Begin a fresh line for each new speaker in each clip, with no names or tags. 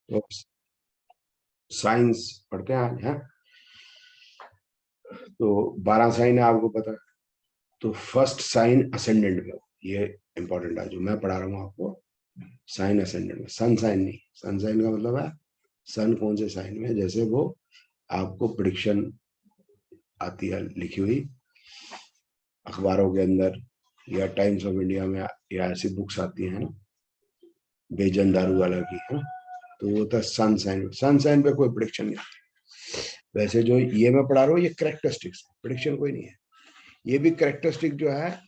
तो साइंस पढ़ते हैं आज है। तो 12 साइन है आपको पता है। तो फर्स्ट साइन असेंडेंट में हो, ये इंपॉर्टेंट है जो मैं पढ़ा रहा हूँ आपको। साइन असेंडेंट में, सन साइन नहीं। सन साइन का मतलब है सन कौन से साइन में, जैसे वो आपको प्रिडिक्शन आती है लिखी हुई अखबारों के अंदर, या टाइम्स ऑफ इंडिया में, या ऐसी बुक्स आती हैं ना बेजन दारू वाला की है, तो वो होता है सन साइन। सन साइन पे कोई प्रिडिक्शन नहीं आती। वैसे जो ये मैं पढ़ा रहा हूँ ये करेक्टरिस्टिक्स, प्रिडिक्शन कोई नहीं है। ये भी करेक्टरिस्टिक जो है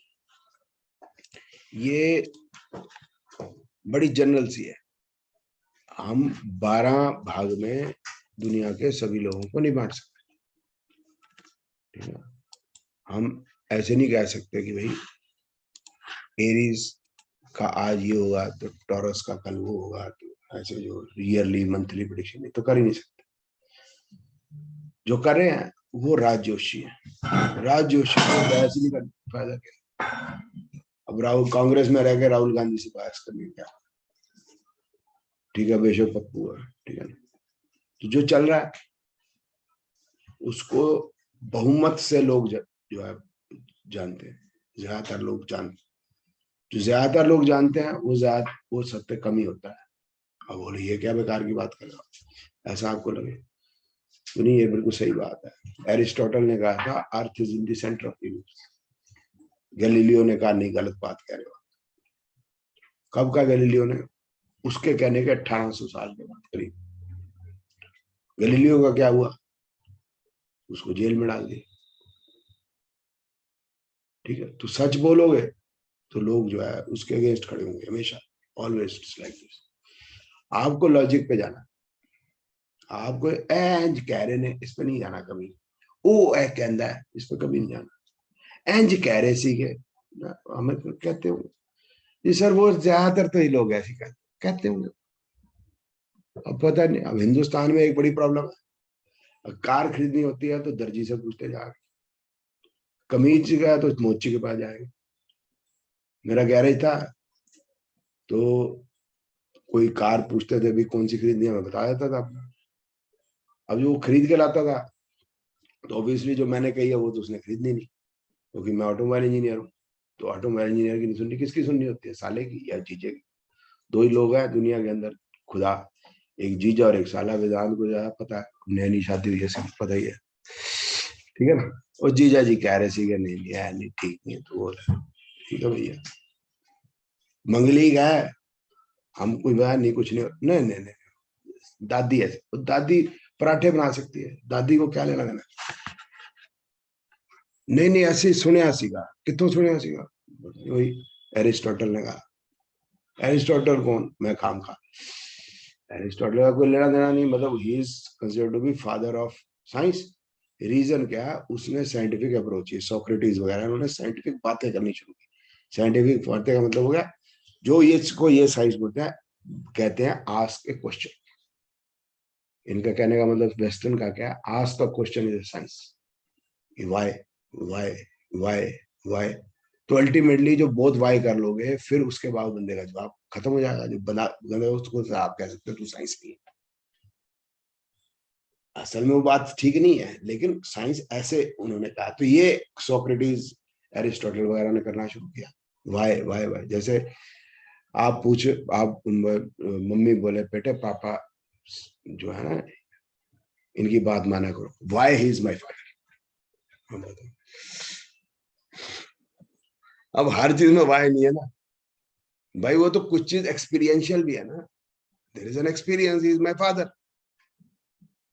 ये बड़ी जनरल सी है। हम 12 भाग में दुनिया के सभी लोगों को नहीं बांट सकते, ठीक है। हम ऐसे नहीं कह सकते कि भाई एरीज का आज ये होगा तो टॉरस का कल वो होगा, तो ऐसे जो ईयरली मंथली प्रिडिक्शन तो कर ही नहीं सकते। जो कर रहे हैं वो राज जोशी है। राज जोशी को बहस नहीं कर फायदा क्या। अब राहुल कांग्रेस में रह के राहुल गांधी से बहस करने क्या, ठीक है, बेशक पप्पू है, ठीक है। तो जो चल रहा है उसको बहुमत से लोग जो है जानते हैं, ज्यादातर लोग जानते हैं। जो ज्यादातर लोग जानते हैं वो सत्य कम ही होता है। अब बोले ये क्या बेकार की बात कर रहा हूं, ऐसा आपको लगे तो नहीं, ये बिल्कुल सही बात है। एरिस्टोटल ने कहा था earth is in the centre of the universe. Galileo ने कहा नहीं, गलत बात कह रहे हो। कब कहा गैलीलियो ने? उसके कहने के 1800 साल के बाद करीब। गैलीलियो का क्या हुआ, उसको जेल में डाल दिया, ठीक है। तो सच बोलोगे तो लोग जो है उसके अगेंस्ट खड़े होंगे हमेशा, ऑलवेज लाइक दिस। आपको लॉजिक पे जाना, आपको एंज कह रहे ने इस पे नहीं जाना कभी। ओ ए कहता है इस पे कभी नहीं जाना। एंज कह रहे सी के हमें तो कहते हो जी सर, वो ज्यादातर तो ही लोग ऐसे कहते होंगे। अब पता नहीं, अब हिंदुस्तान में एक बड़ी प्रॉब्लम है, कार खरीदनी होती है तो दर्जी से पूछते जा, कमीज का तो मोची के पास जाएंगे। मेरा गैरेज था तो कोई कार पूछते थे भी कौन सी खरीदनी है, मैं बता देता था अपना। अब जो वो खरीद के लाता था तो ऑब्वियसली जो मैंने कही है वो तो उसने खरीदनी नहीं, क्योंकि मैं ऑटोमोबाइल इंजीनियर हूँ। तो ऑटोमोबाइल इंजीनियर की नहीं सुननी, किसकी सुननी होती है, साले की या जीजे की। दो ही लोग हैं दुनिया के अंदर, खुदा, एक जीजा और एक साला। वेदांत को जो है पता है, नैनी शादी हुई है, सब पता ही है, ठीक है ना। और जीजा जी कह रहे थे कि नहीं लिया है, नहीं ठीक नहीं है, तो वो ठीक है भैया, मंगली का है, हम कोई बात नहीं, कुछ नहीं, नहीं नहीं नहीं। दादी है, दादी पराठे बना सकती है, दादी को क्या लेना देना। नहीं नहीं, ऐसे सुने सीखा, कितों सुने सीखा, वही एरिस्टोटल ने कहा। एरिस्टोटल कौन, मैं खाम खा। एरिस्टोटल का कोई लेना देना नहीं, मतलब he is considered to be father of science. Reason क्या है, उसने साइंटिफिक अप्रोच, सोक्रेटिस वगैरह, उन्होंने साइंटिफिक बातें करनी शुरू की। साइंटिफिक बातें का मतलब हो गया जो ये साइंस बोलते हैं, कहते हैं आस्क ए क्वेश्चन। इनका कहने का मतलब वेस्टर्न का क्या है, ask a question is science. Why why why why. तो अल्टीमेटली जो बहुत वाई कर लोगे फिर उसके बाद बंदे का जवाब खत्म हो जाएगा। जो बना बंदा उसको आप कह सकते हो तू साइंस नहीं है। असल में वो बात ठीक नहीं है, लेकिन साइंस ऐसे उन्होंने कहा, तो ये सोक्रेटिस एरिस्टोटल वगैरह ने करना शुरू किया। वाई वाई वाई, जैसे आप पूछ, आप मम्मी बोले बेटे पापा जो है ना इनकी बात माना करो, why he is my father. अब हर चीज में वाई नहीं है ना भाई, वो तो कुछ चीज एक्सपीरियंशियल भी है ना। There is an experience, he is my father.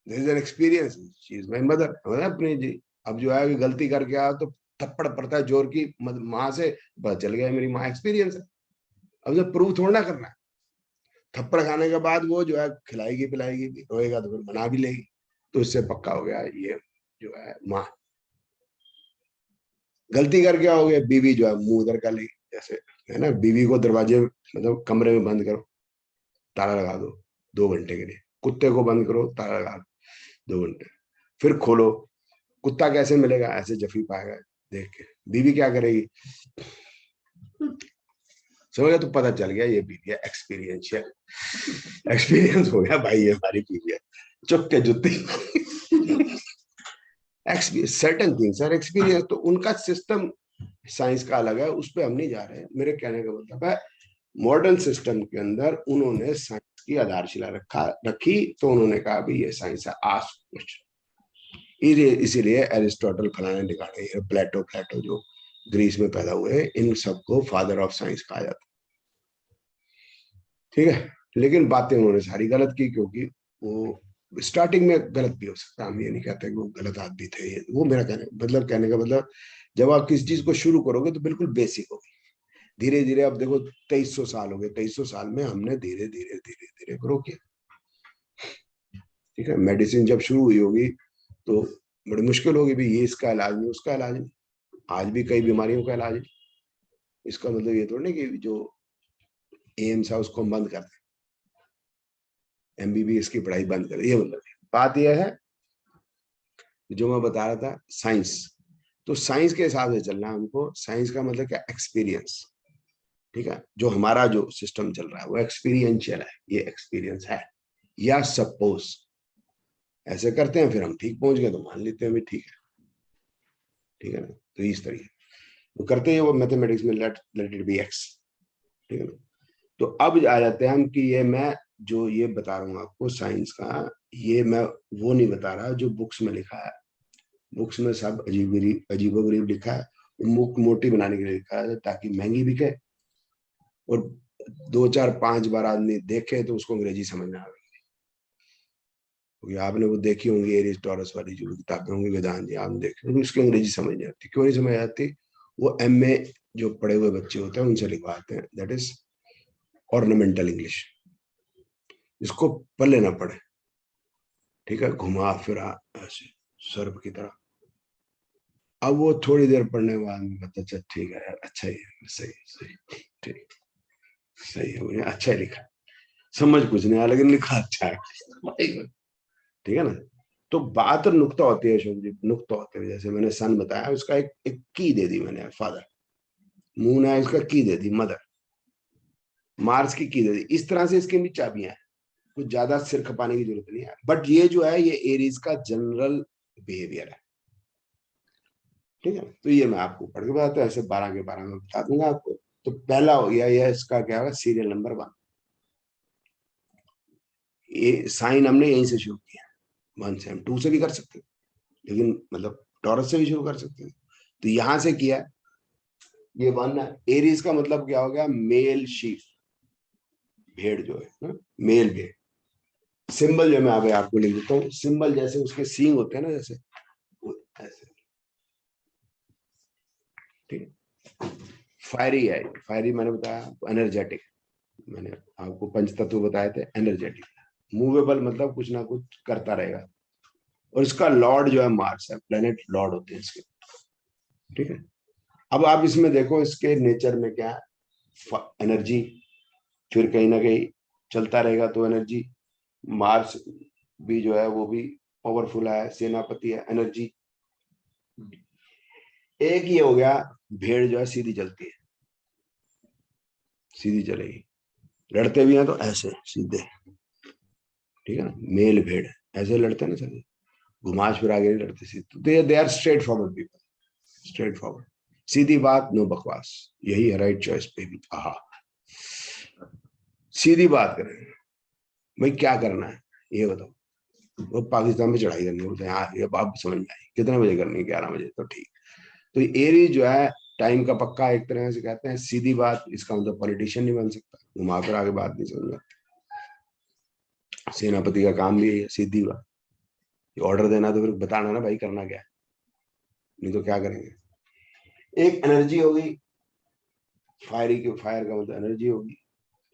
There is an experience, she is my mother. अपनी जी, अब जो है गलती करके आया तो थप्पड़ पड़ता है जोर की माँ से, पता चल गया मेरी माँ एक्सपीरियंस है। अब जब प्रूव थोड़ा ना करना है, थप्पड़ खाने के बाद वो जो है खिलाएगी पिलाएगी भी, रोएगा तो फिर बना भी लेगी, तो इससे पक्का हो गया ये जो है माँ। गलती करके आओगे, बीवी जो है मुंह उधर कर लेगी, जैसे है ना, बीवी को दरवाजे मतलब कमरे में बंद करो, ताला लगा दो 2 घंटे के लिए। कुत्ते को बंद करो, ताला लगा दो 2 घंटे, फिर खोलो। कुत्ता कैसे मिलेगा, ऐसे जफी पाएगा देख के। बीवी क्या करेगी, समझ गया? तो पता चल गया ये पी लिया, एक्सपीरियंशियल एक्सपीरियंस हो गया भाई, ये हमारी पी लिया, चुप के जुत्ती सर्टेन थिंग्स सर एक्सपीरियंस, तो उनका सिस्टम साइंस का अलग है, उस पर हम नहीं जा रहे हैं। मेरे कहने का मतलब है मॉडर्न सिस्टम के अंदर उन्होंने साइंस की आधारशिला रखी, तो उन्होंने कहा भी ये साइंस है, आस्क क्वेश्चन। इसीलिए एरिस्टोटल फलाने निकाले, प्लेटो प्लेटो जो ग्रीस में पैदा हुए, इन सबको फादर ऑफ साइंस कहा जाता है, ठीक है। लेकिन बातें उन्होंने सारी गलत की, क्योंकि वो स्टार्टिंग में गलत भी हो सकता है, हम ये नहीं कहते कि वो गलत आदमी थे, वो मेरा कहने का मतलब जब आप किसी चीज को शुरू करोगे तो बिल्कुल बेसिक होगी, धीरे धीरे। अब देखो 2300 साल हो गए, 2300 साल में हमने धीरे धीरे धीरे धीरे ग्रो किया, ठीक है। मेडिसिन जब शुरू हुई होगी तो बड़ी मुश्किल होगी भी, ये इसका इलाज नहीं, उसका इलाज नहीं। आज भी कई बीमारियों का इलाज है, इसका मतलब ये थोड़ी नहीं कि जो एम्स है उसको हम बंद कर दें, एमबीबीएस की पढ़ाई बंद कर दें, ये मतलब बात यह है जो मैं बता रहा था साइंस। तो साइंस के हिसाब से चलना है हमको। साइंस का मतलब क्या, एक्सपीरियंस, ठीक है। जो हमारा जो सिस्टम चल रहा है वो एक्सपीरियंशियल है, ये एक्सपीरियंस है। या सपोज ऐसे करते हैं, फिर हम ठीक पहुंच गए तो मान लेते हैं भी ठीक है, ठीक है ना। तो इस तरीके वो करते हैं, वो मैथमेटिक्स में लेट इट बी एक्स, ठीक है ना। तो अब आ जाते हैं हम कि ये मैं जो ये बता रहा हूँ आपको साइंस का, ये मैं वो नहीं बता रहा जो बुक्स में लिखा है। बुक्स में सब अजीबोगरीब लिखा है, मुख मोटी बनाने के लिए लिखा है ताकि महंगी बिके, और 2 4 5 बार आदमी देखे तो उसको अंग्रेजी समझ में आवे। क्योंकि आपने वो देखी होंगी एरिस्टोटल वाली जो किताबें होंगी वेदांत जी, आपने देखी होंगी, उसकी अंग्रेजी समझ नहीं आती। क्यों नहीं समझ आती? वो एमए जो पढ़े हुए बच्चे होते हैं उनसे लिखवाते हैं, दैट इज ऑर्नामेंटल इंग्लिश, इसको पढ़ लेना पड़े, ठीक है, घुमा फिरा ऐसे सर्प की तरह। अब वो थोड़ी देर पढ़ने के बाद में कहता अच्छा ठीक है यार, अच्छा ही है, सही सही, ठीक, सही है, मुझे अच्छा ही लिखा, समझ कुछ नहीं आया लेकिन लिखा अच्छा है, ठीक है ना। तो बात और नुक्ता होती है अशोक जी, नुक्ता होते हैं। जैसे मैंने सन बताया, उसका एक की दे दी मैंने, फादर। मून है, इसका की दे दी मदर। मार्स की दे दी। इस तरह से इसकी भी चाबियां हैं, कुछ ज्यादा सिर खपाने की जरूरत नहीं है। बट ये जो है ये एरीज का जनरल बिहेवियर है, ठीक है। तो ये मैं आपको पढ़ के बताता हूँ, ऐसे 12 के 12 में बता दूंगा आपको। तो पहला हो गया ये, इसका क्या होगा, सीरियल नंबर 1। ये साइन हमने यहीं से शुरू किया, 1 से। हम 2 से भी कर सकते हैं, लेकिन मतलब टॉरस से भी शुरू कर सकते हैं। तो यहां से किया, ये 1 है। एरीज का मतलब क्या हो गया, मेल शीप, भेड़ जो है ना, मेल भेड़। सिंबल जो मैं अभी आपको लिख देता हूँ, सिंबल जैसे उसके सींग होते हैं ना, जैसे ऐसे, ठीक है। फायरी है, फायरी मैंने बताया, एनर्जेटिक, मैंने आपको पंच तत्व बताए थे, एनर्जेटिक। मूवेबल मतलब कुछ ना कुछ करता रहेगा, और इसका लॉर्ड जो है मार्स है, प्लेनेट लॉर्ड होते हैं इसके, ठीक है। अब आप इसमें देखो इसके नेचर में क्या है, एनर्जी, फिर कहीं ना कहीं चलता रहेगा तो एनर्जी। मार्स भी जो है वो भी पावरफुल है, सेनापति है, एनर्जी। एक ये हो गया, भेड़ जो है सीधी चलती है, सीधी चलेगी। लड़ते भी हैं तो ऐसे सीधे, ठीक है ना, मेल भेड़ ऐसे लड़ते हैं ना सर, घुमाश फिर आगे नहीं लड़ते, सीधे। They are straight forward people, straight forward, सीधी बात, नो बकवास, यही है राइट चॉइस पे भी। आहा, सीधी बात करें भाई, क्या करना है ये बताओ। वो पाकिस्तान में चढ़ाई करनी है, बोलते हैं हाँ ये आप समझ में आई, कितने बजे करनी है, 11 बजे, तो ठीक। तो एरी जो है टाइम का पक्का, एक तरह से कहते हैं, सीधी बात, इसका मतलब पॉलिटिशियन नहीं बन सकता, घुमाकर आगे बात नहीं समझ में। सेनापति का काम भी है सीधी बात, ऑर्डर देना तो फिर बताना ना भाई करना क्या है, नहीं तो क्या करेंगे। एक एनर्जी होगी, फायर का मतलब एनर्जी होगी,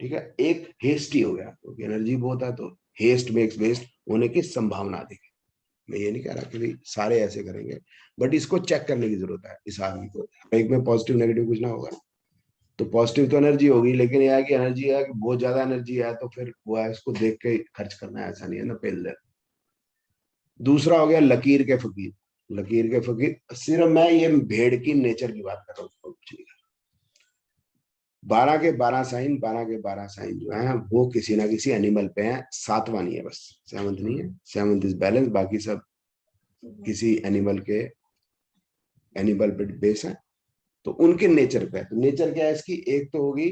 ठीक है। एक हेस्टी हो गया, क्योंकि एनर्जी बहुत है तो हेस्ट मेक्स वेस्ट होने की संभावना अधिक है। मैं ये नहीं कह रहा कि भाई सारे ऐसे करेंगे, बट इसको चेक करने की जरूरत है इस आदमी को, एक में पॉजिटिव नेगेटिव कुछ ना होगा। तो पॉजिटिव तो एनर्जी होगी, लेकिन यह है कि एनर्जी है कि बहुत ज्यादा एनर्जी है तो फिर वो है, इसको देख के खर्च करना है, ऐसा नहीं है ना, पेल दे। दूसरा हो गया लकीर के फकीर। लकीर के फकीर सिर्फ मैं ये भेड़ की नेचर की बात कर रहा हूँ, कुछ नहीं। 12 के 12 साइन, 12 के 12 साइन जो है वो किसी ना किसी एनिमल पे है। सातवां नहीं है, बस सेवंथ नहीं है, सेवंथ इज बैलेंस, बाकी सब किसी एनिमल के एनिमल पे बेस है। तो उनके नेचर पे है। तो नेचर क्या है इसकी, एक तो होगी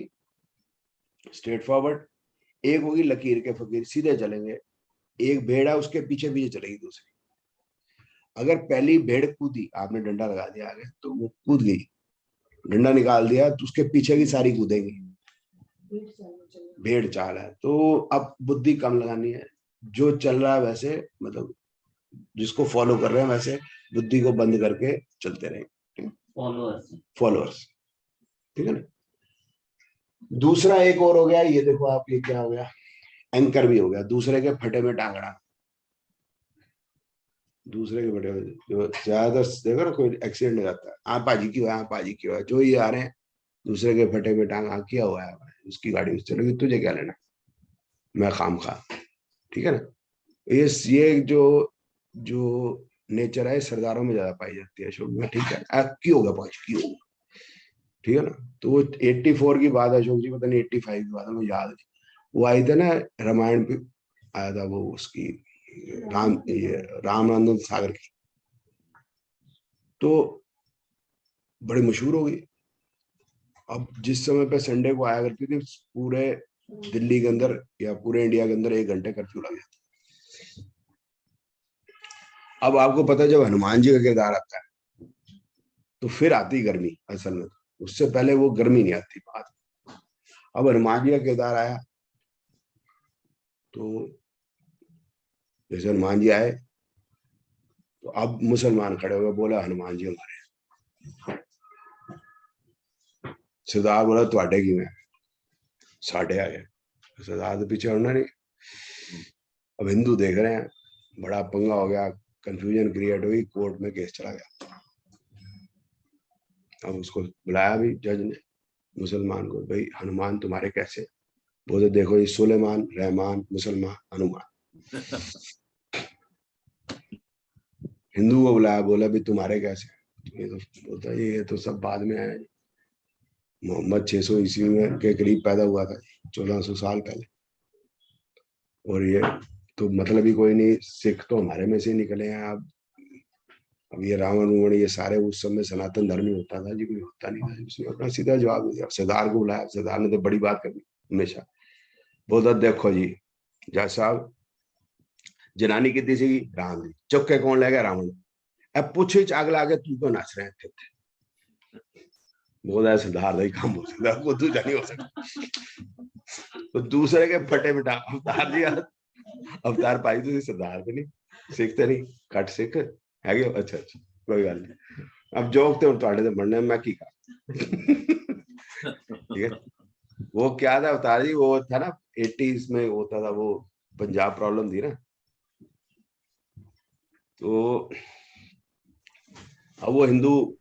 स्ट्रेट फॉरवर्ड, एक होगी लकीर के फकीर, सीधे चलेंगे। एक भेड़ है उसके पीछे पीछे चलेगी दूसरी। अगर पहली भेड़ कूदी, आपने डंडा लगा दिया आगे, तो वो कूद गई, डंडा निकाल दिया तो उसके पीछे की सारी कूदेंगी। भेड़ चाल है। तो अब बुद्धि कम लगानी है, जो चल रहा है वैसे, मतलब जिसको फॉलो कर रहे हैं वैसे बुद्धि को बंद करके चलते रहे, फॉलोअर्स, ठीक है ना। दूसरा एक और हो गया, ये देखो आप, ये क्या हो गया, एंकर भी हो गया, दूसरे के फटे में टांगड़ा। दूसरे के फटे में जो ज्यादातर देखो ना, कोई एक्सीडेंट हो जाता है, हाँ पाजी की हुआ, हाँ पाजी की हुआ, जो ये आ रहे हैं दूसरे के फटे में टांग, हाँ किया हुआ है, उसकी गाड़ी में चलेगी, तुझे क्या लेना, मैं खाम खा, ठीक है ना। ये जो जो नेचर है सरदारों में ज्यादा पाई जाती है, अशोक में, ठीक है। की होगा, पांच की होगा, ठीक है ना। तो वो 84 की बात है अशोक जी, पता नहीं 85 की बात है, मुझे याद है। वो आई थे ना, रामायण पे आया था वो, उसकी ये रामानंद सागर की, तो बड़ी मशहूर हो गई। अब जिस समय पे संडे को आया करती थी, पूरे दिल्ली के अंदर या पूरे इंडिया के अंदर 1 घंटे कर्फ्यू लग जाता। अब आपको पता है, जब हनुमान जी का किरदार आता है तो फिर आती गर्मी, असल में उससे पहले वो गर्मी नहीं आती बात। अब हनुमान जी का किरदार आया, तो जैसे हनुमान जी आए, तो अब मुसलमान खड़े हुए, बोला हनुमान जी हमारे। सरदार बोला ਤੁਹਾਡੇ की मैं, साढ़े आ गए। सरदार तो पीछे हटना नहीं। अब हिंदू देख रहे हैं, बड़ा पंगा हो गया, कंफ्यूजन क्रिएट हुई, कोर्ट में केस चला गया। अब उसको बुलाया भी जज ने, मुसलमान को, भाई हनुमान तुम्हारे कैसे? बोले देखो ये सुलेमान, रहमान, मुसलमान, हनुमान। हिंदू को बुलाया, बोला भी तुम्हारे कैसे? ये तो बोलता है ये तो सब बाद में आया, मोहम्मद 600 ईस्वी में के करीब पैदा हुआ था, 1400 साल पहले। और ये तो मतलब ही कोई नहीं, सिख तो हमारे में से निकले हैं। अब ये रावण उवण ये सारे उस समय सनातन धर्म ही होता था जी, कोई होता नहीं था। उसने अपना सीधा जवाब दिया, सरदार को बुलाया, सरदार ने तो बड़ी बात करनी हमेशा। बोलता देखो जी जज साहब, जनानी कितनी सी, राम दी, चुपके कौन ले गया, रावण। अब पूछे अगला आगे तू तो नाच रहे थे। बोला सरदार ही काम हो सकता, वो दूसरा नहीं हो सकता। तो दूसरे के फटे मिटा अवतार दिया, अवतार पाई तुम सरदार तो नहीं, सिख तो नहीं, कट सिख है। अच्छा अच्छा, कोई गल नहीं। अब जोक तो थोड़े तो बनने, मैं की कर। ठीक है। वो क्या था अवतार जी, वो था ना 80s में होता था वो, पंजाब प्रॉब्लम थी ना, तो अब वो हिंदू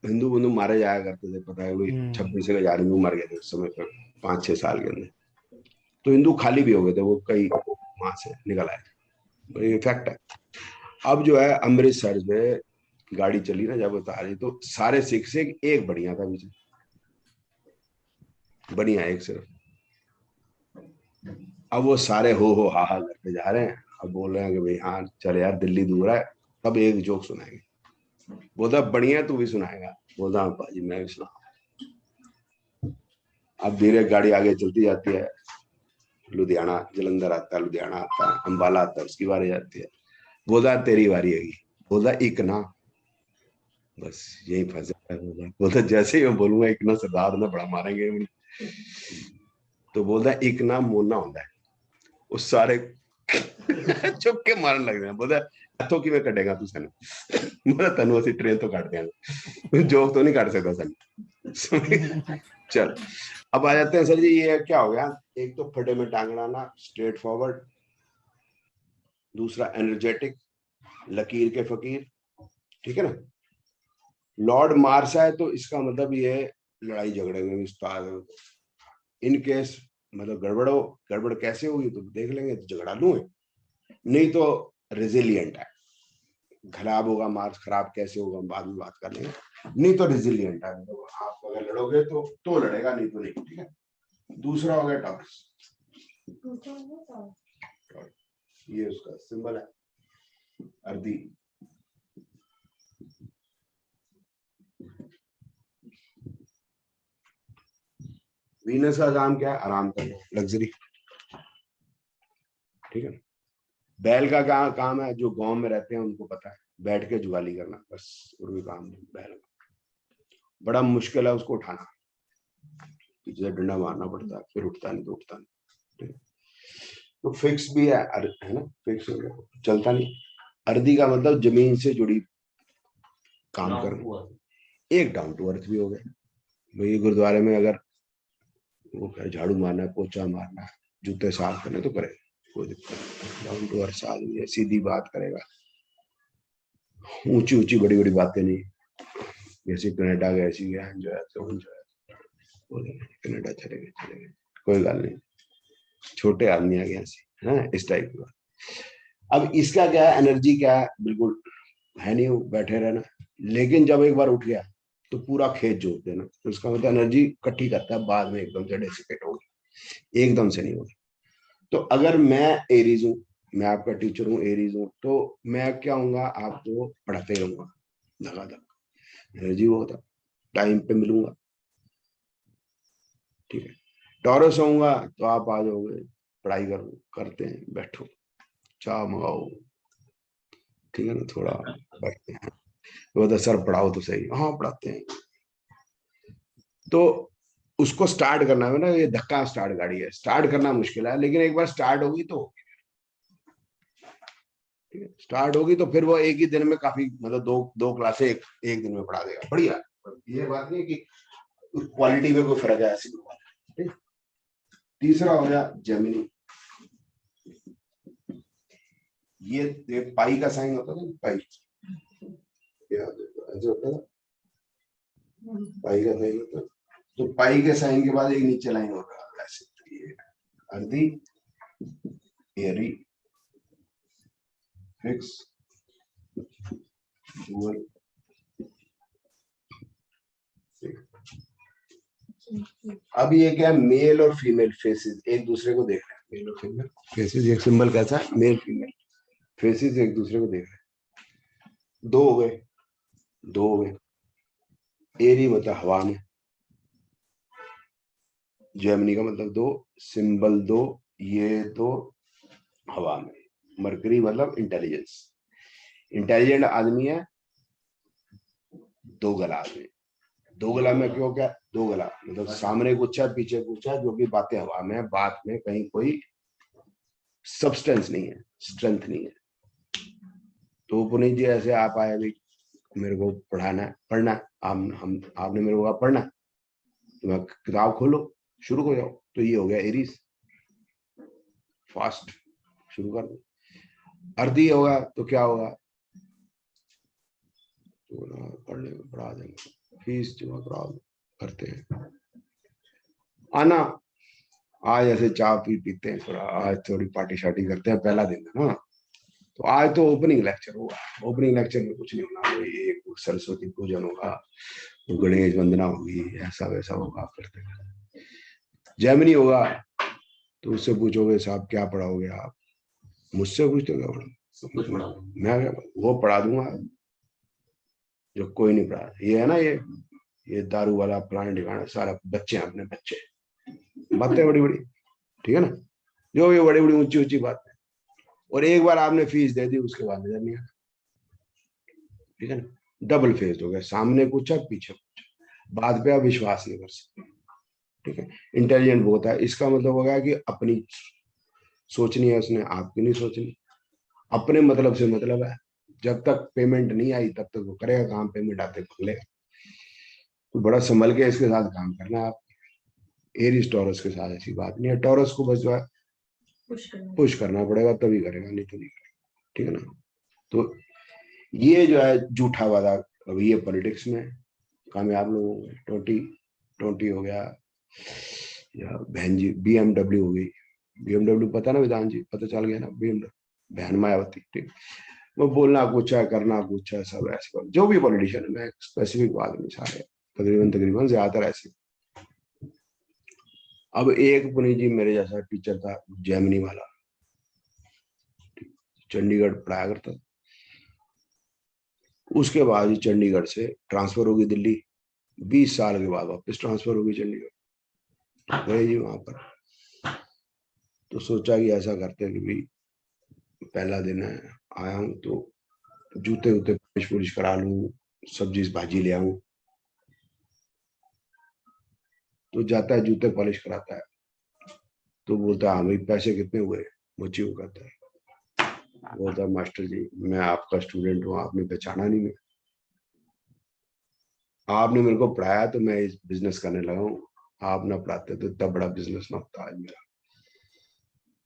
हिंदू बंधु मारे जाया करते थे, पता है वही 26,000 हिंदू मर गए थे उस समय पर, 5-6 साल के अंदर। तो हिंदू खाली भी हो गए थे वो, कई वहां से निकल आए थे, ये फैक्ट है। अब जो है अमृतसर में गाड़ी चली ना जब बता रही, तो सारे सिख से एक बढ़िया था पीछे, बढ़िया एक सिर्फ। अब वो सारे हो हा हा करके जा रहे हैं। अब बोल रहे हैं कि भाई हाँ चल यार, दिल्ली दूर है, तब एक जोक सुनाएंगे। बोलता बढ़िया, तू भी सुनाएगा? बोलता हाँ पाजी मैं भी सुना। अब धीरे गाड़ी आगे चलती जाती है, लुधियाना जलंधर आता है, लुधियाना आता है, अंबाला आता है, उसकी बारी जाती है। बोला तेरी बारी है। बोला एक ना, बस यही फंस जाता है। बोलता जैसे ही मैं बोलूंगा एक ना, सरदार ने बड़ा मारेंगे। तो बोलता एक ना मोना होता है, उस सारे चुप के मारन लग जाए। बोलता इथों कि कटेगा तू सन। बोला तेन असं ट्रेन तो कट देंगे, जोक तो नहीं कट सकता सन। चल अब आ जाते हैं सर जी, ये क्या हो गया, एक तो फटे में टांगना ना, स्ट्रेट फॉरवर्ड, दूसरा एनर्जेटिक, लकीर के फकीर, ठीक है ना। लॉर्ड मार्स है तो इसका मतलब ये लड़ाई झगड़े में उस्ताद है। इन केस मतलब गड़बड़ हो, गड़बड़ कैसे होगी तो देख लेंगे, तो झगड़ालू है, नहीं तो रेजिलियंट है, खराब होगा मार्क्स, खराब कैसे होगा बाद में बात कर लेंगे। नहीं तो रिजिलियंट है, तो आप अगर लड़ोगे तो लड़ेगा, नहीं तो नहीं, ठीक है। दूसरा हो गया टॉरस, ये उसका सिंबल है अर्दी। वीनस का काम क्या है? आराम करना, लग्जरी, ठीक है। बैल का काम है, जो गांव में रहते हैं उनको पता है, बैठ के जुगाली करना, बस और भी काम नहीं बैल का। बड़ा मुश्किल है उसको उठाना, पीछे डंडा मारना पड़ता है, फिर उठता नहीं तो उठता नहीं, ठीक है। तो फिक्स भी है ना, फिक्स हो गया, चलता नहीं। अर्दी का मतलब जमीन से जुड़ी काम करना, एक डाउन टू अर्थ भी हो गया भाई। गुरुद्वारे में अगर वो झाड़ू मारना है, पोछा मारना है, जूते साफ करने तो करे, कोई दिक्कत नहीं। डाउन टू अर्थ आदमी है, सीधी बात करेगा, ऊंची ऊंची बड़ी बड़ी बातें नहीं, जैसे कनाडा गए ऐसी गया एंजॉय तो एंजॉय, कनाडा चले गए कोई गल नहीं, छोटे आदमी आ गए ऐसे, हाँ इस टाइप का। अब इसका क्या है, एनर्जी क्या है, बिल्कुल है नहीं, वो बैठे रहना। लेकिन जब एक बार उठ गया तो पूरा खेत जोत देना, तो उसका मतलब एनर्जी इकट्ठी करता है, बाद में एकदम से डेसिपेट होगी, एकदम से नहीं होगी। तो अगर मैं एरीज हूँ, मैं आपका टीचर हूँ, एरीज हूँ, तो मैं क्या हूँगा, आपको पढ़ाते रहूंगा धगाधक, एनर्जी वो होता, टाइम पे मिलूंगा, ठीक है। टॉरस होऊंगा तो आप आ जाओगे, पढ़ाई करो, करते हैं, बैठो, चाय मंगाओ, ठीक है ना, थोड़ा बैठते हैं, वो तो सर पढ़ाओ तो सही, हाँ पढ़ाते हैं। तो उसको स्टार्ट करना है ना, ये धक्का स्टार्ट गाड़ी है, स्टार्ट करना मुश्किल है, लेकिन एक बार स्टार्ट होगी तो होगी, ठीक है। स्टार्ट होगी तो फिर वो एक ही दिन में काफी, मतलब दो क्लासे एक दिन में पढ़ा देगा, बढ़िया। ये बात नहीं कि क्वालिटी में कोई फर्क है, ऐसी कोई बात नहीं। तीसरा हो गया जेमिनी, ये पाई का साइन होता था, पाई ऐसे होता था, पाई का साइन होता, तो पाई के साइन के बाद एक नीचे लाइन हो रहा है ऐसे, ये अर्दी, एरी, फिक्स, डुअल, अब ये क्या, मेल और फीमेल फेसेस एक दूसरे को देख रहे हैं, मेल और फीमेल फेसेस, एक सिंबल कैसा है, मेल फीमेल फेसेस एक दूसरे को देख रहे हैं। दो हो गए, दो हो गए, एरी मतलब हवा में, जेमिनी का मतलब दो, सिंबल दो, ये दो हवा में। मरकरी मतलब इंटेलिजेंस, इंटेलिजेंट आदमी है, दो गला आदमी। दो गला में क्यों, क्या दो गला मतलब सामने कुछ है पीछे कुछ है, जो कि बातें हवा में है, बात में कहीं कोई सब्सटेंस नहीं है, स्ट्रेंथ नहीं है। तो पुनीत जी ऐसे आप आए भी, मेरे को पढ़ाना है, पढ़ना है, आपने मेरे को कहा पढ़ना, तो मैं किताब खोलो, शुरू हो जाओ, तो ये हो गया एरीज, फास्ट शुरू कर दो। अर्दी होगा तो क्या होगा, तो पढ़ने में पढ़ा देंगे, फीस जमा करा करते हैं, आना, आज ऐसे चाय पीते हैं थोड़ा, आज थोड़ी पार्टी शार्टी करते हैं, पहला दिन है ना, तो आज तो ओपनिंग लेक्चर होगा, ओपनिंग लेक्चर में कुछ नहीं होना, एक सरस्वती पूजन होगा, तो गणेश वंदना होगी, ऐसा वैसा होगा, करते हैं। जैमिनी होगा तो उससे पूछोगे साहब क्या पढ़ाओगे आप, मुझसे पूछते क्या पढ़ा, मैं वो पढ़ा दूंगा जो कोई नहीं पढ़ा, ये है ना, ये दारू वाला पुराने ठिकाना, सारा बच्चे हैं अपने बच्चे, बातें बड़ी बड़ी, ठीक है ना, जो ये बड़ी बड़ी ऊंची ऊंची बात है, और एक बार आपने फीस दे दी उसके बाद नजर नहीं आता, ठीक है ना, डबल फेस हो गया, सामने कुछ है पीछे कुछ, बाद पे आप विश्वास नहीं कर सकते, ठीक है। इंटेलिजेंट बहुत है, इसका मतलब हो गया कि अपनी सोचनी है उसने, आपकी नहीं सोचनी, अपने मतलब से मतलब है, जब तक पेमेंट नहीं आई तब तक वो करेगा काम, पेमेंट आते पकड़ेगा, तो बड़ा संभल के इसके साथ काम करना है आप। एरीज टॉरस के साथ ऐसी बात नहीं है, टॉरस को बस जो है पुश करना पड़ेगा, तभी करेगा, नहीं तो नहीं करेगा, ठीक है ना। तो ये जो है झूठा वादा, अभी ये पॉलिटिक्स में कामयाब लोगों में, 2020 हो गया, या बहन जी BMW हो गई, BMW पता ना विधान जी, पता चल गया ना, BMW बहन मायावती, ठीक, वो बोलना कुछ है, करना कुछ है, सब ऐसे जो भी पॉलिटिशियन है, मैं स्पेसिफिक बात नहीं, सारे तकरीबन तकरीबन ज्यादातर ऐसे। अब एक पुनीत जी मेरे जैसा टीचर था, जेमिनी वाला, चंडीगढ़ पढ़ाया करता। उसके बाद ही चंडीगढ़ से ट्रांसफर होगी दिल्ली, 20 साल के बाद वापस ट्रांसफर होगी चंडीगढ़, गए जी वहां पर। तो सोचा कि ऐसा करते हैं कि भाई पहला दिन है, आया हूँ तो जूते वूते पॉलिश पुलिश करा लूं, सब्जी भाजी ले आऊं। तो जाता है जूते पॉलिश कराता है, तो बोलता है हाँ भाई पैसे कितने हुए, मुझे वो कहता है, बोलता है मास्टर जी मैं आपका स्टूडेंट हूँ, आपने पहचाना नहीं, मैं आपने मेरे को पढ़ाया तो मैं इस बिजनेस करने लगा हूँ, आप ना पढ़ाते तो इतना बड़ा बिजनेस ना होता आज मेरा।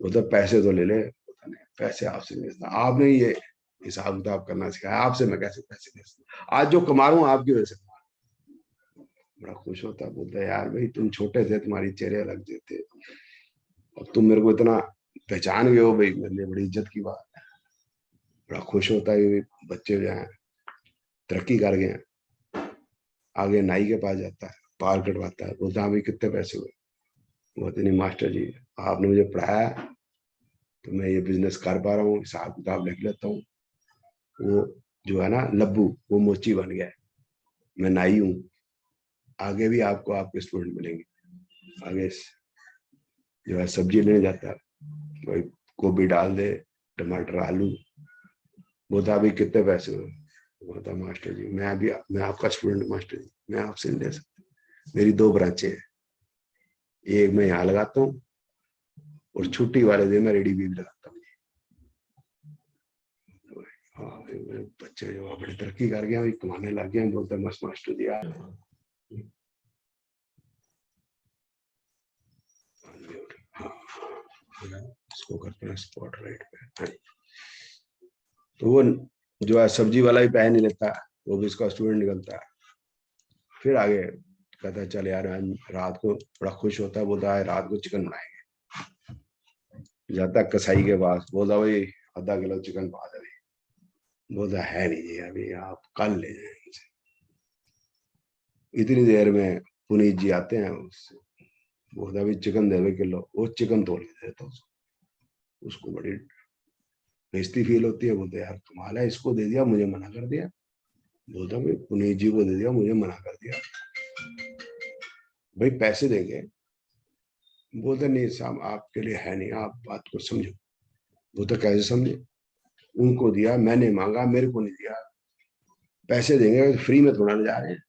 बोलता पैसे तो ले ले, बोलता नहीं पैसे आपसे नहीं देता, आपने ये हिसाब किताब करना सिखाया, आपसे मैं कैसे पैसे दे सकता, आज जो कमा रहा हूँ आपकी वजह से कमा रहा हूं। बड़ा खुश होता है, बोलता है यार भाई तुम छोटे थे, तुम्हारी चेहरे अलग थे, और तुम मेरे को इतना पहचान गए हो भाई, मेरे लिए बड़ी इज्जत की बात है। बड़ा खुश होता है कि बच्चे जो हैं तरक्की कर गए हैं। आगे नाई के पास जाता है, बाल कटवाता है, बोलता है भाई कितने पैसे हुए, बोलते नहीं मास्टर जी आपने मुझे पढ़ाया तो मैं ये बिजनेस कर पा रहा हूँ, हिसाब किताब लिख लेता हूँ। वो जो है ना लब्बू, वो मोची बन गया है, मैं नाई हूँ, आगे भी आपको आपके स्टूडेंट मिलेंगे। आगे जो है सब्जी लेने जाता है, कोई गोभी डाल दे, टमाटर आलू, बोलता अभी कितने पैसे हुए, बोलता मास्टर जी मैं आपका स्टूडेंट, मास्टर जी मैं आपसे नहीं ले सकता, मेरी 2 ब्रांचें हैं, एक मैं यहाँ लगाता हूँ और छुट्टी वाले दिन मैं रेडी भी लगाता हूँ। हाँ बच्चे जो बड़ी तरक्की कर गया, कमाने लग गए, बोलते मस्त मास्टर जी यार। इसको करते हैं स्पॉट राइट पे। तो वो जो है सब्जी वाला भी पैसे नहीं लेता, वो भी इसका स्टूडेंट निकलता है। फिर आगे कहता है चल यार, रात को बड़ा खुश होता है, बोलता है रात को चिकन बनाएंगे। जाता है कसाई के पास, बोलता भाई आधा किलो चिकन पा दे, बोलता है नहीं जी अभी आप कल ले जाए। इतनी देर में पुनीत जी आते हैं, उससे बोलता भाई चिकन दे 2 किलो, वो चिकन तोड़ के देता उसको। उसको बड़ी बेइज्जती फील होती है, बोलते यार कमाल है, इसको दे दिया मुझे मना कर दिया, बोलता भाई पुनीत जी को दे दिया मुझे मना कर दिया, भाई पैसे देंगे, बोलते नहीं साहब आपके लिए है नहीं, आप बात को समझो। बोलता कैसे समझे, उनको दिया, मैंने मांगा, मेरे को नहीं दिया, पैसे देंगे, फ्री में थोड़ा ले जा रहे हैं,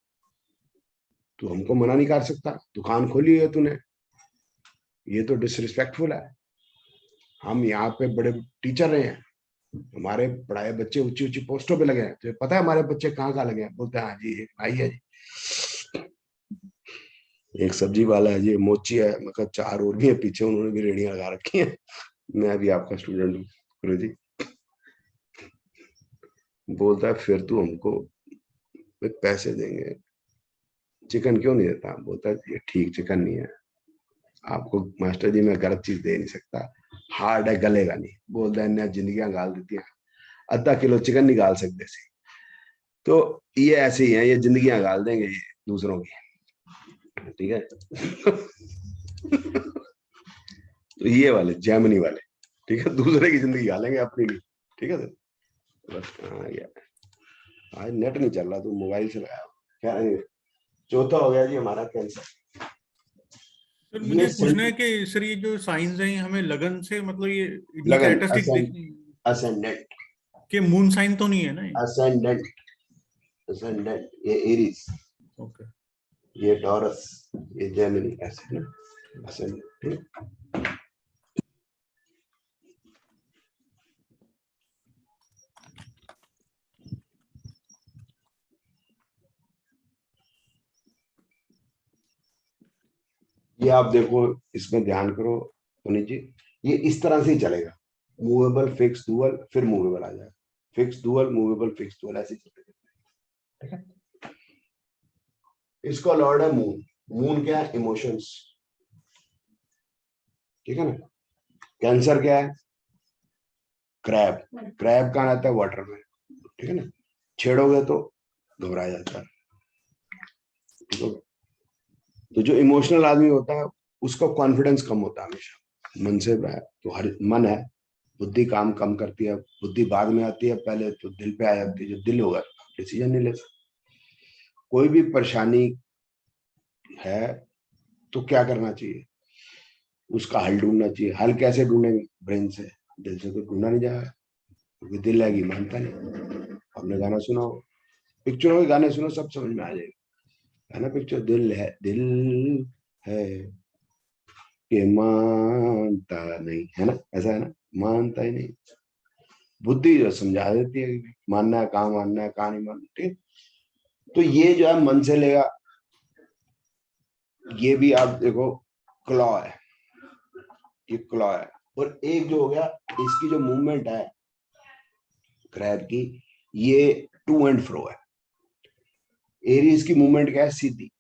तू हमको मना नहीं कर सकता, दुकान खोली है तूने, ये तो डिसरिस्पेक्टफुल है। हम यहाँ पे बड़े टीचर रहे हैं, हमारे पढ़ाए बच्चे ऊंची ऊंची पोस्टों पे लगे हैं, तो पता है हमारे बच्चे कहाँ कहाँ लगे हैं, बोलते हैं हाँ जी एक भाई है जी, एक सब्जी वाला है जी, मोची है, मतलब 4 और भी है पीछे, उन्होंने भी रेडियां लगा रखी है, मैं भी आपका स्टूडेंट हूँ गुरु जी। बोलता है फिर तू हमको पैसे देंगे, चिकन क्यों नहीं देता, बोलता है ये ठीक चिकन नहीं है, आपको मास्टर जी मैं गलत चीज दे नहीं सकता, हार्ड है गलेगा नहीं, बोलता है जिंदगियां गाल देती हैं, आधा किलो चिकन निकाल सकते थे। तो ये ऐसे ही है, ये जिंदगियां गाल देंगे ये दूसरों की, ठीक है। तो ये वाले जैमनी वाले, ठीक है, दूसरे की जिंदगी गालेंगे अपनी की, ठीक है सर। बस कहाँ गया, आज नेट नहीं चल रहा, तो मोबाइल से लगाया, क्या चौथा हो गया जी हमारा कैंसर।
सर
ये
मुझे पूछना है कि सर ये जो साइंस हैं हमें लगन से मतलब ये इनकी
लगन
कैरेक्टरिस्टिक देखनी है
असेंडेंट,
कि मून साइन तो नहीं है ना ये?
असेंडेंट, असेंडेंट ये एरीज,
ओके।
ये टॉरस, ये जेमिनी, ऐसे ना असेंडेंट। ये आप देखो, इसमें ध्यान करो पुनीत जी, ये इस तरह से ही चलेगा, मूवेबल फिक्स डुअल फिर मूवेबल आ जाएगा, fix dual movable fix dual ऐसे चलेगा, ठीक है। इसका लॉर्ड है मून, मून क्या है, इमोशंस, ठीक है ना। कैंसर क्या है, क्रैब, क्रैब कहाँ रहता है? वाटर में, ठीक है ना। छेड़ोगे तो घबरा जाता है, ठीक है। तो जो इमोशनल आदमी होता है उसका कॉन्फिडेंस कम होता है हमेशा। मन से तो हर मन है, बुद्धि काम कम करती है, बुद्धि बाद में आती है, पहले तो दिल पे आ जाती है। जो दिल होगा डिसीजन नहीं लेता। कोई भी परेशानी है तो क्या करना चाहिए? उसका हल ढूंढना चाहिए। हल कैसे ढूंढेंगे? ब्रेन से, दिल से तो ढूंढा नहीं जाएगा, क्योंकि दिल है कि मानता नहीं। आपने गाना सुना हो, पिक्चरों के गाने सुनो, सब समझ में आ जाएगा, है ना। पिक्चर दिल है कि मानता नहीं, है ना, ऐसा है ना, मानता ही नहीं। बुद्धि जो समझा देती है कि मानना है, कहाँ मानना है, कहाँ नहीं मानना, ठीक। तो ये जो है मन से लेगा, ये भी आप देखो क्लॉ है, ये क्लॉ है। और एक जो हो गया, इसकी जो मूवमेंट है क्रैब की, ये टू एंड फ्रो है। एरीज की मूवमेंट क्या है? सीधी।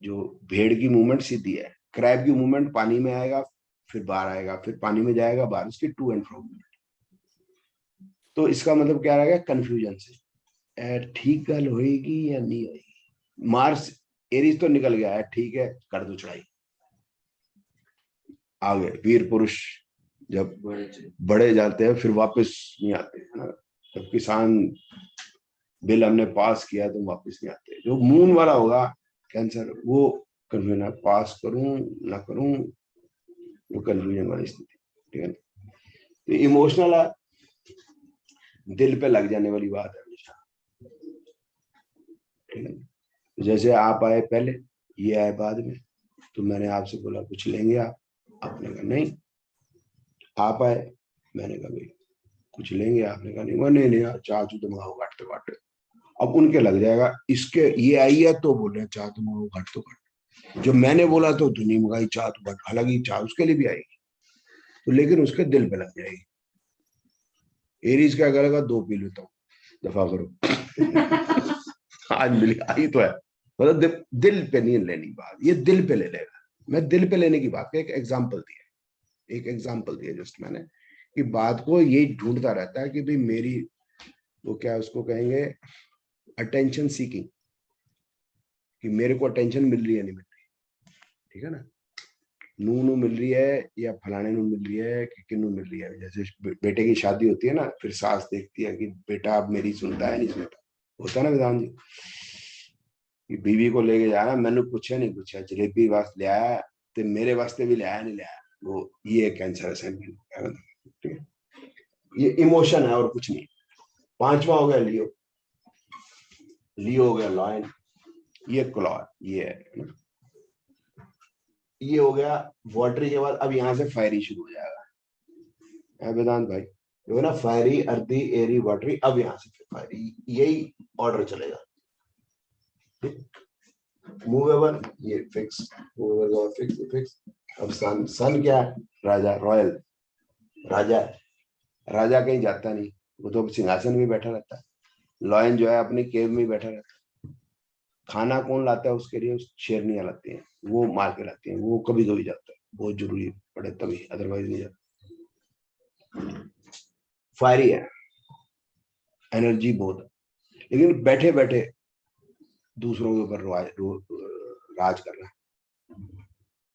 जो भेड़ की मूवमेंट सीधी है, क्रैब की मूवमेंट पानी में आएगा, फिर बाहर आएगा, फिर पानी में जाएगा, बाहर, उसकी टू एंड फ्रो मूवमेंट। तो इसका मतलब क्या रहेगा? कंफ्यूजन से ठीक गल होएगी या नहीं होएगी। मार्स, एरीज तो निकल गया है, ठीक है, कर दो चढ़ाई। आगे वीर पुरुष जब बड़े जाते हैं फिर वापस नहीं आते, है ना। जब किसान बिल हमने पास किया तो वापस नहीं आते। जो मून वाला होगा कैंसर, वो कंफ्यूजन, पास करूं ना करूं, वो कंफ्यूजन वाली स्थिति, ठीक है। तो इमोशनल है, दिल पे लग जाने वाली बात है हमेशा, ठीक है। जैसे आप आए पहले, ये आए बाद में, तो मैंने आपसे बोला कुछ लेंगे आप, आपने कहा नहीं। आप आए, मैंने कहा भाई कुछ लेंगे, आपने कहा नहीं। नहीं नहीं यार, चाह चू तुम आओ, घट तो घट। अब उनके लग जाएगा, इसके ये आई है तो बोल रहे चाह तुम आओ, घट तो घट। जो मैंने बोला तो नहीं मंगाई चाह तो घट, हालांकि चाह उसके लिए भी आएगी, तो लेकिन उसके दिल पे लग जाएगी। एरीज क्या करेगा? दो पी लेता हूँ, दफा करो। आज मिली आई तो है, मतलब दिल पे नहीं लेनी बात, ये दिल पे ले लेगा। मैं दिल पे लेने की बात का एक एग्जाम्पल दिया, एक एग्जाम्पल दिया जस्ट मैंने, कि बात को ये ढूंढता रहता है कि भाई मेरी, वो क्या उसको कहेंगे, अटेंशन सीकिंग, कि मेरे को अटेंशन मिल रही है नहीं मिल रही, ठीक है ना। नू मिल रही है या फलाने नू मिल रही है कि किन्नू मिल रही है। जैसे बेटे की शादी होती है ना, फिर सास देखती है कि बेटा अब मेरी सुनता है नहीं सुनता, होता है ना विधान जी, कि बीवी को लेके जाना, मैंने पूछा नहीं पूछा, जलेबी वास्ते ले आया, तो मेरे वास्ते भी ले आया नहीं ले आया, वो ये कैंसर असाइनमेंट, ठीक है। ये इमोशन है और कुछ नहीं। पांचवा हो गया लियो, लियो हो गया लॉयन, ये क्लॉ, ये है। ये हो गया वाटरी के बाद, अब यहाँ से फायरी शुरू हो जाएगा, वेदांत भाई। जो है ना, फायरी, अर्दी, एरी, वाटरी, अब यहाँ से फिर फायरी, यही ऑर्डर चलेगा। मूवेबल, ये फिक्स, मूवेबल फिक्स फिक्स। अब सन, सन क्या है? राजा, रॉयल, राजा, राजा कहीं जाता नहीं, वो तो सिंहासन में बैठा रहता है। लॉयन जो है अपनी केव में बैठा रहता है। खाना कौन लाता है उसके लिए? शेरनियां लाती हैं, वो मार के लाती हैं, वो कभी कभी जाता है, बहुत जरूरी पड़े तभी, अदरवाइज नहीं जाता। फायरी है, एनर्जी बहुत है, लेकिन बैठे बैठे दूसरों के ऊपर राज करना है,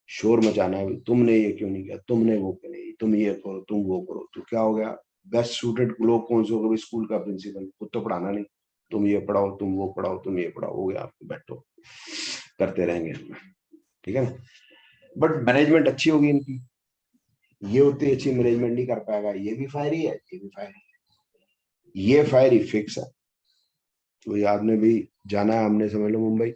शोर मचाना है, तुमने ये क्यों नहीं किया, तुमने वो क्यों नहीं, तुम ये करो, तुम वो करो। तो क्या हो गया? बेस्ट सूटेड लोग कौन से हो गए? स्कूल का प्रिंसिपल, खुद तो पढ़ाना नहीं, तुम ये पढ़ाओ, तुम वो पढ़ाओ, तुम ये पढ़ाओ, हो गया, आपको बैठो करते रहेंगे, ठीक है ना। बट मैनेजमेंट अच्छी होगी इनकी, ये उतनी अच्छी मैनेजमेंट नहीं कर पाएगा। ये भी फायरी है, ये भी फायरी है, ये फायरी फिक्स है। तो आपने भी जाना है, हमने समझ लो मुंबई,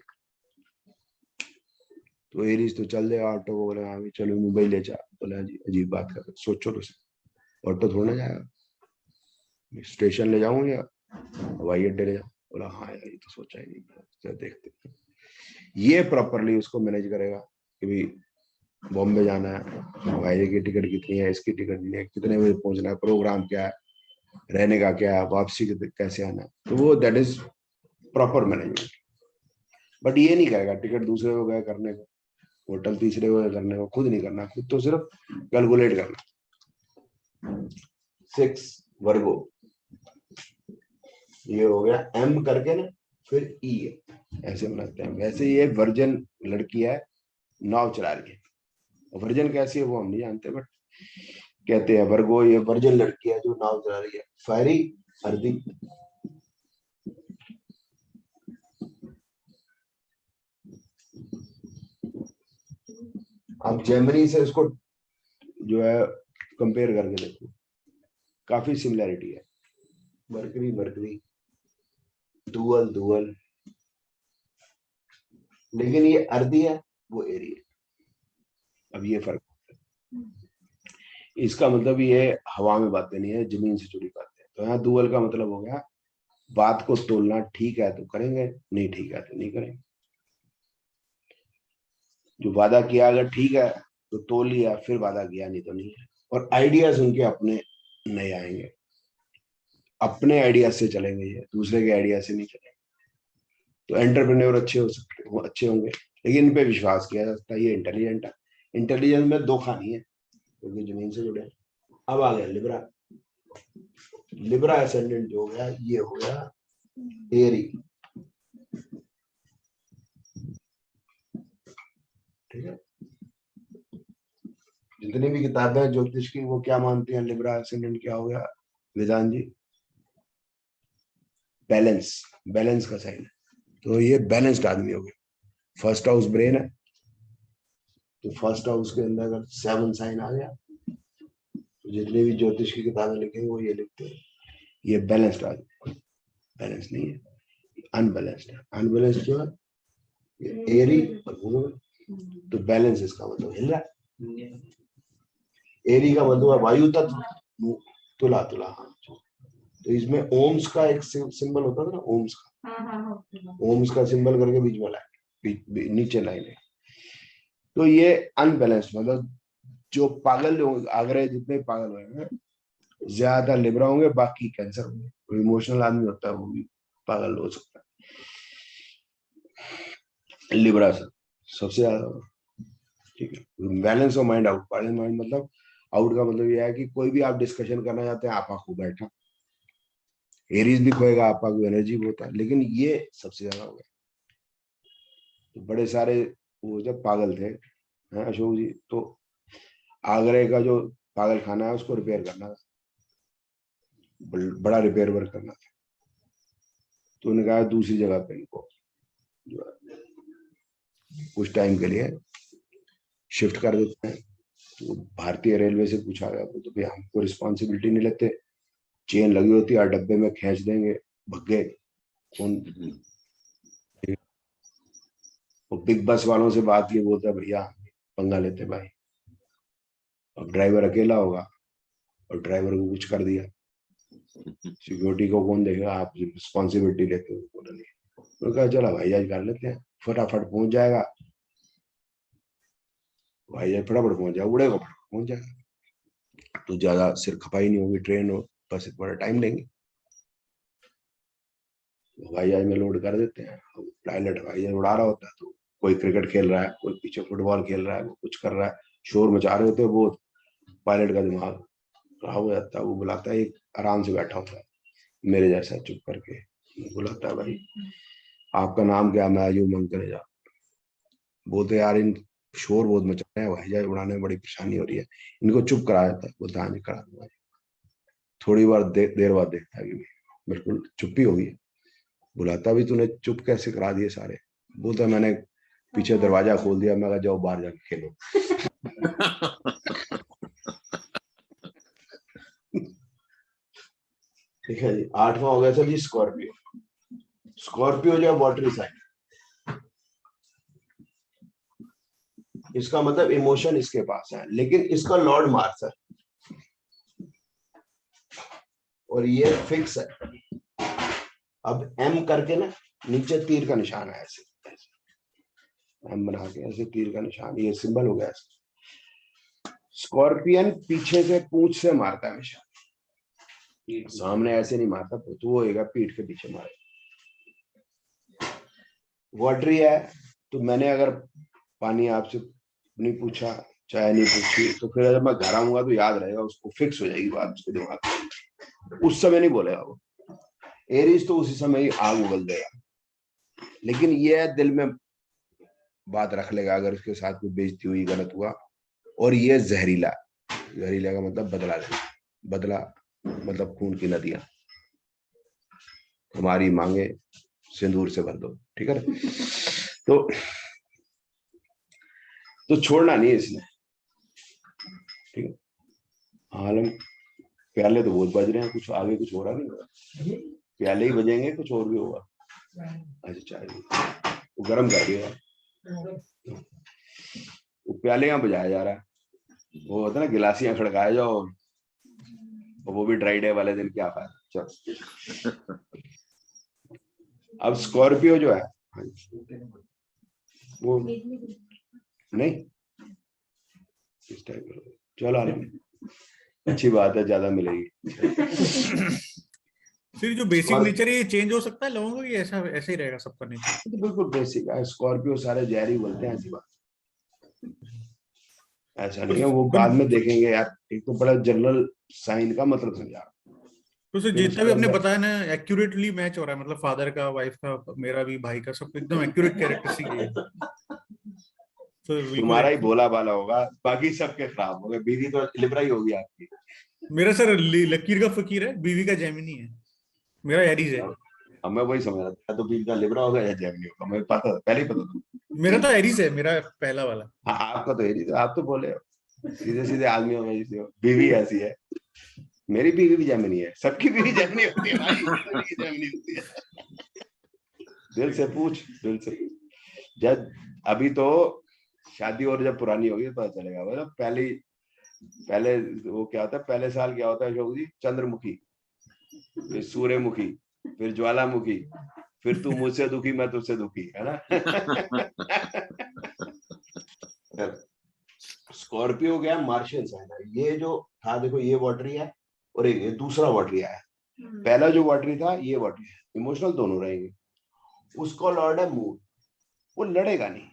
तो एरीज तो चल जाएगा, ऑटो को बोले हाँ भी चलो मुंबई ले जा, बोला जी अजीब बात कर, सोचो तो सही, ऑटो थोड़ा जाएगा, स्टेशन ले जाऊं या हवाई अड्डे ले जाऊं? बोला हाँ यार, ये तो सोचा ही नहीं, देखते हैं। ये प्रॉपरली उसको मैनेज करेगा कि भाई बॉम्बे जाना है, हवाई की टिकट कितनी है, इसकी टिकट कितनी है, कितने बजे पहुंचना है, प्रोग्राम क्या है, रहने का क्या है, वापसी कैसे आना है, तो वो that is proper management. But ये नहीं करेगा टिकट दूसरे को गए करने को, होटल तीसरे को करने को, खुद नहीं करना, खुद तो सिर्फ कैलकुलेट करना। 6 वर्गो, ये हो गया M करके ना, फिर E ऐसे बनाते हैं। वैसे ये वर्जन लड़की है, नाव चला रही है, वर्जन कैसी है वो हम नहीं जानते, बट कहते हैं वर्गो ये वर्जन लड़की है जो नाव चला रही है। फायरी अर्दी, आप जेमिनी से इसको जो है कंपेयर करके देखो, काफी सिमिलैरिटी है। मरकरी मरकरी, डुअल डुअल, लेकिन ये अर्दी है वो एरी है। अब ये फर्क, इसका मतलब ये हवा में बातें नहीं है, जमीन से जुड़ी बातें हैं। तो यहाँ डुअल का मतलब हो गया बात को तोलना, ठीक है तो करेंगे, नहीं ठीक है तो नहीं करेंगे। जो वादा किया अगर ठीक है तो तोल लिया, फिर वादा किया नहीं तो नहीं है। और आइडियाज उनके अपने नए आएंगे, अपने आइडिया से चलेंगे, ये दूसरे के आइडिया से नहीं चलेंगे। तो एंटरप्रेन्योर अच्छे हो सकते हो, अच्छे होंगे, लेकिन इन पे विश्वास किया जा सकता है। ये इंटेलिजेंट है, इंटेलिजेंस में धोखा नहीं है क्योंकि जमीन से जुड़े। अब आ गया लिब्रा, लिब्रा एसेंडेंट जो हो गया ये हो गया एरी, ठीक है। जितनी भी किताबें हैं ज्योतिष की वो क्या मानती हैं, लिब्रा एसेंडेंट क्या हो गया विधान जी? बैलेंस, बैलेंस का साइन है। तो ये बैलेंस्ड आदमी हो गया। फर्स्ट हाउस ब्रेन है, तो फर्स्ट हाउस के अंदर अगर 7 साइन आ गया, तो जितनी भी ज्योतिष की किताबें लिखेंगे वो ये लिखते हैं ये बैलेंस्ड आदमी। बैलेंस नहीं है, अनबैलेंस्ड है। अनबैलेंस्ड क्यों है? ये एरी और घूम, तो बैलेंस इसका मतलब हिल रहा है। एरी का मतलब है वायु तत्व, तुला तुला, हाँ। तो इसमें ओम्स का एक सिंबल होता था ना, ओम्स का, ओम्स का सिंबल करके बीच में लाइन, नीचे लाइन है। तो ये अनबैलेंस्ड मतलब जो पागल लोग आगरे जितने पागल हुए, ज्यादा लिब्रा होंगे, बाकी कैंसर होंगे। कोई इमोशनल आदमी होता है वो भी पागल हो सकता है, लिब्रा से सबसे ज्यादा, ठीक है। Balance of mind, out balance mind मतलब, आउट का मतलब यह है कि कोई भी आप डिस्कशन करना चाहते हैं आपा खो बैठा, एरीज भी खोएगा, आपा को एनर्जी भी होता है, लेकिन ये सबसे ज्यादा हो गया। तो बड़े सारे वो जब पागल थे अशोक जी, तो आगरे का जो पागल खाना है उसको रिपेयर करना था, बड़ा रिपेयर वर्क करना था। तो उन्होंने कहा दूसरी जगह पे इनको कुछ टाइम के लिए शिफ्ट कर देते हैं। तो भारतीय रेलवे से पूछा गया तो भाई हमको रिस्पॉन्सिबिलिटी नहीं लेते, चेन लगी होती है डब्बे में खींच देंगे, भगे कौन। वो बिग बस वालों से बात की, बोलता है भैया पंगा लेते भाई, अब ड्राइवर अकेला होगा और ड्राइवर को कुछ कर दिया, सिक्योरिटी को कौन देखेगा, आप रिस्पॉन्सिबिलिटी लेते हो? बोला नहीं। तो कहा चला भाईजान कर लेते हैं, फटाफट पहुंच जाएगा, भाईजान फटाफट पहुंच जाएगा, उड़ेगा फटाफट पहुंच जाएगा, तो ज्यादा सिर खपाई नहीं होगी, ट्रेन हो बस थोड़ा टाइम लेंगे। हवाई जहाज में लोड कर देते हैं, पायलट हवाई जहाज उड़ा रहा होता है, तो कोई क्रिकेट खेल रहा है, कोई पीछे फुटबॉल खेल रहा है, वो कुछ कर रहा है, शोर मचा रहे होते हैं, वो पायलट का दिमाग खराब हो जाता है। वो बुलाता है, एक आराम से बैठा होता है मेरे जैसा चुप करके, बुलाता है भाई आपका नाम क्या? मैं आयु मन करे जा। बोलते यार इन शोर बहुत मचा रहे हैं, हवाई जहाज उड़ाने में बड़ी परेशानी हो रही है, इनको चुप करा जाता है। बोलता हाँ जी करा दूंगा। थोड़ी बार देर बाद देखता है कि बिल्कुल चुप्पी होगी। बुलाता भी तूने चुप कैसे करा दिए सारे? बोलता मैंने पीछे दरवाजा खोल दिया, मैं कहा जाओ बाहर जाके खेलो। ठीक है जी। 8वां हो गया सर जी स्कॉर्पियो। स्कॉर्पियो जो है वाटरी साइन, इसका मतलब इमोशन इसके पास है, लेकिन इसका लॉर्ड मार्स है और ये फिक्स है। अब एम करके ना नीचे तीर का निशान है, ऐसे एम बना के ऐसे तीर का निशान, ये सिंबल हो गया। स्कॉर्पियन पीछे से पूंछ से मारता है हमेशा, सामने ऐसे नहीं मारता, तो वो होगा पीठ के पीछे मारे। वाटरी है, तो मैंने अगर पानी आपसे नहीं पूछा, चाय नहीं पूछी, तो फिर जब मैं घर आऊंगा तो याद रहेगा उसको, फिक्स हो जाएगी बात उसके दिमाग में। उस समय नहीं बोलेगा वो। एरीज तो उसी समय ही आग उगल देगा, लेकिन ये दिल में बात रख लेगा अगर उसके साथ कोई बेइज्जती हुई, गलत हुआ। और ये जहरीला, जहरीला का मतलब बदला लेना, बदला मतलब खून की नदियां, तुम्हारी मांगे सिंदूर से भर दो, ठीक है ना। तो छोड़ना नहीं है इसने, ठीक है। आलम प्याले तो बहुत बज रहे हैं, कुछ आगे कुछ हो रहा नहीं होगा, प्याले ही बजेंगे, कुछ और भी होगा। अच्छा चाय वो गर्म कर दिया, वो प्याले यहाँ बजाया जा रहा है, वो होता है ना गिलासियां खड़काया जाओ, और वो भी ड्राई डे वाले दिन क्या फायदा। चल अब स्कॉर्पियो जो है वो नहीं इस टाइप का, चलो आलम अच्छी बात है, ज्यादा मिलेगी।
फिर जो बेसिक नेचर है ये चेंज हो सकता है लोगों का, ये ऐसा ऐसे ही रहेगा सबका नेचर?
तो बिल्कुल बेसिक है, स्कॉर्पियो सारे जहरी बोलते हैं, ऐसी बात ऐसा नहीं है। वो बाद में देखेंगे यार, एक तो बड़ा जनरल साइन का मतलब समझा,
तो सर
फिर
जितना
उसके
भी आपने
अंदर
बताया ना एक्यूरेटली मैच हो रहा है, मतलब फादर का, वाइफ का, मेरा भी, भाई का, सब एकदम एक्यूरेट कैरेक्टरिस्टिक है। तो बिल्कुल
तुम्हारा ही भोला भाला होगा, बाकी सबके खराब हो गए। बीवी तो लिबरा ही होगी आपकी।
मेरा सर लकीर का फकीर है, बीवी का जेमिनी है, मेरा एरीज है।
अब मैं वही समझ रहा था, तो बीवी का लिबरा होगा या जेमिनी होगा, मुझे पता था, पहले ही पता
मेरा
था।
तो एरीज है, मेरा पहला वाला।
हाँ आपका तो यही, आप तो बोले हो सीधे सीधे आदमी हो, जिसे हो बीवी ऐसी है। मेरी बीवी भी जेमिनी है, सबकी बीवी जेमिनी होती है भाई, सभी की जेमिनी होती है। दिल से पूछ, दिल से पूछ। जब अभी तो शादी और जब पुरानी होगी तो पता चलेगा। मतलब पहले वो क्या होता है, पहले साल क्या होता है अशोक जी, चंद्रमुखी, फिर सूर्यमुखी, फिर ज्वालामुखी, फिर तू मुझसे दुखी मैं तुझसे दुखी, है ना। स्कॉर्पियो गया मार्शियन साइन है। ये जो था देखो, ये वाटरी है और ये दूसरा वाटरी आया। पहला जो वाटरी था ये वाटरी है, इमोशनल दोनों रहेंगे। उसका लॉर्ड है मून, वो लड़ेगा नहीं,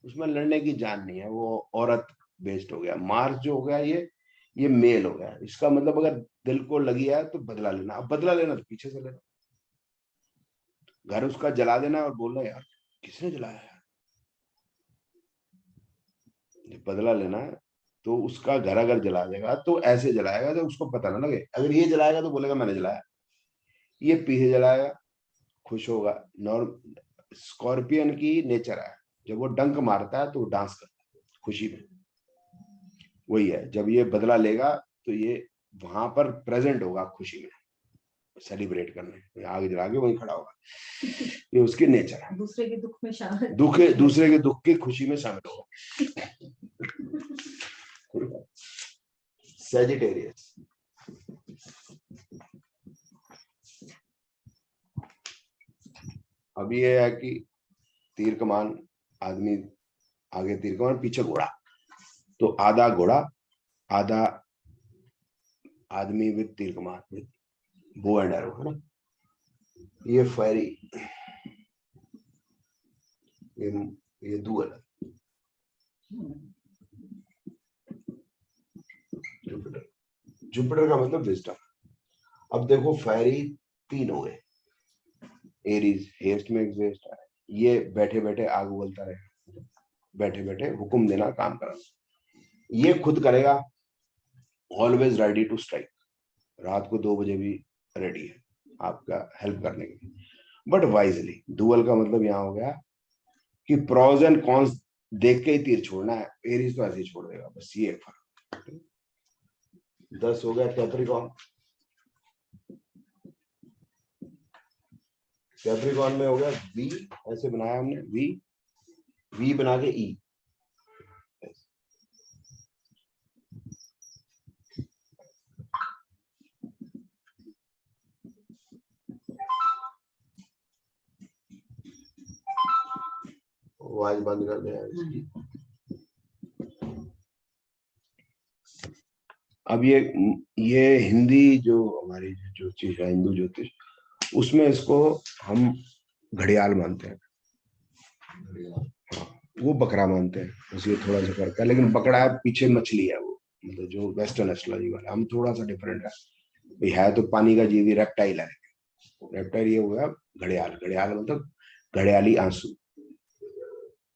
उसमें लड़ने की जान नहीं है, वो औरत बेस्ड हो गया। मार्स जो हो गया ये मेल हो गया। इसका मतलब अगर दिल को लगी है तो बदला लेना। अब बदला लेना तो पीछे से लेना, घर उसका जला देना और बोलना यार किसने जलाया है। बदला लेना है तो उसका घर अगर जला देगा तो ऐसे जलाएगा तो उसको पता ना लगे। अगर ये जलाएगा तो बोलेगा मैंने जलाया, ये पीछे जलाएगा, खुश होगा। नॉर्म स्कॉर्पियन की नेचर है, जब वो डंक मारता है तो वो डांस करता है खुशी में। वही है, जब ये बदला लेगा तो ये वहां पर प्रेजेंट होगा खुशी में, सेलिब्रेट करने, आगे जला के वहीं खड़ा होगा। ये उसकी नेचर है,
दूसरे के दुख में शामिल,
दूसरे के दुख की खुशी में शामिल होगा। सेजिटेरियस, अब ये है कि तीर कमान, आदमी आगे तीर कमान पीछे घोड़ा, तो आधा घोड़ा आधा आदमी विद तीर कमान, विद बो एंड एरो, है ना। ये फैरी, ये डुअल है। जुपिटर, जुपिटर का मतलब विजडम। अब देखो फैरी तीन हो गए, एरीज हेस्ट में एग्जिस्ट है, ये बैठे बैठे आग उगलता रहेगा, बैठे बैठे हुक्म देना, काम करना। ये खुद करेगा, ऑलवेज रेडी टू स्ट्राइक, रात को 2 बजे भी रेडी है आपका हेल्प करने के लिए, बट वाइजली। डुअल का मतलब यहाँ हो गया कि प्रोज एंड कॉन्स देख के ही तीर छोड़ना है। एरीज तो ऐसे ही छोड़ देगा, बस ये फर्क। 10 हो गया कैप्रिकॉर्न। कैप्रिकॉर्न में हो गया वी, ऐसे बनाया हमने वी, वी बना के ई। आवाज बंद कर दें इसकी। अब ये हिंदी जो हमारी जो चीज है, हिंदू ज्योतिष, उसमें इसको हम घड़ियाल मानते हैं। हाँ, वो बकरा मानते हैं, बस ये थोड़ा सा फर्क है, लेकिन बकरा है, पीछे मछली है वो, मतलब जो वेस्टर्न एस्ट्रोलॉजी वाला, हम थोड़ा सा डिफरेंट है भाई। है तो पानी का जीवी, रेप्टाइल है। रेप्टाइल ये हुआ घड़ियाल, घड़ियाल मतलब घड़ियाली आंसू।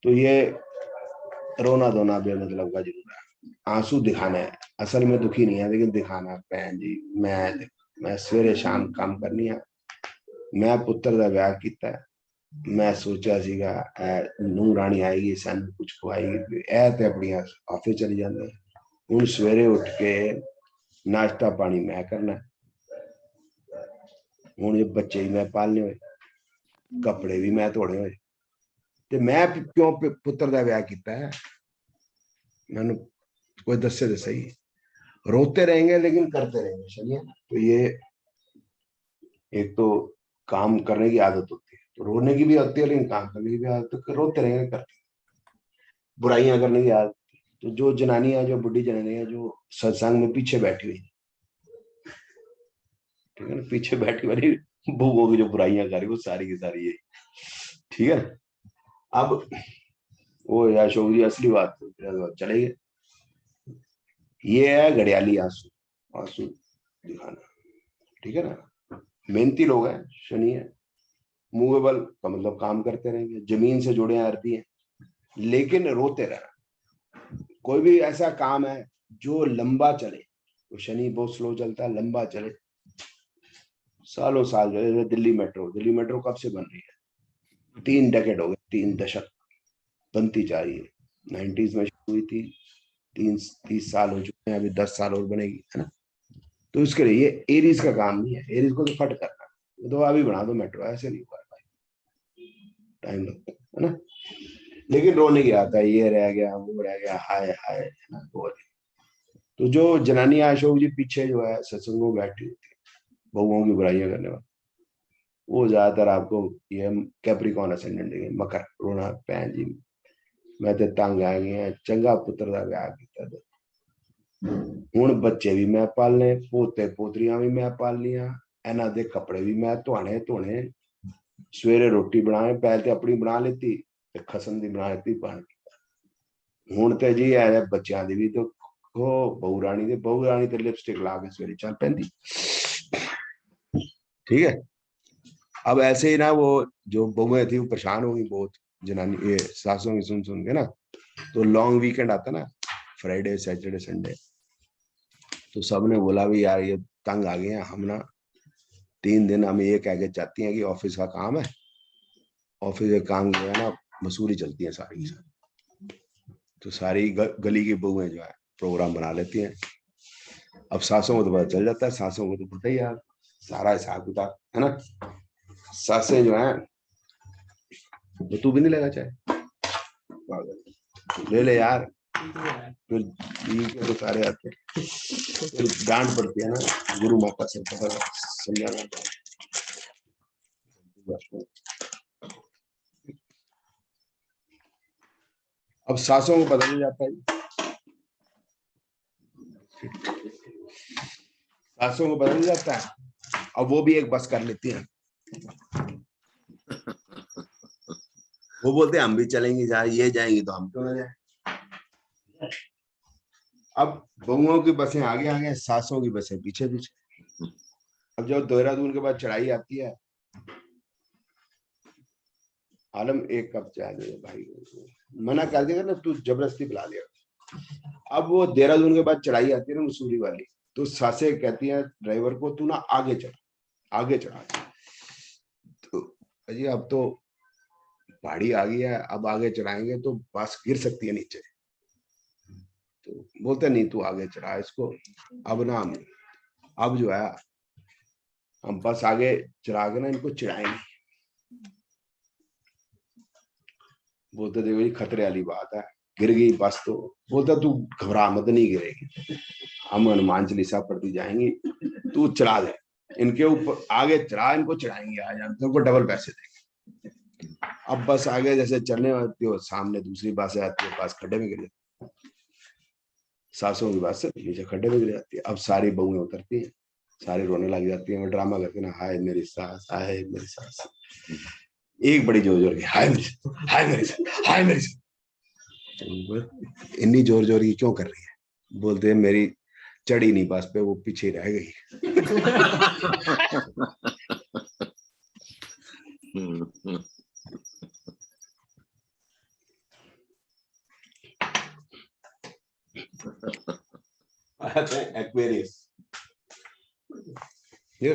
तो ये रोना धोना बेमतलब का जरूर है, आंसू दिखाना है, असल में दुखी नहीं है लेकिन दिखाना। भैन जी मैं सवेरे शाम काम करनी है, मैं पुत्र का ब्याह किया, मैं सोचा सीगा नूह राणी आएगी सानू कुछ खवाएगी, ऐ ते अपनी ऑफिस चली जाते। हुण सवेरे उठ के नाश्ता पानी मैं करना, हुण ये बच्चे भी मैं पालने हुए, कपड़े भी मैं धोने हुए, ते मैं क्यों पुत्र का ब्याह किया है? मैंने कोई दसे तो सही। रोते रहेंगे लेकिन करते रहेंगे, चलिए। तो ये एक तो काम करने की आदत होती है, तो रोने की भी होती है लेकिन काम करने की भी आदत, तो रोते रहेंगे, करते बुराइयां करने की आदत। तो जो जनानियां, जो बुढ़ी जनानियां जो सत्संग में पीछे बैठी हुई, ठीक है ना, पीछे बैठी वाली बहुओं की जो बुराइयां कर रही, वो सारी की सारी यही, ठीक है। अब वो अशोक जी असली बात चले गए। ये है घड़ियाली आंसू, आंसू दिखाना, ठीक है ना। मेहनती लोग हैं, शनि है, मूवेबल का मतलब काम करते रहेंगे, जमीन से जुड़े आरती हैं, लेकिन रोते रहना। कोई भी ऐसा काम है जो लंबा चले, तो शनि बहुत स्लो चलता है, लंबा चले सालों साल। जो दिल्ली मेट्रो, दिल्ली मेट्रो कब से बन रही है? 3 डेकेड हो गए, 3 दशक बनती जा रही है। 90s में शुरू हुई थी, 30 साल हो चुके हैं, अभी 10 साल और बनेगी, है ना। तो इसके लिए ये एरीज का काम नहीं है, एरीज को तो फट करना, तो अभी बना दो मेट्रो, ऐसे नहीं हुआ भाई, टाइम लगता है ना। लेकिन रोने की आता है, ये रह गया वो रह गया, हाय हाय, है ना, वो। तो जो जनानी अशोक जी पीछे जो है सत्संगों में बैठी होती है, बहुओं की बुराइयां करने वाली, वो ज्यादातर आपको ये कैप्रिकॉन असेंडेंट देंगे, मकर, रोना भैन जी मैं तो तंग आ गया, चंगा पुत्र का ब्याह किया, हुण बच्चे भी मैं पालने, पोते पोतरियां भी मैं पालनियां, इन्हां दे कपड़े भी मैं धोने धोने, सवेरे रोटी बनाए, पहले तो अपनी बना लेती ते खसम दी बना लेती पानी। हुण ते जी है बच्चों दी भी, तो बहू रानी ते लिपस्टिक ला के सवेरे चल पैंदी, ठीक है। अब ऐसे ही ना वो जो बहुएं थी वो परेशान हो गई बहुत, जनानी ये सासों की सुन सुन के ना। तो लॉन्ग वीकेंड आता ना, फ्राइडे सैटरडे संडे, तो सबने बोला भी यार ये तंग आ गए हैं हम ना, 3 दिन हम ये कह के चाहती हैं कि ऑफिस का काम है, ऑफिस के काम जो है ना मसूरी चलती है सारी की सारी। तो सारी गली की बहुएं जो है प्रोग्राम बना लेती हैं। अब सासों को तो पता चल जाता है, सासों को तो पता ही यार सारा हिसाब किताब, है ना। सासें जो है, तो तू भी नहीं लेगा चाहे, ले ले यार, फिर तो सारे आते हैं, फिर डांट पड़ती है ना, गुरु माता से पता समझाना। अब सासों को पता नहीं जाता है, सासों को पता नहीं जाता है, अब वो भी एक बस कर लेती हैं, वो बोलते हैं हम भी चलेंगे, जहाँ ये जाएंगी तो हम क्यों ना जाए। अब बहुओं की बसें आगे आगे, सासों की बसें पीछे पीछे। अब जब देहरादून के बाद चढ़ाई आती है, आलम 1 कप चाय दे भाई, मना कर देगा ना, तू जबरदस्ती पिला लिया। अब वो देहरादून के बाद चढ़ाई आती है ना मसूरी वाली, तो सासे कहती है ड्राइवर को तू ना आगे चढ़ा, आगे चढ़ा। तो अजी अब तो पहाड़ी आ गई है, अब आगे चढ़ाएंगे तो बस गिर सकती है नीचे, तो बोलते नहीं तू आगे चढ़ा इसको। अब ना अब जो है हम बस आगे चढ़ा के ना इनको चिढ़ाएंगे, बोलते देखो ये खतरे वाली बात है, गिर गई बस तो। बोलता तू घबरा मत, नहीं गिरेगी, हम हनुमान चालीसा पढ़ती जाएंगी, तू चढ़ा दे इनके ऊपर, आगे चढ़ा, इनको चढ़ाएंगे, आज हम तुमको डबल पैसे देंगे। अब बस आगे जैसे चलने वाली हो, सामने दूसरी बस आती है, बस खड्डे में गिर जाती, सासों की बस नीचे खड्डे में गिर जाती है। अब सारी बहुएं उतरती हैं, सारी रोने लग जाती है, वो ड्रामा करते ना, हाय मेरी सास, हाय मेरी सास, एक बड़ी जोर जोर की हाय मेरी, हाय मेरी, हाय मेरी। इतनी जोर जोर की क्यों कर रही है? बोलते हैं मेरी चढ़ी नहीं बस पे, वो पीछे रह गई। एक्वेरियस, ये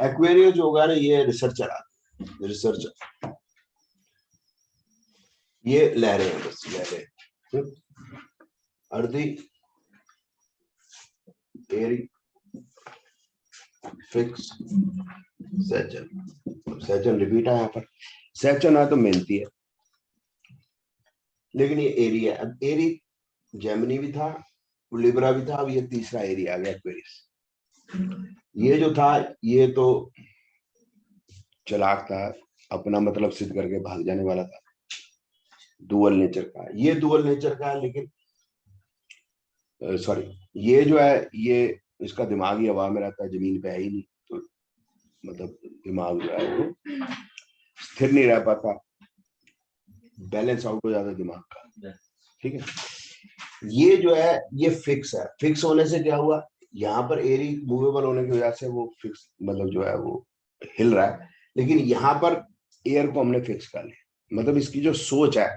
एक्वेरियस जो होगा ना, ये रिसर्चर आते, रिसर्चर, ये लहरें हैं, बस लहरें। अर्दी, एरी, फिक्स, सैचन। सैचन रिपीट है यहाँ पर, सैचन है तो मेहनती है, लेकिन ये एरी है। अब एरी जेमिनी भी था, लिब्रा भी था, अब ये तीसरा एरी आ गया एक्वेरियस। ये जो था ये तो चालाक था, अपना मतलब सिद्ध करके भाग जाने वाला था, डुअल नेचर का। ये डुअल नेचर का है, लेकिन सॉरी, ये जो है ये इसका दिमाग ही हवा में रहता है, जमीन पे है ही नहीं, तो मतलब दिमाग जो है वो स्थिर नहीं रह पाता, बैलेंस आउट हो जाता है दिमाग का। ठीक है, ये जो है ये फिक्स है। फिक्स होने से क्या हुआ, यहाँ पर एरी मूवेबल होने की वजह से वो फिक्स मतलब जो है वो हिल रहा है, लेकिन यहाँ पर एयर को हमने फिक्स कर लिया, मतलब इसकी जो सोच है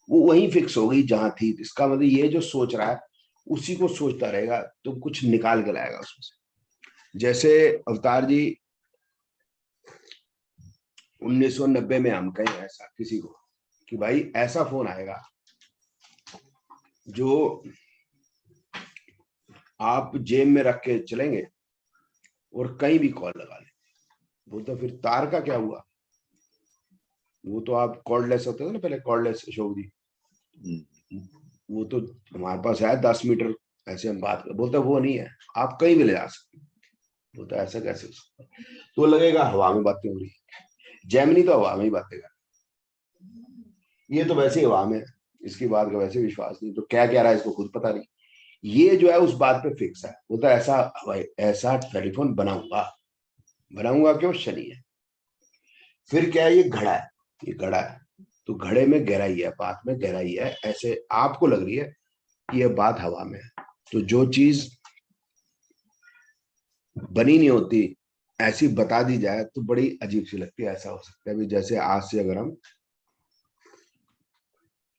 वो वहीं फिक्स हो गई जहां थी। इसका मतलब ये जो सोच रहा है उसी को सोचता रहेगा, तो कुछ निकाल के लाएगा उसमें से। जैसे अवतार जी 1990 में हम कहें ऐसा किसी को कि भाई ऐसा फोन आएगा जो आप जेब में रख के चलेंगे और कहीं भी कॉल लगा लें। वो तो फिर तार का क्या हुआ, वो तो आप कॉर्डलेस होते थे ना पहले, कॉर्डलेस अशोक जी, वो तो हमारे पास है 10 मीटर, ऐसे हम बात कर, बोलते वो नहीं है, आप कहीं भी ले जा सकते। बोलता ऐसा कैसे हो सकता है? तो लगेगा हवा में बातें हो रही है। जेमिनी तो हवा में ही बातें कर, ये तो वैसे ही हवा में है, इसकी बात का वैसे विश्वास नहीं, तो क्या कह रहा है इसको खुद पता नहीं। ये जो है उस बात पे फिक्स है, वो तो ऐसा हवाई ऐसा टेलीफोन बनाऊंगा। बनाऊंगा क्यों, शनि है। फिर क्या है, ये घड़ा है, ये घड़ा है, तो घड़े में गहराई है, बात में गहराई है, ऐसे आपको लग रही है कि ये बात हवा में है। तो जो चीज बनी नहीं होती ऐसी बता दी जाए तो बड़ी अजीब सी लगती है। ऐसा हो सकता है भी जैसे आज से अगर हम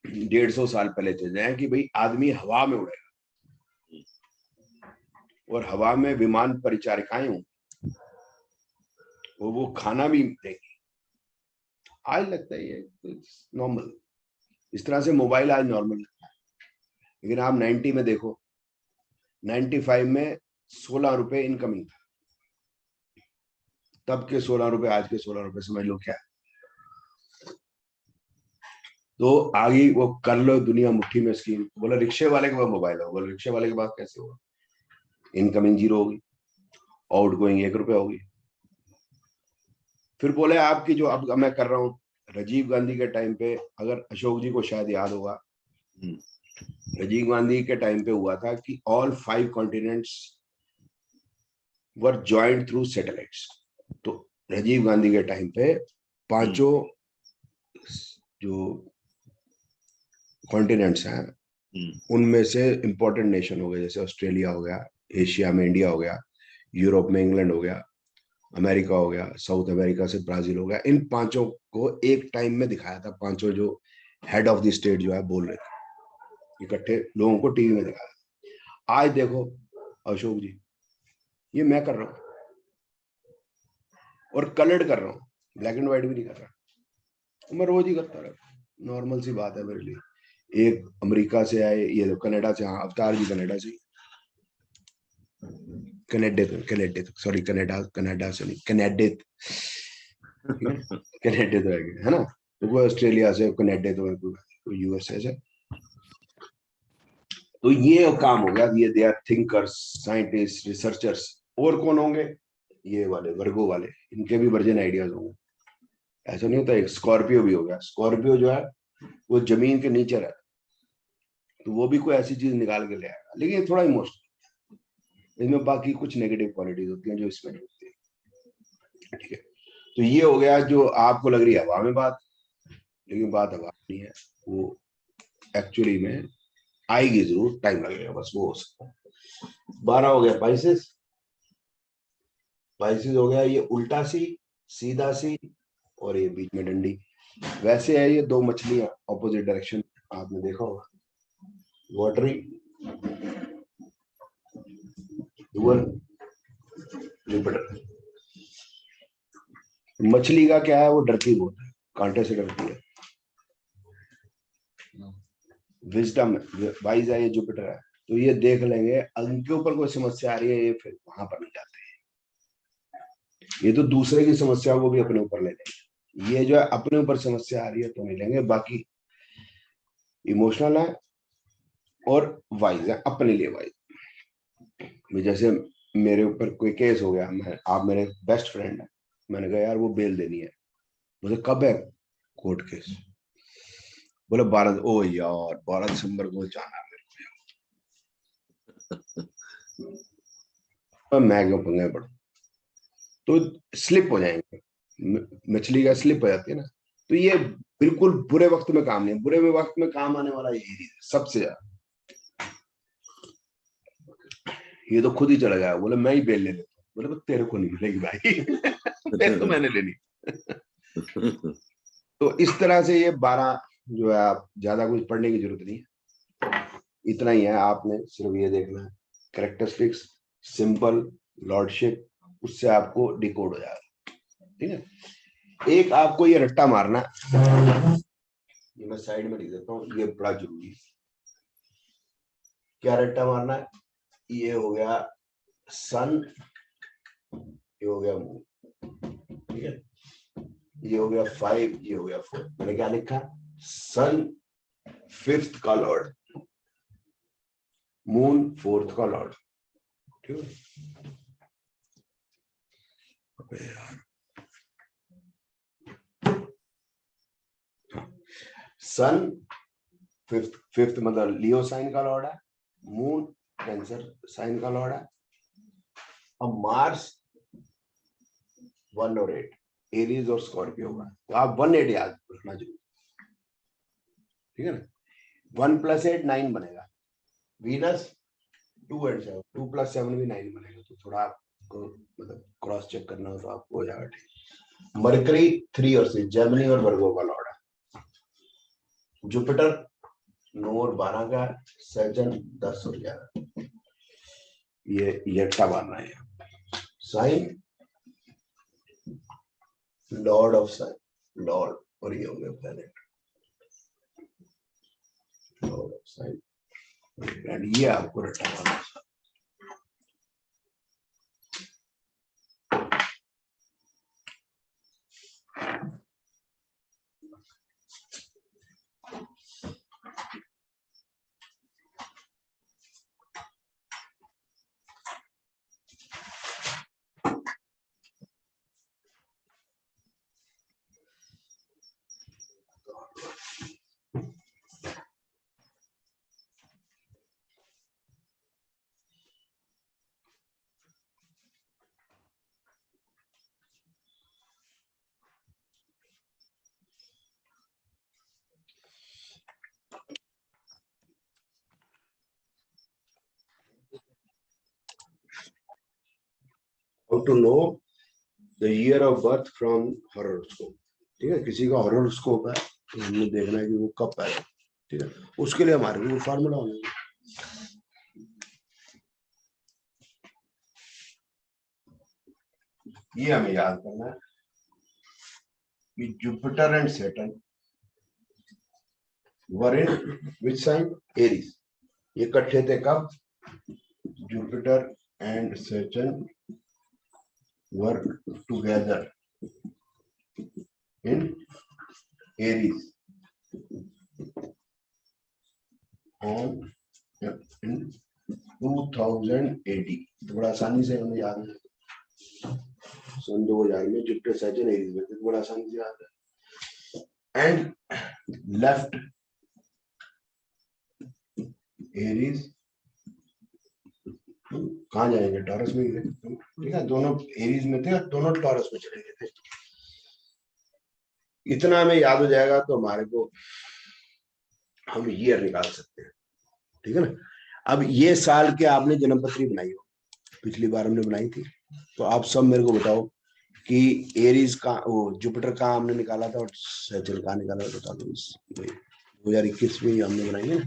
150 साल पहले चले जाए कि भाई आदमी हवा में उड़ेगा और हवा में विमान परिचारिकाएं हों, वो खाना भी देगी, आज लगता है ये नॉर्मल। इस तरह से मोबाइल आज नॉर्मल लगता है, लेकिन आप 90 में देखो, 95 में 16 रुपए इनकमिंग था, तब के 16 रुपए आज के 16 रुपए, समझ लो क्या है। तो आगे वो कर लो दुनिया मुट्ठी में स्कीम। बोला रिक्शे वाले के पास मोबाइल हो, बोला रिक्शे वाले के पास कैसे होगा, इनकमिंग 0 होगी, आउट गोइंग 1 रुपया होगी। फिर बोले आपकी जो अब मैं कर रहा हूँ, राजीव गांधी के टाइम पे, अगर अशोक जी को शायद याद होगा, राजीव गांधी के टाइम पे हुआ था कि ऑल 5 कॉन्टिनेंट्स वर ज्वाइंट थ्रू सैटेलाइट्स। तो राजीव गांधी के टाइम पे 5 जो कॉन्टिनेंट्स हैं उनमें से इंपॉर्टेंट नेशन हो गए, जैसे ऑस्ट्रेलिया हो गया, एशिया में इंडिया हो गया, यूरोप में इंग्लैंड हो गया, अमेरिका हो गया, साउथ अमेरिका से ब्राजील हो गया। इन 5 को एक टाइम में दिखाया था, 5 जो हेड ऑफ द स्टेट जो है बोल रहे थे, इकट्ठे लोगों को टीवी में दिखाया। आज देखो अशोक जी, ये मैं कर रहा हूँ और कलर्ड कर रहा हूँ, ब्लैक एंड व्हाइट भी नहीं कर रहा, तो मैं रोज ही करता रहता, नॉर्मल सी बात है मेरे लिए। एक अमेरिका से आए, ये कनाडा से, हाँ अवतार जी कनाडा से, कनेडे सॉरी, कनाडा कनाडा से नहीं, कनेडे, कनेडे तो है ना, तो वो ऑस्ट्रेलिया से, कनेडे तो यूएसए से। तो ये काम हो गया, ये they are thinkers, scientist, researchers. और कौन होंगे, ये वाले वर्गो वाले, इनके भी वर्जन आइडियाज होंगे। ऐसा नहीं होता, एक स्कॉर्पियो भी हो गया, स्कॉर्पियो जो है वो जमीन के नीचे रहता, तो वो भी कोई ऐसी चीज निकाल के ले आएगा, लेकिन थोड़ा इमोशनल, इसमें बाकी कुछ नेगेटिव क्वालिटीज होती हैं जो इसमें नहीं होती है। ठीक है, तो ये हो गया जो आपको लग रही है हवा में बात, लेकिन बात हवा नहीं है, वो एक्चुअली में आएगी जरूर, टाइम लगेगा बस, वो हो सकता है। 12 हो गया पाइसेस, पाइसेस हो गया ये उल्टा सी, सीधा सी, और ये बीच में डंडी। वैसे है ये दो मछलियां ऑपोजिट डायरेक्शन, आपने देखा होगा, वाटरी डुअल जुपिटर। मछली का क्या है, वो डरती बहुत है, कांटे से डरती है। विजडम वाइज है, ये जुपिटर है। तो ये देख लेंगे इनके ऊपर कोई समस्या आ रही है, ये फिर वहां पर नहीं जाते हैं। ये तो दूसरे की समस्या को भी अपने ऊपर ले लेंगे, ये जो है अपने ऊपर समस्या आ रही है तो नहीं लेंगे। बाकी इमोशनल है और वाइज है, अपने लिए वाइज। जैसे मेरे ऊपर कोई केस हो गया, मैं, आप मेरे बेस्ट फ्रेंड है, मैंने कहा यार वो बेल देनी है, मुझे कब है कोर्ट केस, बोले 12, ओ यार 12 दिसंबर को जाना है मेरे को, मैं क्यों पंगे पड़ू, तो स्लिप हो जाएंगे, मछली का स्लिप हो जाती है ना। तो ये बिल्कुल बुरे वक्त में काम नहीं, बुरे में वक्त में काम आने वाला यही है सबसे ज्यादा। ये तो खुद ही चला गया, बोले मैं ही बेल ले लेता हूँ, बोले तेरे को नहीं मिलेगी भाई मैं तो मैंने लेनी तो इस तरह से ये 12 जो है, आप ज्यादा कुछ पढ़ने की जरूरत नहीं है, इतना ही है। आपने सिर्फ ये देखना है कैरेक्टरिस्टिक्स, सिंपल, लॉर्डशिप, उससे आपको डिकोड हो जाएगा, ठीक है। एक आपको ये रट्टा मारना है, ये मैं साइड में लिख देता हूँ, ये बड़ा जरूरी है। क्या रट्टा मारना है, ये हो गया सन, ये हो गया मून, ठीक है, ये हो गया 5, ये हो गया 4। मैंने क्या लिखा, सन 5th का लॉर्ड, मून 4th का लॉर्ड, ठीक है। सन 5th मतलब लियो साइन का लॉर्ड है, मून कैंसर साइन का लॉर्ड है। अब मार्स 1 और 8 एरीज और स्कॉर्पियो का, तो आप 1 8 याद रखना जरूर, ठीक है ना। 1 + 8 9 बनेगा। वीनस 2 और 7, 2 + 7 भी 9 बनेगा, तो थोड़ा आपको मतलब क्रॉस चेक करना हो तो आपको हो जाएगा, ठीक। मरकरी 3 और 6 जेमिनी और वर्गो का लॉर्ड है। जुपिटर 9 और 12 का, सैटर्न 10 और 11, ये यट्टा मारना है। Sign lord of sign, lord, और ये हो गया planet, lord of sign, and ये आपको रट्टा मारना है। How to know the year of birth from horoscope, ठीक है। किसी का horoscope है तो हमने देखना है कि वो कब पैदा, ठीक है। उसके लिए हमारे को फार्मूला होना, ये हमें याद करना है कि Jupiter and Saturn were in which sign, Aries. ये इकट्ठे थे कब, Jupiter and Saturn were together in Aries on in 2080। तो बड़ा आसानी से हमें याद है, सन 2000 में जुपिटर सैटर्न एरीज में थे, तो बड़ा आसानी से याद है। एंड लेफ्ट एरीज कहाँ जाएंगे, टॉरस में गए, ठीक है। दोनों एरीज में थे, दोनों टॉरस में चले गए थे। इतना हमें याद हो जाएगा तो हमारे को हम ईयर निकाल सकते हैं, ठीक है ना। अब ये साल के आपने जन्मपत्री बनाई हो, पिछली बार हमने बनाई थी, तो आप सब मेरे को बताओ कि एरीज का, वो जुपिटर का हमने निकाला था और सैटर्न का निकाला था, बता दो। 2021 में हमने बनाई है ना।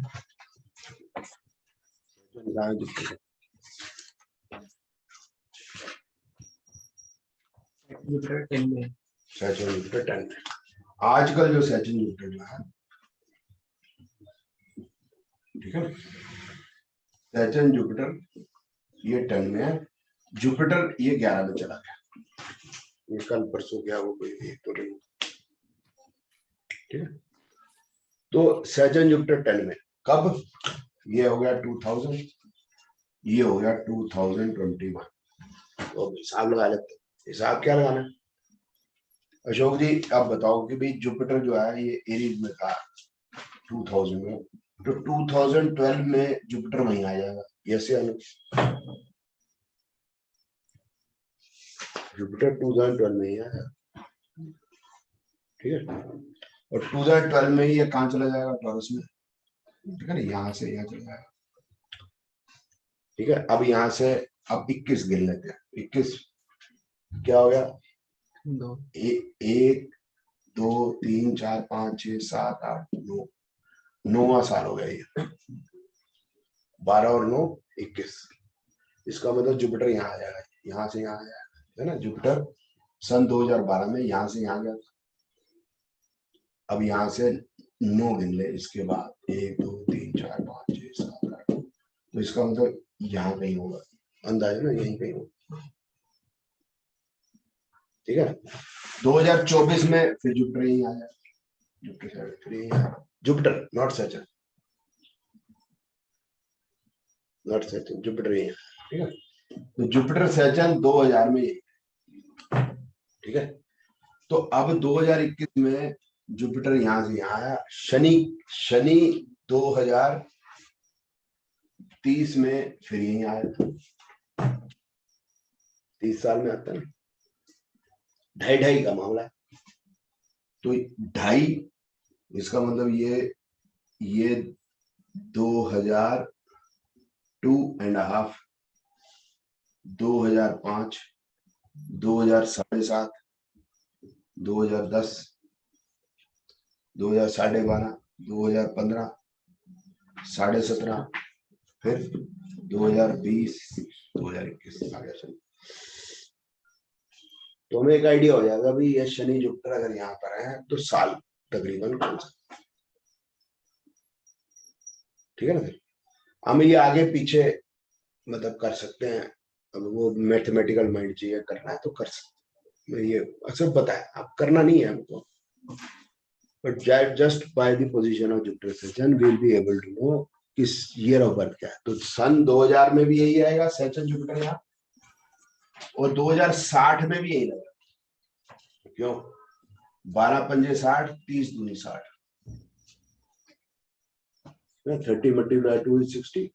जुपिटर 10 में,
सैटर्न जुपिटर 10 में। आजकल जो सैटर्न जुपिटर जो है, ठीक है, सैटर्न जुपिटर ये 10 में है, जुपिटर ये 11 में चला गया। ये कल परसों क्या वो कोई एक तो नहीं, ठीक है। तो सैटर्न जुपिटर 10 में कब, ये हो गया 2000, ये हो गया 2021। तो हिसाब लगा लेते हैं। हिसाब क्या लगाना है अशोक जी, आप बताओ कि भाई जुपिटर जो है ये एरीज में था 2000 में, तो 2012 में जुपिटर वहीं आ जाएगा, यस या नो। जुपिटर 2012 में ही आया, ठीक है। और 2012 में ये कहाँ चला जाएगा, टॉरस में, ठीक है ना, यहाँ से यहाँ चला जाएगा, ठीक है। अब यहाँ से अब 21 गिन लेते हैं। 21 क्या हो गया, 1 2 3 4 5 6 7 8 9, 9वां साल हो गया ये। 12 और 9 21। इसका मतलब जुपिटर यहाँ आ जाएगा, यहाँ से यहाँ आ जाएगा, है ना। जुपिटर सन 2012 में यहाँ से यहाँ गया। अब यहाँ से 9 गिन ले, इसके बाद 1 2 3 4 5 6 7 8, तो इसका मतलब यहाँ कहीं होगा, अंदाजा ना यहीं कहीं होगा, ठीक है। 2024 में फिर जुपिटर यहीं आ जाएगा, Jupiter not Saturn, not Saturn, Jupiter यहीं, ठीक है। तो जुपिटर सैटर्न 2000 में, ठीक है। तो अब 2021 में जुपिटर यहां से यहां आया, शनि 2030 में फिर यहीं आया, 30 साल में आता है ना, 2.5 का मामला है। तो 2.5, इसका मतलब ये 2002.5, 2005, 2007.5, 2010, 2012.5, 2015, 17.5, फिर 2020, 2021 आ गया। तो हमें एक आइडिया हो जाएगा भी ये शनि जुपिटर अगर यहाँ पर है तो साल तकरीबन कौन सा, ठीक है ना। फिर हम ये आगे पीछे मतलब कर सकते हैं, अब वो मैथमेटिकल माइंड चाहिए, करना है तो कर सकते हैं, ये अक्सर पता है, आप करना नहीं है हमको, but just by the position of Jupiter Saturn we will be able to know किस ईयर ऑफ बर्थ क्या है। तो सन 2000 में भी यही आएगा सैटर्न जुपिटर यहाँ, और 2060 में भी यही लगेगा। क्यों, 12 पंजे 60, 30 दूनी 60, 30 multiplied 2 is 60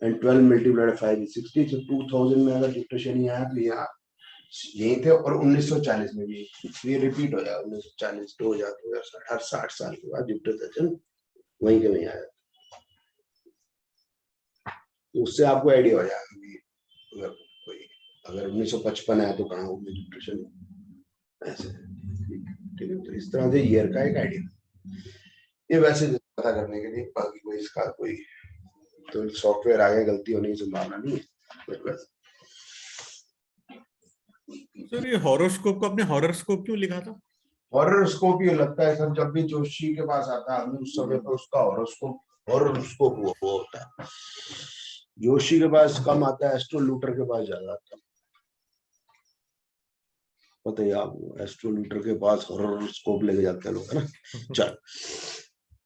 and 12 multiplied 5 is 60। तो 2000 में अगर जुपिटर शनि आया तो यहाँ यही थे, और 1940 में भी ये रिपीट हो जाएगा, 1940, 2000, 2060, हर 60 साल के बाद जुपिटर सैटर्न वहीं के वहीं आया। तो उससे आपको आइडिया हो जाएगा कि अगर 1955 है तो कहाँ होगी जुपिटर शनि, ऐसे, ठीक है। तो इस तरह से ईयर का एक आइडिया, ये वैसे पता करने के लिए, बाकी कोई इसका कोई तो सॉफ्टवेयर आगे गलती होने की संभावना नहीं है।
सर ये हॉरोस्कोप को आपने हॉरोस्कोप क्यों लिखा था?
हॉरोस्कोप ये लगता है सर, जब भी जोशी के पास आता है आदमी उस समय पर उसका हॉरोस्कोप वो होता है। जोशी के पास कम आता है, एस्ट्रोलूटर के पास ज्यादा आता है, पता है आपको, एस्ट्रोलूटर के पास हॉरोस्कोप लेके जाते हैं लोग, है ना। चल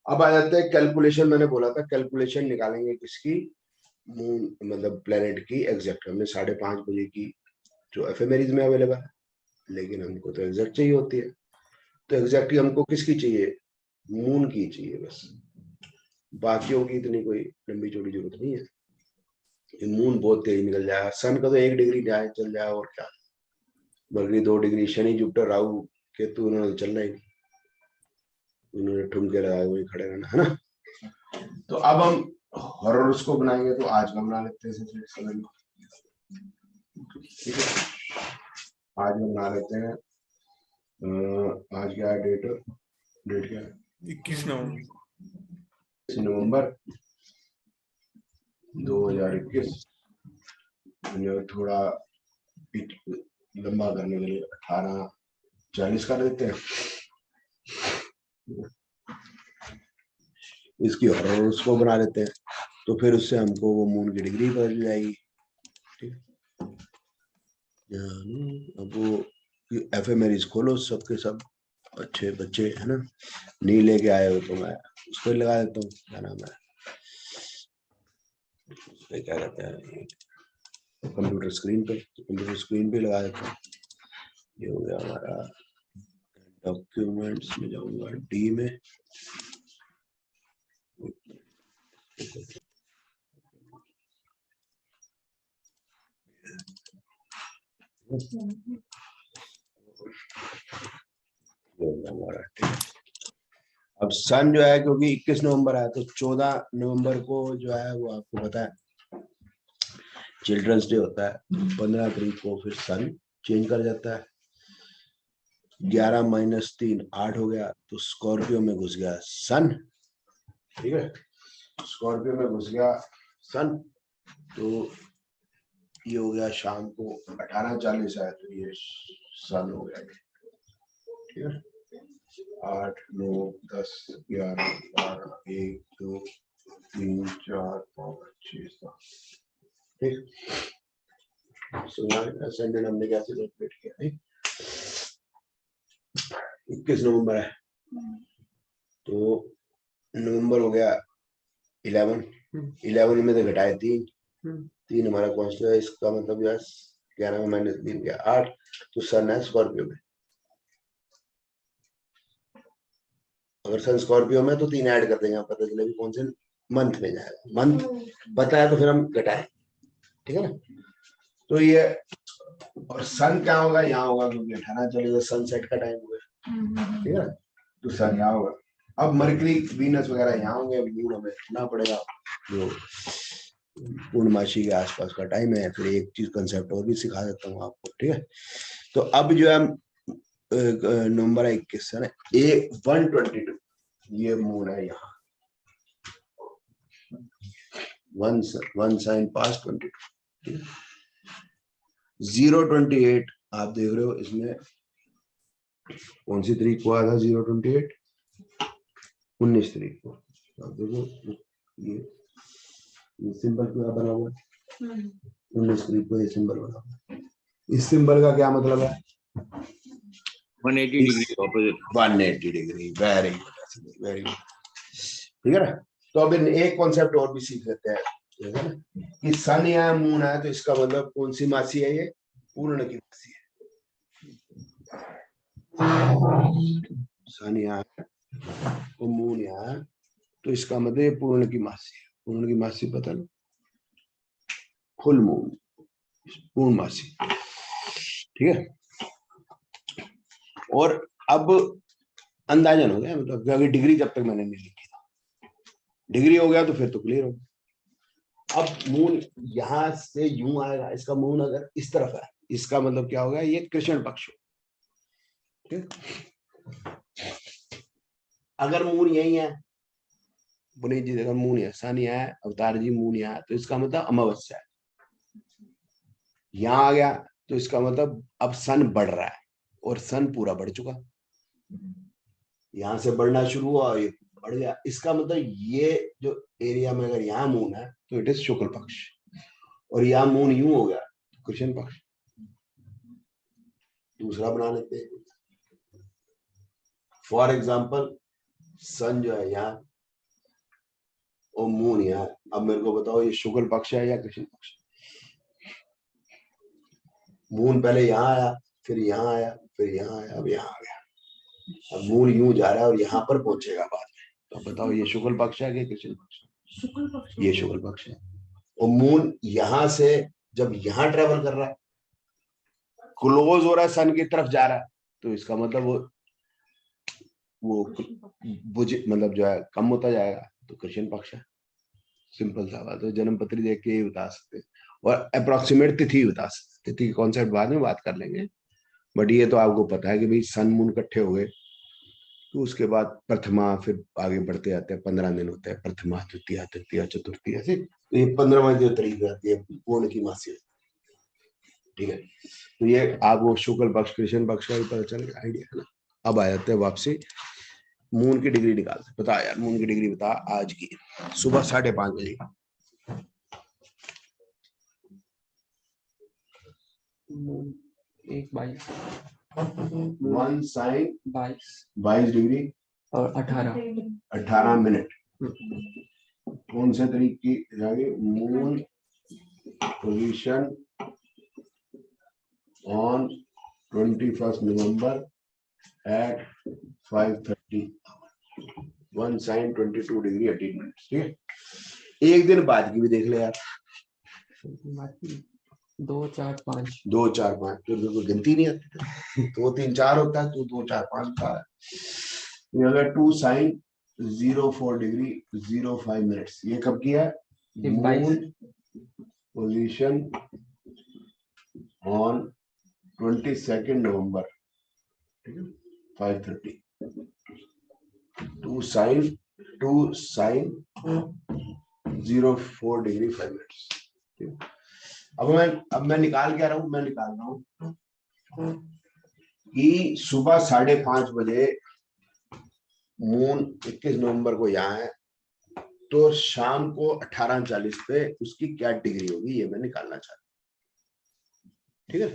अब आ जाते हैं कैलकुलेशन। मैंने बोला था कैलकुलेशन निकालेंगे किसकी, मून मतलब प्लेनेट की एग्जैक्ट। हमने 5:30 बजे की जो एफएमएरीज में अवेलेबल है, लेकिन हमको तो एग्जैक्ट चाहिए होती है। तो एग्जैक्टली हमको किसकी चाहिए, मून की चाहिए बस, बाकियों की इतनी कोई लंबी चौड़ी जरूरत नहीं है। मून बहुत तेज निकल जाएगा, सन का तो 1 डिग्री जाए चल जाए और क्या, बल्कि 2 डिग्री। शनि जुपिटर राहु केतु उन्होंने चलना ही नहीं, उन्होंने ठुमके लगाए वही खड़े रहना, है ना। तो अब हम हॉरोस्कोप बनाएंगे तो आज का बना लेते हैं सबसे समझ लो, ठीक है। आज हम बना लेते हैं आज क्या है डेट, डेट क्या है
21 नवंबर
2021। थोड़ा लंबा करने के लिए 18:40 कर देते हैं। इसकी हॉरोस्कोप बना लेते हैं तो फिर उससे हमको वो मून की डिग्री बदल जाएगी, ठीक। अब वो एफएमआरईज खोलो सबके सब अच्छे बच्चे है ना, नहीं लेके आए हो तो मैं उसको ही लगा देता हूँ, क्या नाम है उसको, क्या कहते हैं कंप्यूटर स्क्रीन पे, कंप्यूटर स्क्रीन पे लगा देता हूँ। ये हो गया हमारा, डॉक्यूमेंट्स में जाऊंगा डी में, अब सन जो है क्योंकि 21 नवंबर है तो 14 नवंबर को जो है वो आपको पता है चिल्ड्रंस डे होता है। 15 तारीख को फिर सन चेंज कर जाता है। 11 - 3 8 हो गया तो स्कॉर्पियो में घुस गया सन, ठीक है। स्कॉर्पियो में घुस गया सन तो ये हो गया शाम को 18:40 है तो ये सन हो गया, ठीक है। 8 9 10 11 12 1 2 3 4 5 6 7, ठीक। संडे हमने क्या सेलिब्रेट किया है, 21 नवंबर है तो नवंबर हो गया 11 में से घटाए 3 हमारा कॉन्स्टेंट है, इसका मतलब यस 11 में -3 गया 8 तो सन है स्कॉर्पियो में। अगर सन स्कॉर्पियो में तो 3 ऐड कर देंगे, पता चले भी कौन से मंथ में जाएगा, मंथ पता है तो फिर हम घटाएं, ठीक है ना। तो ये और सन क्या होगा यहाँ होगा क्योंकि 18:40 सनसेट का टाइम होगा, ठीक है। तो सन यहाँ होगा। अब मरकरी वीनस वगैरह यहाँ होंगे, मून हमें रखना पड़ेगा जो पूर्णमासी के आसपास का टाइम है। फिर एक चीज कंसेप्ट और भी सिखा देता हूँ आपको, ठीक है। तो अब जो है नंबर है 21 है ना, A122 ये मून है यहाँ, वन साइन पास 22, 028 आप देख रहे हो इसमें कौन सी तारीख को आया था 028, 19 तारीख को। आप देखो ये सिंबल क्या बना हुआ है, 19 तारीख को ये सिंबल बना हुआ है। इस सिंबल का क्या मतलब है
180 degree opposite,
180 degree, very good, very good, ठीक है ना। तो अब एक कॉन्सेप्ट और भी सीख लेते हैं, ठीक है ना, कि सन या मून है तो इसका मतलब कौन सी मासी है, ये पूर्ण की मासी है। सन यहाँ तो मून यहाँ तो इसका मतलब ये पूर्ण की मासी है। पूर्ण की मासी पता ना, फुल मून, पूर्ण मासी, ठीक है। और अब अंदाजन हो गया, मतलब अगर डिग्री जब तक मैंने नहीं लिखी था, डिग्री हो गया तो फिर तो क्लियर हो। अब मून यहां से यूं आएगा, इसका मून अगर इस तरफ है इसका मतलब क्या होगा, ये कृष्ण पक्ष हो, ठीक। अगर मून यही है, पुनीत जी अगर मून है, सन यहाँ है, अवतार जी मून यहाँ है तो इसका मतलब अमावस्या है। यहाँ आ गया तो इसका मतलब अब सन बढ़ रहा है और सन पूरा बढ़ चुका, यहां से बढ़ना शुरू हुआ, ये बढ़ गया। इसका मतलब ये जो एरिया में अगर यहाँ मून है तो इट इज शुक्ल पक्ष, और यहाँ मून यूं हो गया तो कृष्ण पक्ष। दूसरा बना लेते हैं, फॉर एग्जाम्पल सन जो है यहाँ और मून यहाँ। अब मेरे को बताओ ये शुक्ल पक्ष है या कृष्ण पक्ष। मून पहले यहाँ आया, फिर यहाँ आया, फिर यहाँ आया, अब यहाँ आ गया। अब मून यूं जा रहा है और यहाँ पर पहुंचेगा बाद में, तो बताओ ये शुक्ल पक्ष है कि कृष्ण पक्ष। ये शुक्ल पक्ष है। और मून यहां से जब यहाँ ट्रेवल कर रहा है, क्लोज हो रहा है, सन की तरफ जा रहा है, तो इसका मतलब वो बुझ मतलब जो है कम होता जाएगा, तो कृष्ण पक्ष है। सिंपल सा बात है, जन्म पत्री देख के ही बता सकते हैं। और अप्रोक्सीमेट तिथि बता सकते, तिथि के कॉन्सेप्ट बाद में बात कर लेंगे, बट ये तो आपको पता है कि भाई सन मून इकट्ठे हो गए तो उसके बाद प्रथमा, फिर आगे बढ़ते जाते हैं, 15 दिन होते हैं, प्रथमा, द्वितीय, तृतीय, चतुर्थी, ऐसे। तो ये 15वां जो तारीख आती है पूर्ण की मासी, ठीक है। तो ये आपको शुक्ल पक्ष कृष्ण पक्ष का भी पता चल गया, आइडिया है ना। अब आ जाते हैं वापसी, मून की डिग्री निकालते। बता यार, मून की डिग्री बता आज की, सुबह 5:30 बजे।
एक 22
वन साइन
22
डिग्री
और 18
18 मिनट। कौन से तारीख की जाएगी? Moon position on 21 November at 5:30, one sign 22 degree 18 minute, ठीक है। एक दिन बाद की भी देख ले यार,
2 4 5
2 4 5, तो कोई गिनती नहीं आती, 2 3 4 होता है, तो 2 4 5 का है। अगर 2 साइन 04 डिग्री 05 मिनट्स, ये कब किया? मून पोजीशन ऑन 22 नवंबर, ठीक है, 5:30, 2 साइन 04 डिग्री 5 मिनट्स। अब मैं निकाल क्या रहा हूं? मैं निकाल रहा हूं कि सुबह 5:30 बजे मून 21 नवंबर को यहाँ है, तो शाम को 18:40 पे उसकी क्या डिग्री होगी, ये मैं निकालना चाहता हूँ, ठीक है।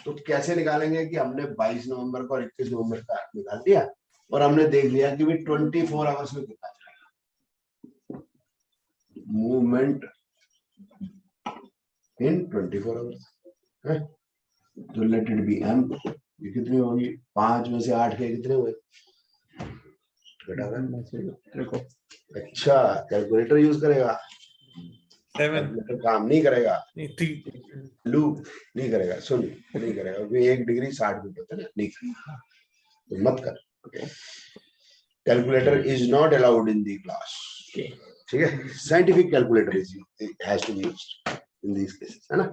तो कैसे निकालेंगे कि हमने 22 नवंबर को और 21 नवंबर का निकाल दिया, और हमने देख लिया कि भाई 24 आवर्स में कितना चलेगा मूवमेंट इन 24 आवर्स है। तो लेट इट बी एम। ये कितनी होगी? 5 में से 8 के कितने हुए? अच्छा, कैलकुलेटर यूज करेगा?
7
कैलकुलेटर काम नहीं करेगा,
3
लूप नहीं करेगा, सुन नहीं करेगा, क्योंकि 1 डिग्री 60 मिनट होता है ना, नहीं करेगा, तो मत कर। Calculator is not allowed in the class, ठीक है। Scientific calculator is has to be used in these cases, है ना।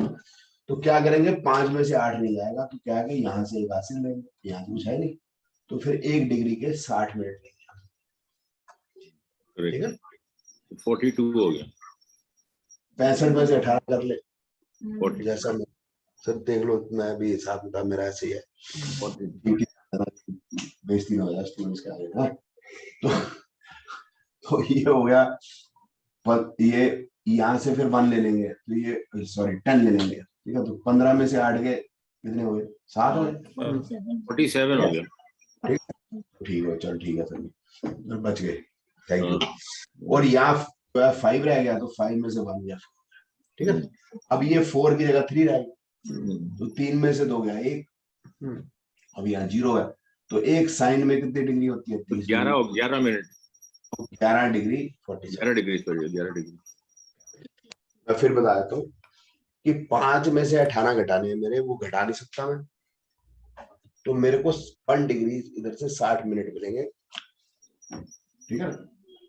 तो क्या करेंगे? 5 में से 8 नहीं जाएगा, तो क्या है कि यहाँ से एक हासिल लेंगे, यहाँ से कुछ है नहीं, तो फिर 1 डिग्री के 60 मिनट लेंगे, ठीक है।
42 हो गया,
65 में से 18 कर ले,
40
जैसा सब देख लो, मैं भी हिसाब किताब मेरा ऐसे ही है,
40
बेइज्जती ना हो जाए स्टूडेंट्स के आगे, हाँ। तो ये हो गया, पर ये यहाँ से फिर 1 ले लेंगे, तो ये सॉरी 10 ले लेंगे, ठीक है। तो 15 में से 8 के कितने हुए? 7 हुए,
47 हो गया,
ठीक है, चल ठीक है सर, बच गए, थैंक यू। और यहाँ 5 रह गया, तो 5 में से 1 गया, ठीक है। अब ये 4 की जगह 3 रह गया, तो 3 में से 2 गया 1, अब यहाँ 0 है, तो एक साइन में कितनी डिग्री होती है? 30
11 minute,
11 degree 47।
11 degree, sorry 11 degree.
मैं फिर बता देता हूँ कि 5 में से 18 घटाने हैं मेरे, वो घटा नहीं सकता मैं, तो मेरे को 1 डिग्री इधर से 60 मिनट मिलेंगे, ठीक है।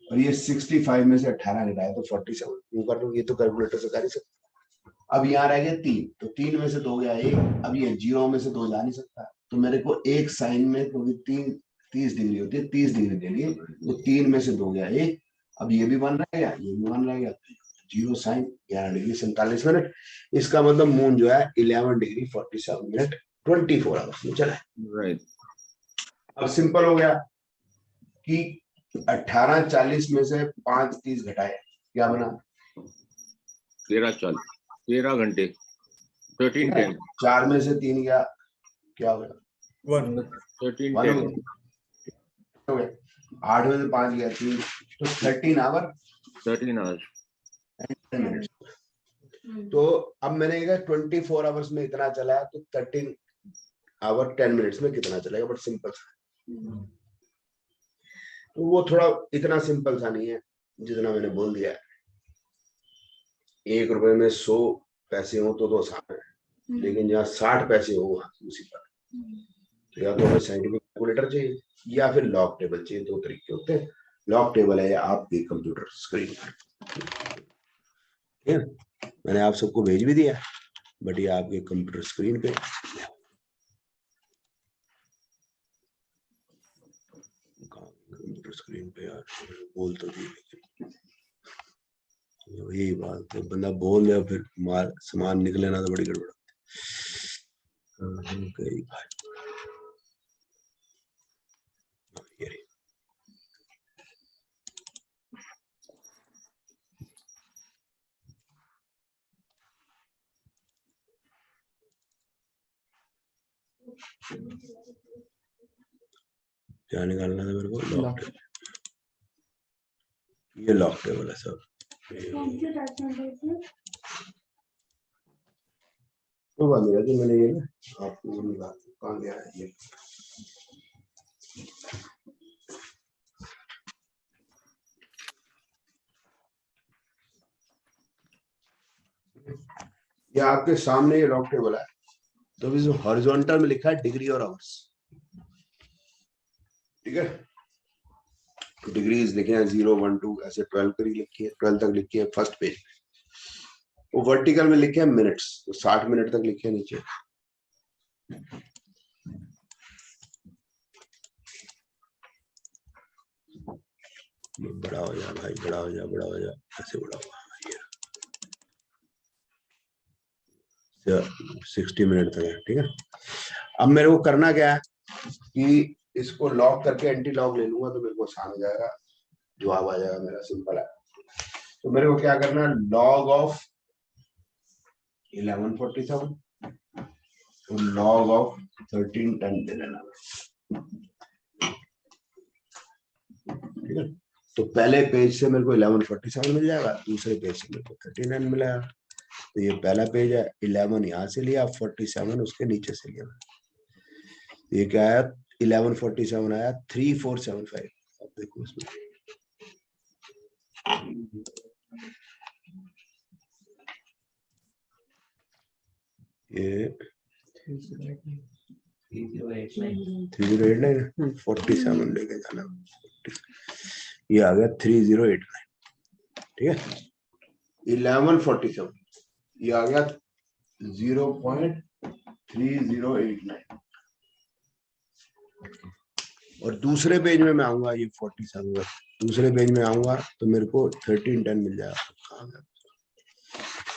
और ये 65 में से 18 घटाया तो 47, यूं कर लो, ये तो कैलकुलेटर से कर ही सकता। अब यहाँ रह गया 3, तो 3 में से 2 गया 1, अब ये 0 में से 2 जा नहीं सकता, तो मेरे को एक साइन में, क्योंकि 30 डिग्री होती है, 30 डिग्री के लिए, तो 3 में से 2 गया 1, अब ये भी 1 रह गया, ये भी 1 रह गया, 0 साइन 11 डिग्री 47 मिनट। इसका मतलब मून जो है 11 डिग्री 47 मिनट 24 आवर्स में चला है,
राइट।
अब सिंपल हो गया कि 18:40 में से 5:30 घटाए, क्या बना?
13 घंटे, 13:10,
4 में से 3 गया, क्या हो गया?
13:10,
8 में से 5 गया 3, तो 13 आवर
13 hours।
तो अब मैंने कहा 24 आवर्स में इतना चला है, तो 13 आवर 10 मिनट्स में कितना चलेगा? बट सिंपल सा, तो वो थोड़ा इतना सिंपल सा नहीं है जितना मैंने बोल दिया है। 1 रुपए में 100 पैसे हो तो आसान है, लेकिन जहाँ 60 पैसे हो वहां उसी पर, तो या तो हमें साइंटिफिक कैलकुलेटर चाहिए या फिर लॉग टेबल चाहिए, 2 तरीके होते हैं। लॉक टेबल है आपकी कंप्यूटर स्क्रीन पर। ठीक है, मैंने आप सबको भेज भी दिया, बट ये आपके कंप्यूटर स्क्रीन पे। कंप्यूटर स्क्रीन पे यार बोल तो दी, यही बात है, बंदा बोल दे फिर माल सामान निकले ना तो बड़ी गड़बड़। क्या निकालना था मेरे को? Log table. ये लॉक टेबल है सब। तो बात है कि मैंने ये ना आपको निकाल कहाँ गया है ये। ये आपके सामने ये लॉक टेबल है, तो इस हॉरिजॉन्टल में लिखा है डिग्री और आवर्स। ठीक है, डिग्रीज लिखे हैं 0 1 2 ऐसे 12 करी लिखी है, 12 तक लिखी है फर्स्ट पेज। वो वर्टिकल में लिखे हैं मिनट्स, तो 60 मिनट तक लिखे हैं नीचे। बड़ा हो जा भाई, बड़ा हो जा, बड़ा हो जा, ऐसे बड़ा हो। 60 मिनट तक है। ठीक है, अब मेरे को करना क्या है कि इसको लॉक करके एंटी लॉग ले लूंगा तो मेरे को आसान हो जाएगा, जवाब आ जाएगा मेरा, सिंपल है। तो मेरे को क्या करना है, लॉग ऑफ 1147 तो लॉग ऑफ 1310 दे देना। ठीक है, तो पहले पेज से मेरे को 1147 मिल जाएगा, दूसरे पेज से मेरे को 1310 मिलेगा। तो ये पहला पेज है, 11 यहाँ से लिया, 47 उसके नीचे से लिया। ये क्या है, 1147 आया 3475। अब देखो इसमें ये 3089 47 लेके जाना, ये आ गया 3089। ठीक है, 1147 ये आ गया 0.3089। और दूसरे पेज में मैं आऊंगा, ये 47 दूसरे पेज में आऊंगा तो मेरे को 1310 मिल जाएगा।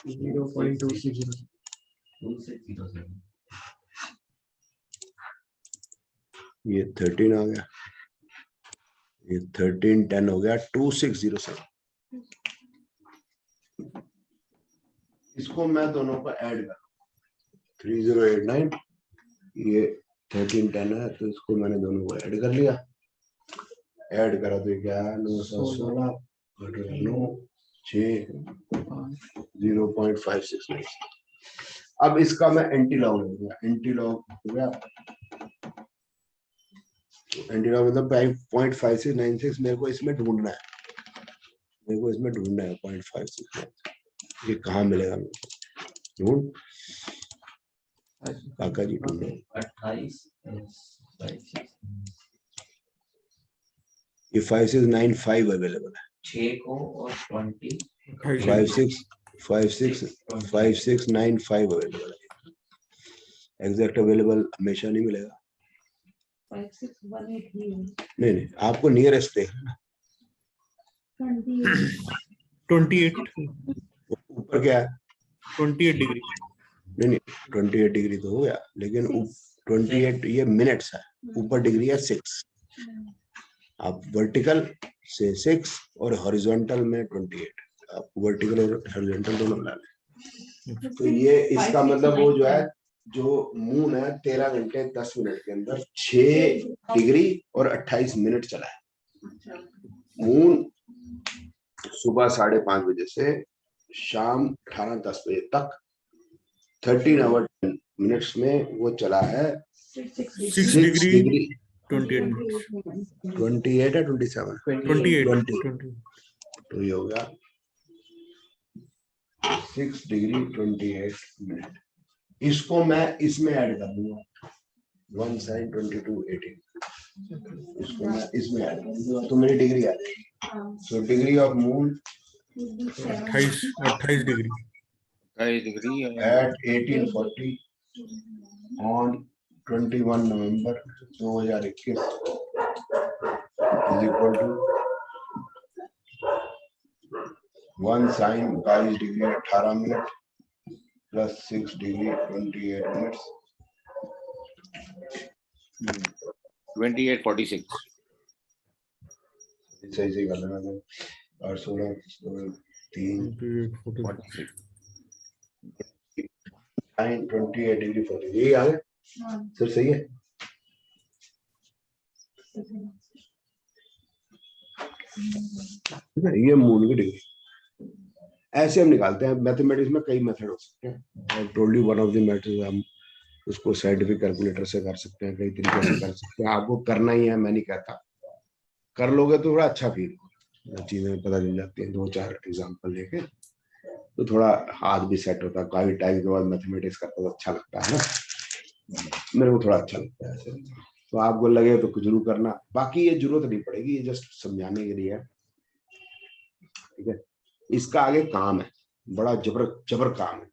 0.260
ये 13 आ गया, ये 1310 हो गया 2607। इसको मैं दोनों को ऐड कर 3089, ये 1310 है, तो इसको मैंने दोनों को ऐड कर लिया। ऐड करा तो क्या है, 916 9 6 0.569। अब इसका मैं एंटी लॉग लूंगा। एंटी लॉग हो गया, एंटी लॉग मतलब 0.5696 मेरे को इसमें ढूंढना है, मेरे को इसमें ढूंढना है 0.569। ये कहाँ मिलेगा मेरे को, ढूंढ काका जी ढूंढो।
28
ये 5695 अवेलेबल है,
6 को और 20
5695 अवेलेबल है। एग्जैक्ट अवेलेबल हमेशा नहीं मिलेगा।
5618
नहीं, आपको नियरेस्ट देखना।
28
ऊपर क्या है,
28 डिग्री।
नहीं 28 डिग्री तो हो गया, लेकिन 28 ये मिनट्स है, ऊपर डिग्री है 6। आप वर्टिकल से 6 और हॉरिजॉन्टल में 28, आप वर्टिकल और हॉरिजॉन्टल दोनों मिला लें। तो ये इसका मतलब वो जो है, जो मून है 13 घंटे 10 मिनट के अंदर 6 डिग्री और 28 मिनट चला है। मून सुबह 5:30 बजे से शाम 18:10 बजे तक 13 आवर 10 मिनट्स में वो चला है
6
डिग्री
28
28 है 27
28
तो ये होगा 6 डिग्री 28 मिनट। इसको मैं इसमें ऐड कर दूंगा 1 sin 22 18। इसको मैं इसमें ऐड कर दूंगा तो मेरी डिग्री आ जाएगी। So degree of moon
28 degree
28 degree
at 1840 on 21 November 2021 is equal to 1 sin 22 degree 18 minute plus 6 degree 28 minutes
28:46
सही सही कर लेना मैं। और 16 3
46
sin 28 डिग्री 40 यही आ गया सर सही है। ये मून की डिग्री ऐसे हम निकालते हैं। मैथमेटिक्स में कई मेथड हो सकते हैं। I told you one of the method हम उसको साइंटिफिक कैलकुलेटर से कर सकते हैं, कई तरीके से कर सकते हैं। आपको करना ही है, मैं नहीं कहता। कर लोगे तो थोड़ा अच्छा फील होगा, चीजें पता चल जाती हैं। 2-4 एग्जांपल लेके तो थोड़ा हाथ भी सेट होता है। काफी टाइम के बाद मैथमेटिक्स करता तो अच्छा लगता है ना, मेरे को थोड़ा अच्छा लगता है ऐसे। तो आपको लगे तो जरूर करना, बाकी ये जरूरत नहीं पड़ेगी, ये जस्ट समझाने के लिए है, ठीक है। इसका आगे काम है, बड़ा जबर काम है,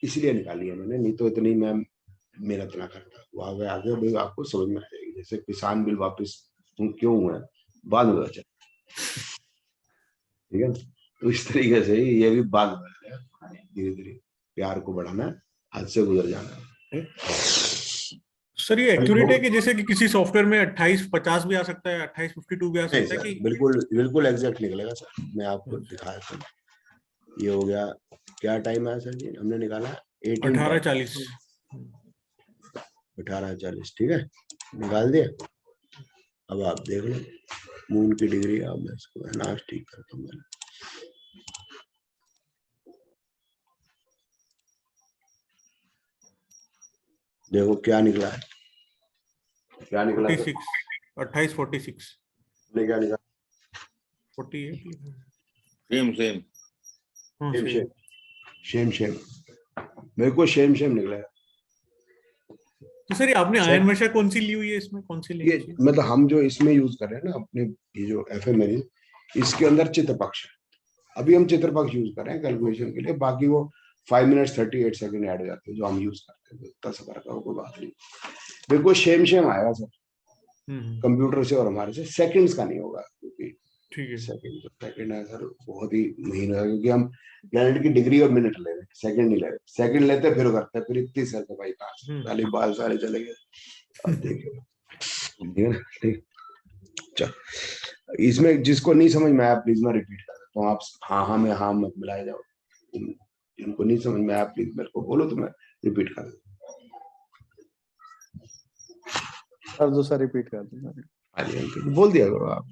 इसलिए निकाली है मैंने, नहीं तो इतनी मैं मेहनत ना करता। वो आगे आगे भाई आपको समझ में आ जाएगी। जैसे किसान बिल वापस क्यों हुआ है बाद में बचा, ठीक है। तो इस तरीके से ये भी बाद में धीरे धीरे प्यार को बढ़ाना है, हद से गुजर जाना है।
सर ये एक्यूरेट है कि जैसे कि किसी सॉफ्टवेयर में 2850 भी आ सकता है, 2852 भी आ
नहीं
सकता है
सर,
कि
बिल्कुल एग्जैक्ट निकलेगा सर। मैं आपको दिखाया था, ये हो गया। क्या टाइम आया सर जी हमने निकाला
1840
18:40, ठीक है, निकाल दिया। अब आप देख लो मून की डिग्री। अब मैं इसको नाश ठीक करता हूँ। देखो क्या निकला है, क्या निकला है?
46 2846
ने क्या निकाला?
48
सेम
हाँ
शेम
सेम
शेम शेम मेरे को शेम निकला है।
तो सर ये आपने आयन वर्षा कौन सी ली हुई है, इसमें कौन सी
ये
ली
मतलब हम जो इसमें यूज कर रहे हैं ना अपने, ये जो एफएमएल, इसके अंदर चित्र पक्ष है। अभी हम चित्र पक्ष यूज कर रहे हैं कैलकुलेशन के लिए। बाकी वो 5 मिनट 38 सेकंड ऐड हो जाते हैं जो हम यूज करते हैं। इतना सा फर्क है, कोई बात नहीं। बिल्कुल शेम आएगा सर कंप्यूटर से और हमारे से। सेकंड्स का नहीं होगा, क्योंकि
ठीक है।
सेकंड है सर, बहुत ही महीन है, क्योंकि हम प्लेनेट की डिग्री और मिनट ले रहे हैं, सेकंड नहीं ले रहे। सेकंड लेते फिर करते फिर इतनी सर भाई पहले बाल सारे चले गए। अब देखिए ठीक। चल इसमें जिसको नहीं समझ में आया प्लीज मैं रिपीट कर देता हूँ। आप हाँ में हाँ मत मिलाए जाओ। जिनको नहीं समझ में आया प्लीज मेरे को बोलो तो मैं रिपीट कर देता
सर दूसरा रिपीट कर दूंगा।
हूँ। बोल दिया करो आप,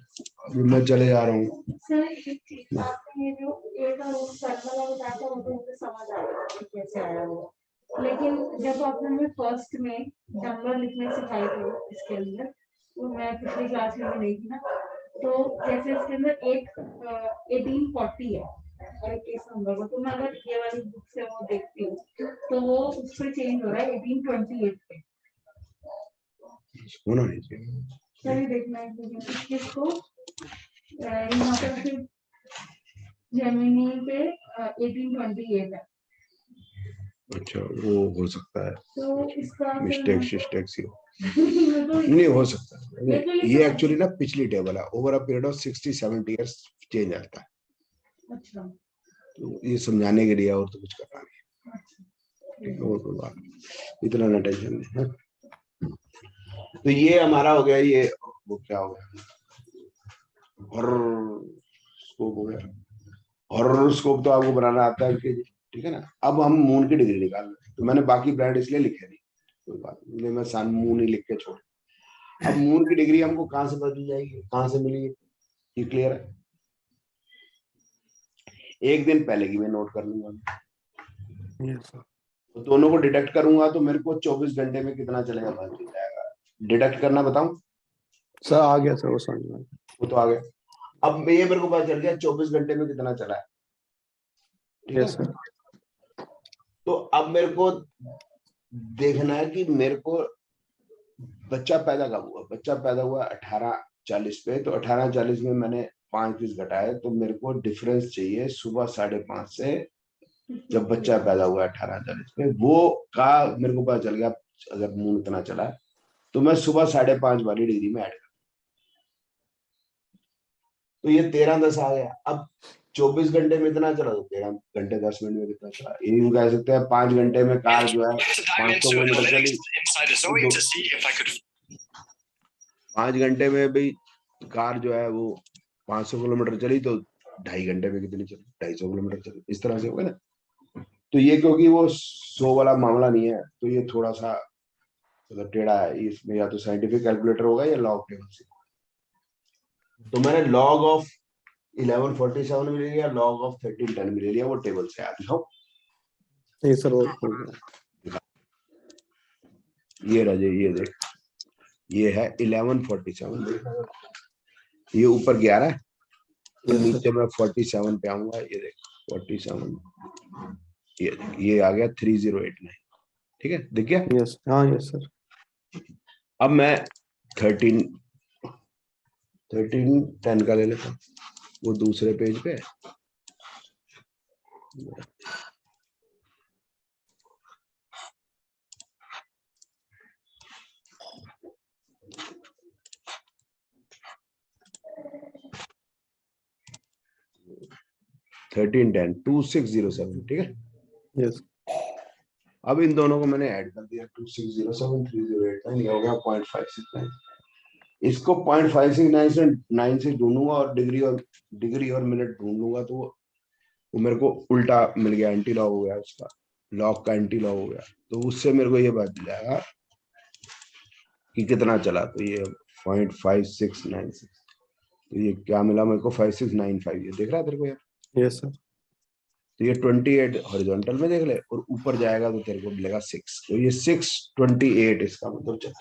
अभी मैं चले जा रहा हूँ।
सर एक चीज आपने ये जो ए का रूट सर्कल बताया था वो तो मुझे समझ आ गया कि कैसे आया वो, लेकिन जब आपने हमें फर्स्ट में नंबर लिखने सिखाए थे इसके अंदर, वो मैं पिछली क्लास में नहीं थी ना, तो जैसे इसके अंदर 1840 है और 21 नंबर को, तो मैं अगर ये वाली बुक से वो देखती हूँ तो वो उस पर चेंज हो रहा है 1828 पे।
होना नहीं चाहिए।
चलिए देखना है 21 को यहाँ पर फिर जेमिनी पे 1828 है।
अच्छा वो हो सकता है
तो इसका
मिस्टेक शिस्टेक सी हो।
तो
नहीं हो सकता है। नहीं, ये एक्चुअली ना पिछली टेबल है। Over a period of 60-70 years change आता है।
अच्छा
तो ये समझाने के लिए और तो कुछ करना नहीं है। और कोई बात नहीं, इतना ना टेंशन ले। तो ये हमारा हो गया, ये वो क्या हो गया, हॉरोस्कोप हो गया। हॉरोस्कोप तो आपको बनाना आता है कि ठीक है ना। अब हम मून की डिग्री निकाल रहे हैं, तो मैंने बाकी ब्रांड इसलिए लिखे नहीं, कोई बात नहीं, मैं सन मून ही लिख के छोड़। अब मून की डिग्री हमको कहाँ से बदल जाएगी, कहाँ से मिलेगी, ये क्लियर है। एक दिन पहले की मैं नोट कर लूंगा। तो दोनों को डिडक्ट करूंगा तो मेरे को 24 घंटे में कितना चलेगा पता चल जाएगा। डिडक्ट करना बताऊं
सर आ गया सर, वो समझ में।
वो तो आ गया। अब ये मेरे को पता चल गया 24 घंटे में कितना चला है, ठीक है
सर।
तो अब मेरे को देखना है कि मेरे को बच्चा पैदा कब हुआ? बच्चा पैदा हुआ 18:40 पे, तो 18:40 में मैंने 5 पीस घटाए, तो मेरे को डिफरेंस चाहिए सुबह 5:30 से जब बच्चा पैदा हुआ 18:40 पे, वो का मेरे को पता चल गया अगर मून इतना चला है, तो मैं सुबह 5:30 वाली डिग्री में ऐड कर, तो ये 13:10 आ गया। अब 24 घंटे में इतना चला तो 13 घंटे 10 मिनट में कितना चला, ये यूं कह सकते हैं 5 घंटे में कार जो है 500 किलोमीटर चली, 5 घंटे में भी कार जो है वो 500 किलोमीटर चली, तो 2.5 घंटे में कितनी चली? 250 किलोमीटर चली, इस तरह से होगा ना। तो ये क्योंकि वो 100 वाला मामला नहीं है, तो ये थोड़ा सा मतलब टेढ़ा है, इसमें या तो साइंटिफिक कैलकुलेटर होगा या लॉग टेबल से। तो मैंने लॉग ऑफ 1147 भी ले लिया, लॉग ऑफ 1310 भी ले लिया, वो टेबल से आ दिखाओ।
नहीं सर वो हो गया।
ये रजे, ये देख, ये है 1147, ये ऊपर 11 है, तो नीचे मैं 47 पे आऊंगा, ये देख 47, ये आ गया 3089, ठीक है, दिख गया?
यस, हाँ यस सर।
अब मैं 1310 का ले लेता हूँ, वो दूसरे पेज पे है। थर्टीन 2607, ठीक है।
यस
अब इन दोनों को मैंने ऐड कर दिया, 2607 3089, ये हो गया 0.569। इसको 0.569 से ढूंढूंगा और डिग्री और मिनट ढूंढ लूंगा, तो वो मेरे को उल्टा मिल गया, एंटी लॉग हो गया, उसका लॉग का एंटी लॉग हो गया, तो उससे मेरे को ये बात मिल जाएगा कि कितना चला। तो ये 0.5696, तो ये क्या मिला मेरे को? 5695, ये देख रहा है तेरे को यार?
Yes sir.
तो ये 28 हॉरिजॉन्टल में देख ले, और ऊपर जाएगा तो तेरे को मिलेगा 6, तो ये 628 इसका मतलब चला।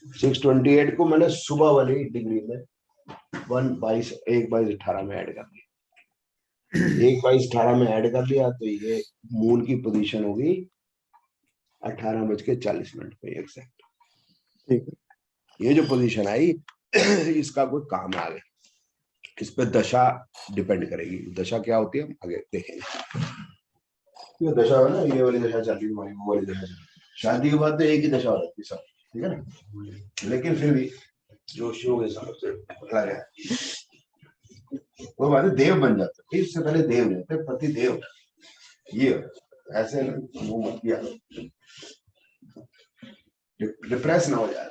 628 को मैंने सुबह वाली डिग्री में 1:22 में ऐड कर दिया, 1:22 में ऐड कर लिया, तो ये मून की पोजीशन होगी 18:40 पे एग्जैक्ट।
ठीक है।
ये जो पोजीशन आई इसका कोई काम है आगे, इस पे दशा डिपेंड करेगी। दशा क्या होती है हम आगे देखेंगे। ये दशा है ना, ये वाली दशा चल रही है, वो वाली दशा चल रही है। शादी के बाद तो एक ही दशा होती है सब, ठीक है ना, लेकिन फिर भी जोशियों के हिसाब से पकड़ा गया, वो बात है देव बन जाता है, इससे पहले देव रहते, पति देव, ये ऐसे वो मत किया, डिप्रेस ना हो जाए,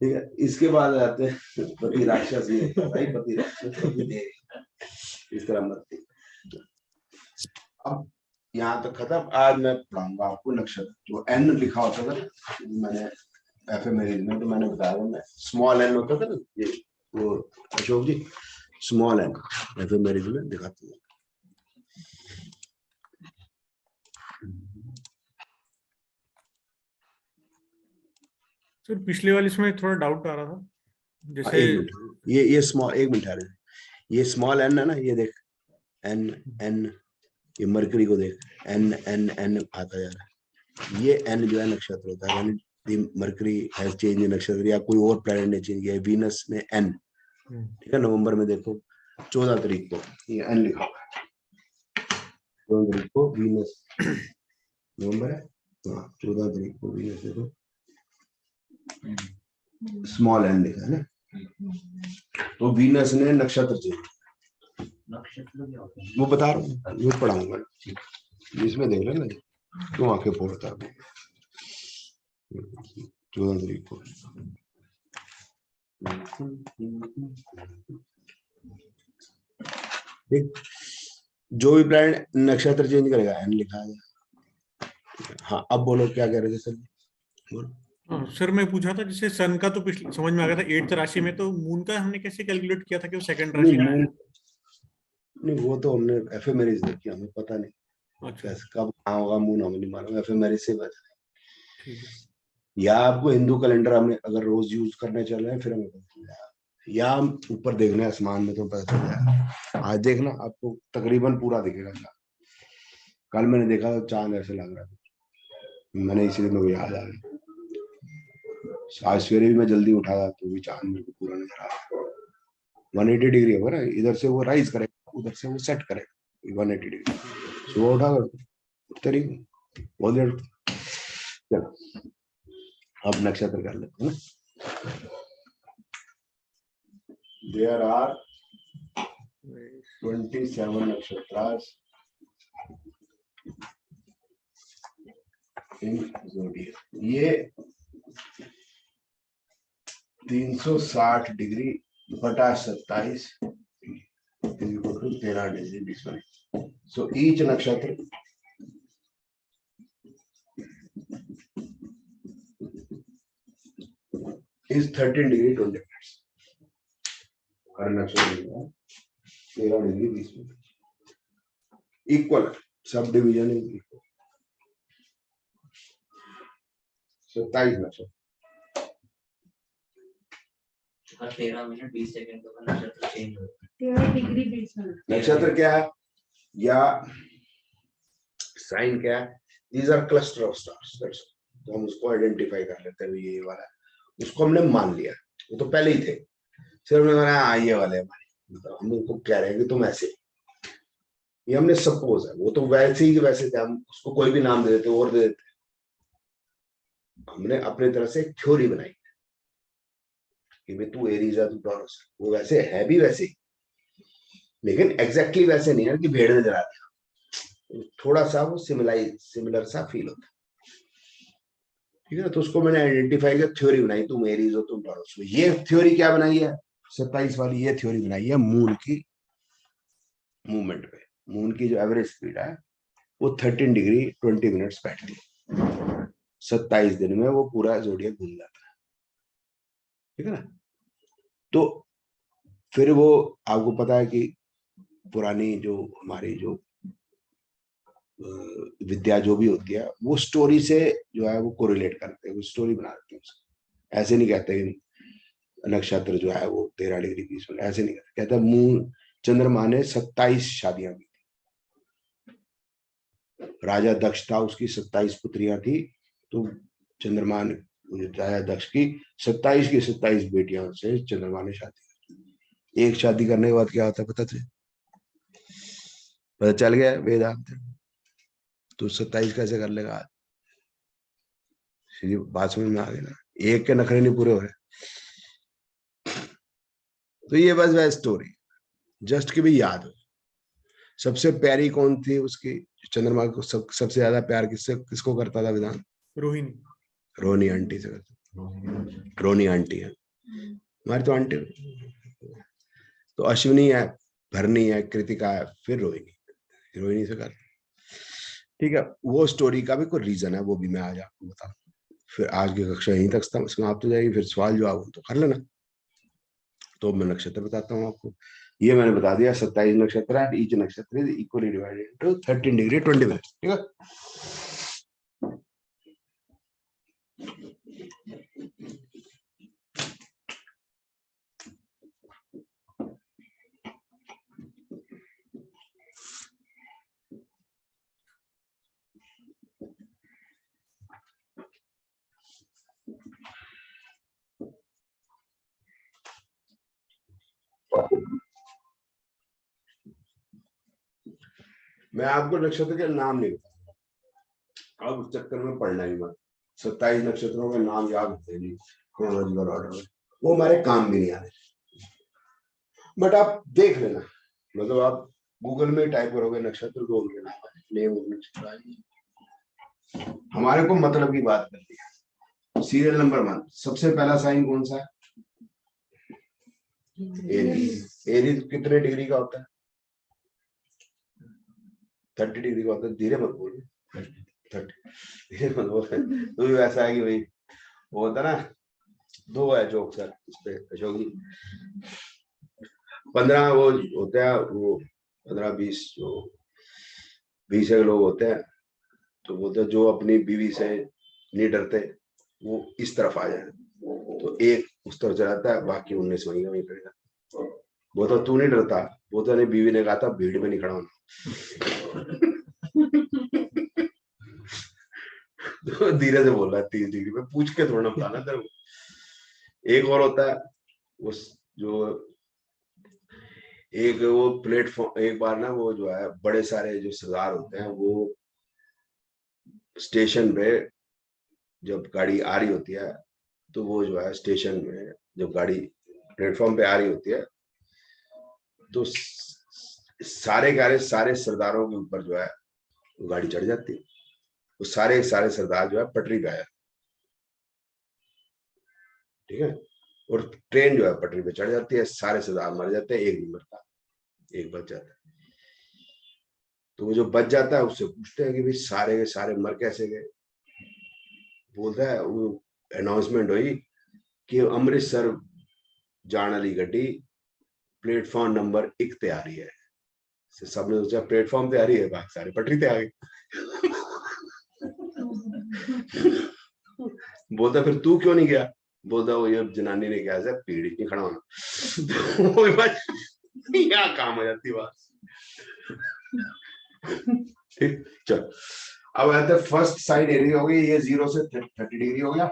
ठीक है। इसके बाद आते हैं पति राक्षस, ये भाई पति राक्षस, पति देव, इस तरह मत थी। अब यहाँ तक खत्म। आज मैं पढ़ाऊंगा आपको नक्षत्र, जो एन लिखा होता था मैंने एफएमएरीज में, तो मैंने बताया था, मैं स्मॉल एन होता था ना, ये वो अशोक जी स्मॉल एन एफएमएरीज में दिखाते हैं।
सर पिछले वाली इसमें थोड़ा डाउट आ रहा था, जैसे
ये स्मॉल, एक मिनट आ रहे, ये स्मॉल एन है ना, ये देख एन एन, ये मरकरी को देख, एन एन एन आता जा रहा है, ये एन जो है नक्षत्र होता है, यानी मरकरी हैज चेंज नक्षत्र, या कोई और प्लैनेट ने चेंज किया, वीनस ने एन, ठीक है। नवंबर में देखो 14 तारीख को ये एन लिखा हुआ है, 14 तारीख को वीनस, नवंबर है, 14 तारीख को वीनस देखो स्मॉल एन लिखा है ना, तो वीनस ने नक्षत्र चेंज,
नक्षत्र क्या होता है?
वो बता रहा हूँ, ये पढ़ाऊंगा, इसमें देख लेना क्यों आंखें फोड़ता है। 14 तारीख को ठीक, जो भी प्लैनेट नक्षत्र चेंज करेगा एन लिखा है। हाँ अब बोलो क्या कह रहे थे सर? बोलो।
सर मैं पूछा था, जैसे सन का तो पिछले समझ में आ गया था 8th राशि में, तो मून का हमने कैसे कैलकुलेट किया था कि वो 2nd राशि में है?
नहीं वो तो हमने एफएमएरीज देखी, हमें पता नहीं
अच्छा
कैसे कब कहाँ होगा मून, हमें नहीं मालूम, एफएमएरीज से बता।
ठीक है।
या आपको हिंदू कैलेंडर हमें अगर रोज यूज करने चल रहे हैं फिर हमें पता चल जाएगा, या हम ऊपर देखने आसमान में तो पता चल जाएगा। आज देखना आपको तकरीबन पूरा दिखेगा चांद, कल मैंने देखा तो चांद ऐसे लग रहा था, मैंने इसलिए मेरे को याद आ गया। आज सवेरे भी मैं जल्दी उठा था तो भी चांद मेरे को पूरा नजर आ रहा। 180 डिग्री होगा ना, इधर से वो राइज करेगा, उधर से वो सेट करेगा 180 डिग्री। सुबह उठा कर उठते नहीं, बहुत देर उठते। चलो अब नक्षत्र कर लेते हैं ना। There are 27 nakshatras in zodiac. ये 360 डिग्री बटा 27 13 degree 20 minute. So each nakshatra is 13 degree 20 minutes. हर नक्षत्र 13 degree 20 minute. Equal subdivision equal. 27 नक्षत्र
हर 13 मिनट 20 सेकंड का नक्षत्र चेंज होता है।
13 डिग्री 20 मिनट।
नक्षत्र क्या है या साइन क्या है? These are cluster of stars. तो हम उसको आइडेंटिफाई कर लेते हैं, ये वाला है। उसको हमने मान लिया, वो तो पहले ही थे, सिर्फ हमने कहा हाँ ये वाले हमारे, मतलब हम उनको कह रहे हैं कि तुम ऐसे, ये हमने सपोज है, वो तो वैसे ही वैसे थे, हम उसको कोई भी नाम दे देते और दे देते। हमने अपने तरह से एक थ्योरी बनाई कि भाई तू एरीज है, तू टॉरस, वो वैसे है भी वैसे ही, लेकिन एग्जैक्टली वैसे नहीं है कि भेड़ नजर आती है, थोड़ा सा वो सिमिलर सा फील होता है, ठीक है। तो उसको मैंने आइडेंटिफाई किया, थ्योरी बनाई, तुम एरीज हो, तुम टॉरस हो। ये थ्योरी क्या बनाई है? 27 वाली ये थ्योरी बनाई है मून की मूवमेंट पे। मून की जो एवरेज स्पीड है वो 13 डिग्री 20 मिनट्स बैठती है। 27 दिन में वो पूरा ज़ोडिएक घूम जाता है, ठीक है ना। तो फिर वो आपको पता है कि पुरानी जो हमारी जो विद्या जो भी होती है, वो स्टोरी से जो है वो कोरिलेट करते हैं, वो स्टोरी बना देते हैं उसको। ऐसे नहीं कहते कि नक्षत्र जो है वो 13 डिग्री 20 मिनट, ऐसे नहीं कहते। कहते मून चंद्रमा ने 27 शादियां की थी। राजा दक्ष था, उसकी 27 पुत्रियां थी, तो चंद्रमा ने राजा दक्ष की 27 की 27 बेटियों से चंद्रमा ने शादी की। एक शादी करने के बाद क्या होता है पता चल गया वेदांत। तो 27 कैसे कर लेगा? सीधी बात समझ में आ गई ना, एक के नखरे नहीं पूरे हो रहे। तो ये बस वह स्टोरी जस्ट की भी याद हो। सबसे प्यारी कौन थी उसकी? चंद्रमा को सबसे ज्यादा प्यार किसको करता था विधान?
रोहिणी।
रोहिणी आंटी से करता। रोहिणी आंटी है हमारी तो आंटी। तो अश्विनी है, भरनी है, कृतिका है, फिर रोहिणी से करता, ठीक है। वो स्टोरी का भी कोई रीजन है, वो भी मैं आज आपको बताऊं। फिर आज की कक्षा यहीं तक समाप्त हो जाएगी, फिर सवाल जवाब हो तो कर लेना। तो मैं नक्षत्र बताता हूँ आपको। ये मैंने बता दिया 27 नक्षत्र है, ईच नक्षत्र is equally divided into 13 degree 20 minutes, ठीक है। मैं आपको नक्षत्र के नाम नहीं बताऊंगा, आप उस चक्कर में पढ़ना ही मत। 27 नक्षत्रों के नाम याद होते नहीं क्रोनोलॉजिकल ऑर्डर में, वो हमारे काम भी नहीं आने। बट आप देख लेना, मतलब आप गूगल में टाइप करोगे नक्षत्र तो उनके नाम नेम ऑफ नक्षत्र। हमारे को मतलब की बात करनी है। सीरियल नंबर 1 सबसे पहला साइन कौन सा है? एरीज। एरीज कितने डिग्री का होता है? 30 डिग्री का होता है। धीरे मत बोल, 30 धीरे मत बोल। तो भी वैसा है कि भाई वो होता ना, 2 है जोक सर इस पे अशोक 15 वो होते हैं, वो 15-20 जो 20 लोग होते हैं, तो बोलते जो अपनी बीवी से नहीं डरते वो इस तरफ आ जाए, तो एक उस तरफ चलाता है, बाकी 19 वहीं वहीं खड़े रहते। वो तो तू नहीं डरता, वो तो नहीं, बीवी ने कहा था भीड़ में नहीं खड़ा होना। तो धीरे से बोल रहा है 30 डिग्री में, पूछ के थोड़ा ना बताना तेरे को। एक और होता है वो जो एक वो प्लेटफॉर्म, एक बार ना वो जो है बड़े सारे जो सरदार होते हैं वो स्टेशन पे जब गाड़ी आ रही होती है तो वो जो है स्टेशन में जब गाड़ी प्लेटफॉर्म पे आ रही होती है तो सारे सरदारों के ऊपर जो है वो गाड़ी चढ़ जाती है। वो सारे सरदार जो है पटरी पे आया, ठीक है, और ट्रेन जो है पटरी पे चढ़ जाती है, सारे सरदार मर जाते हैं, एक नहीं मरता, एक बच जाता है। तो वो जो बच जाता है उससे पूछते हैं कि भाई सारे के सारे मर कैसे गए? बोलता है वो अनाउंसमेंट हुई कि अमृतसर जाने वाली गड्डी प्लेटफॉर्म नंबर 1 पे आ रही है। सबने सोचा प्लेटफॉर्म पे आ रही है, बाकी सारे पटरी पे आ गए। बोलता फिर तू क्यों नहीं गया? बोलता वो ये जनानी ने कहा था भीड़ इतनी खड़ा होना। यहाँ काम हो जाती बात। ठीक, चल अब आते फर्स्ट साइड एरिया हो गई, ये 0 से 30 डिग्री हो गया।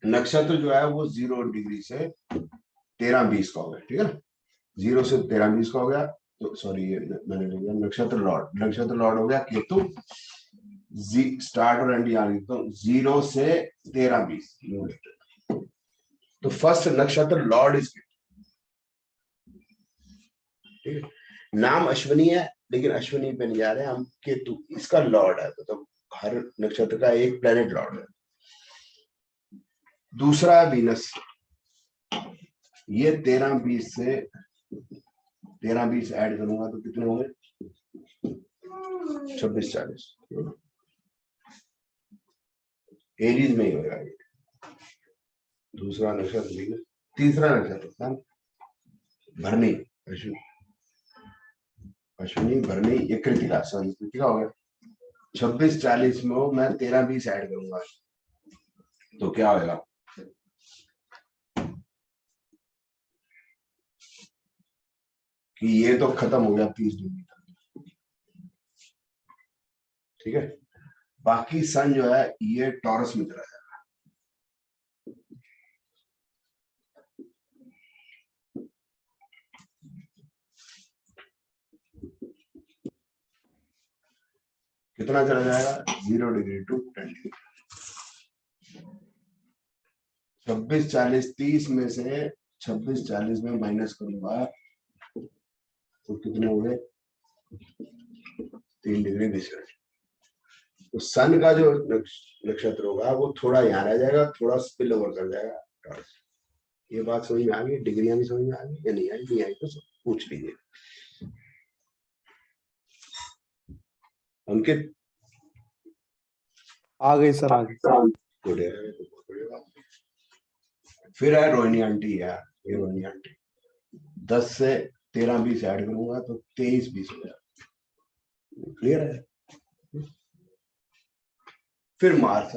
नक्षत्र जो है वो 0 डिग्री से 13-20 का हो गया, ठीक है ना, 0 से 13-20 का हो गया। तो सॉरी ये मैंने लिखा नक्षत्र लॉर्ड हो गया केतु। स्टार्ट और एंड यानी तो 0 से 13-20 किलोमीटर। तो फर्स्ट नक्षत्र लॉर्ड इज केतु, नाम अश्विनी है लेकिन अश्विनी पे नहीं जा रहे हम, केतु इसका लॉर्ड है, तो हर नक्षत्र का एक प्लेनेट लॉर्ड है। दूसरा है वीनस, ये 13-20 से 13-20 ऐड करूंगा तो कितने होंगे? 26-40 एरीज में ही होगा ये। दूसरा नक्षत्र वीनस। तीसरा नक्षत्र भरणी, अश्विनी भरणी, ये कृतिका, सॉरी कृतिका हो गया। 26-40 में हो, मैं 13-20 ऐड करूंगा तो क्या होगा? कि ये तो खत्म हो गया 30 डिग्री तक, ठीक है। बाकी सन जो है ये टॉरस में चला जाएगा। कितना चला जाएगा? 0 डिग्री टू 10 डिग्री। 26-40 में से 26-40 में माइनस करूंगा तो कितने हो गए? 3 डिग्री 20 मिनट। तो सन का जो नक्षत्र होगा वो थोड़ा यहाँ रह जाएगा, थोड़ा स्पिल ओवर कर जाएगा। ये बात समझ में आ गई? डिग्रियां भी समझ में आ गई या नहीं आई? नहीं आई तो पूछ लीजिए। अंकित
आ गई सर, आ गई।
फिर है रोहिणी आंटी यार, ये रोहिणी आंटी 10 से 13-20 ऐड करूंगा तो 23-20 हो जाएगा। क्लियर है? फिर मार्स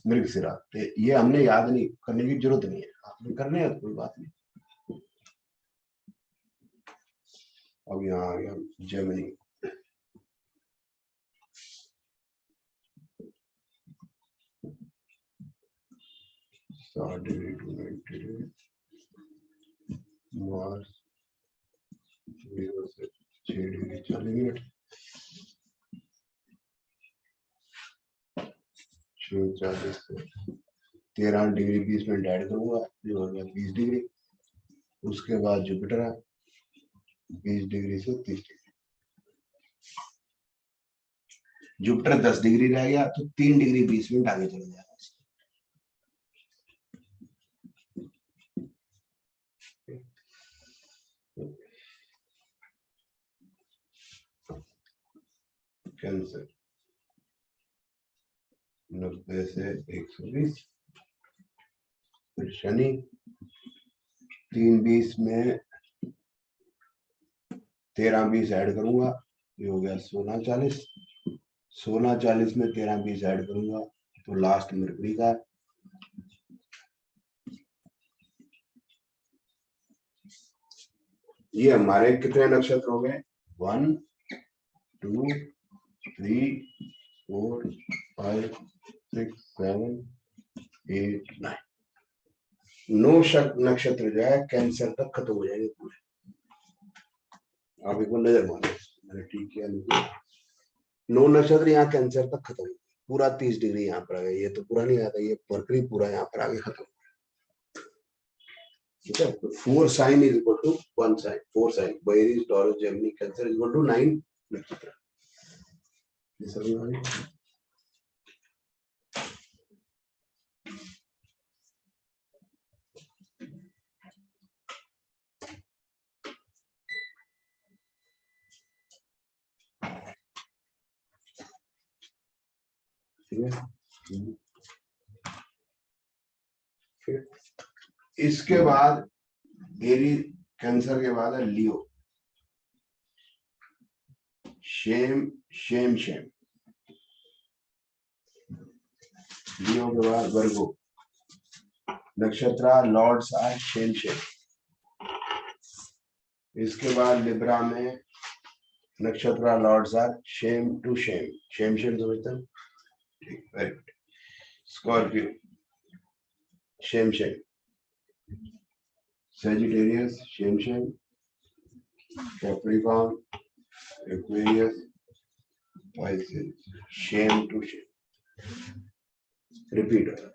मृगशिरा, ये हमने याद नहीं करने की जरूरत नहीं है, आपने करने है तो कोई बात नहीं। अब यहाँ आ गया जेमिनी, मार्स 0 से 6 डिग्री 40 मिनट, 40 से 13 डिग्री 20 मिनट ऐड करूंगा जो हो गया 20 डिग्री। उसके बाद जुपिटर है 20 डिग्री से 30 डिग्री। जुपिटर 10 डिग्री रह गया तो 3 डिग्री 20 मिनट आगे चले जाएगा। कैंसर 90 से 120। शनि 3-20 में 13-20 ऐड करूंगा, ये हो गया 16-40। 16-40 में 13-20 ऐड करूंगा तो लास्ट मरकरी का। ये हमारे कितने नक्षत्र हो गए? 1 2 3 4 5 6 7 8 9 9 नक्षत्र जो है कैंसर तक खत्म हो जाएंगे पूरे। आप एक बार नजर मारो, मैंने ठीक किया नहीं? 9 नक्षत्र यहाँ कैंसर तक खत्म हो, पूरा 30 डिग्री यहाँ पर आ गया। ये तो पूरा नहीं आता, ये मरकरी पूरा यहाँ पर आगे खत्म। ठीक है, 4 sign is equal to 1 sign. 4 sign Aries, Taurus, Gemini, Cancer is equal to 9 nakshatra. ये सभी वाले ठीक है। फिर इसके बाद एरीज, कैंसर के बाद है लियो, शेम शेम शेम। लियो के बाद वर्गो, नक्षत्र लॉर्ड्स आर शेम शेम। इसके बाद लिब्रा में nakshatra lords are same to same. Same same समझते हैं? ठीक, very good. Scorpio same same, Sagittarius same same, Capricorn, Aquarius, Pisces same to same. Repeat हो।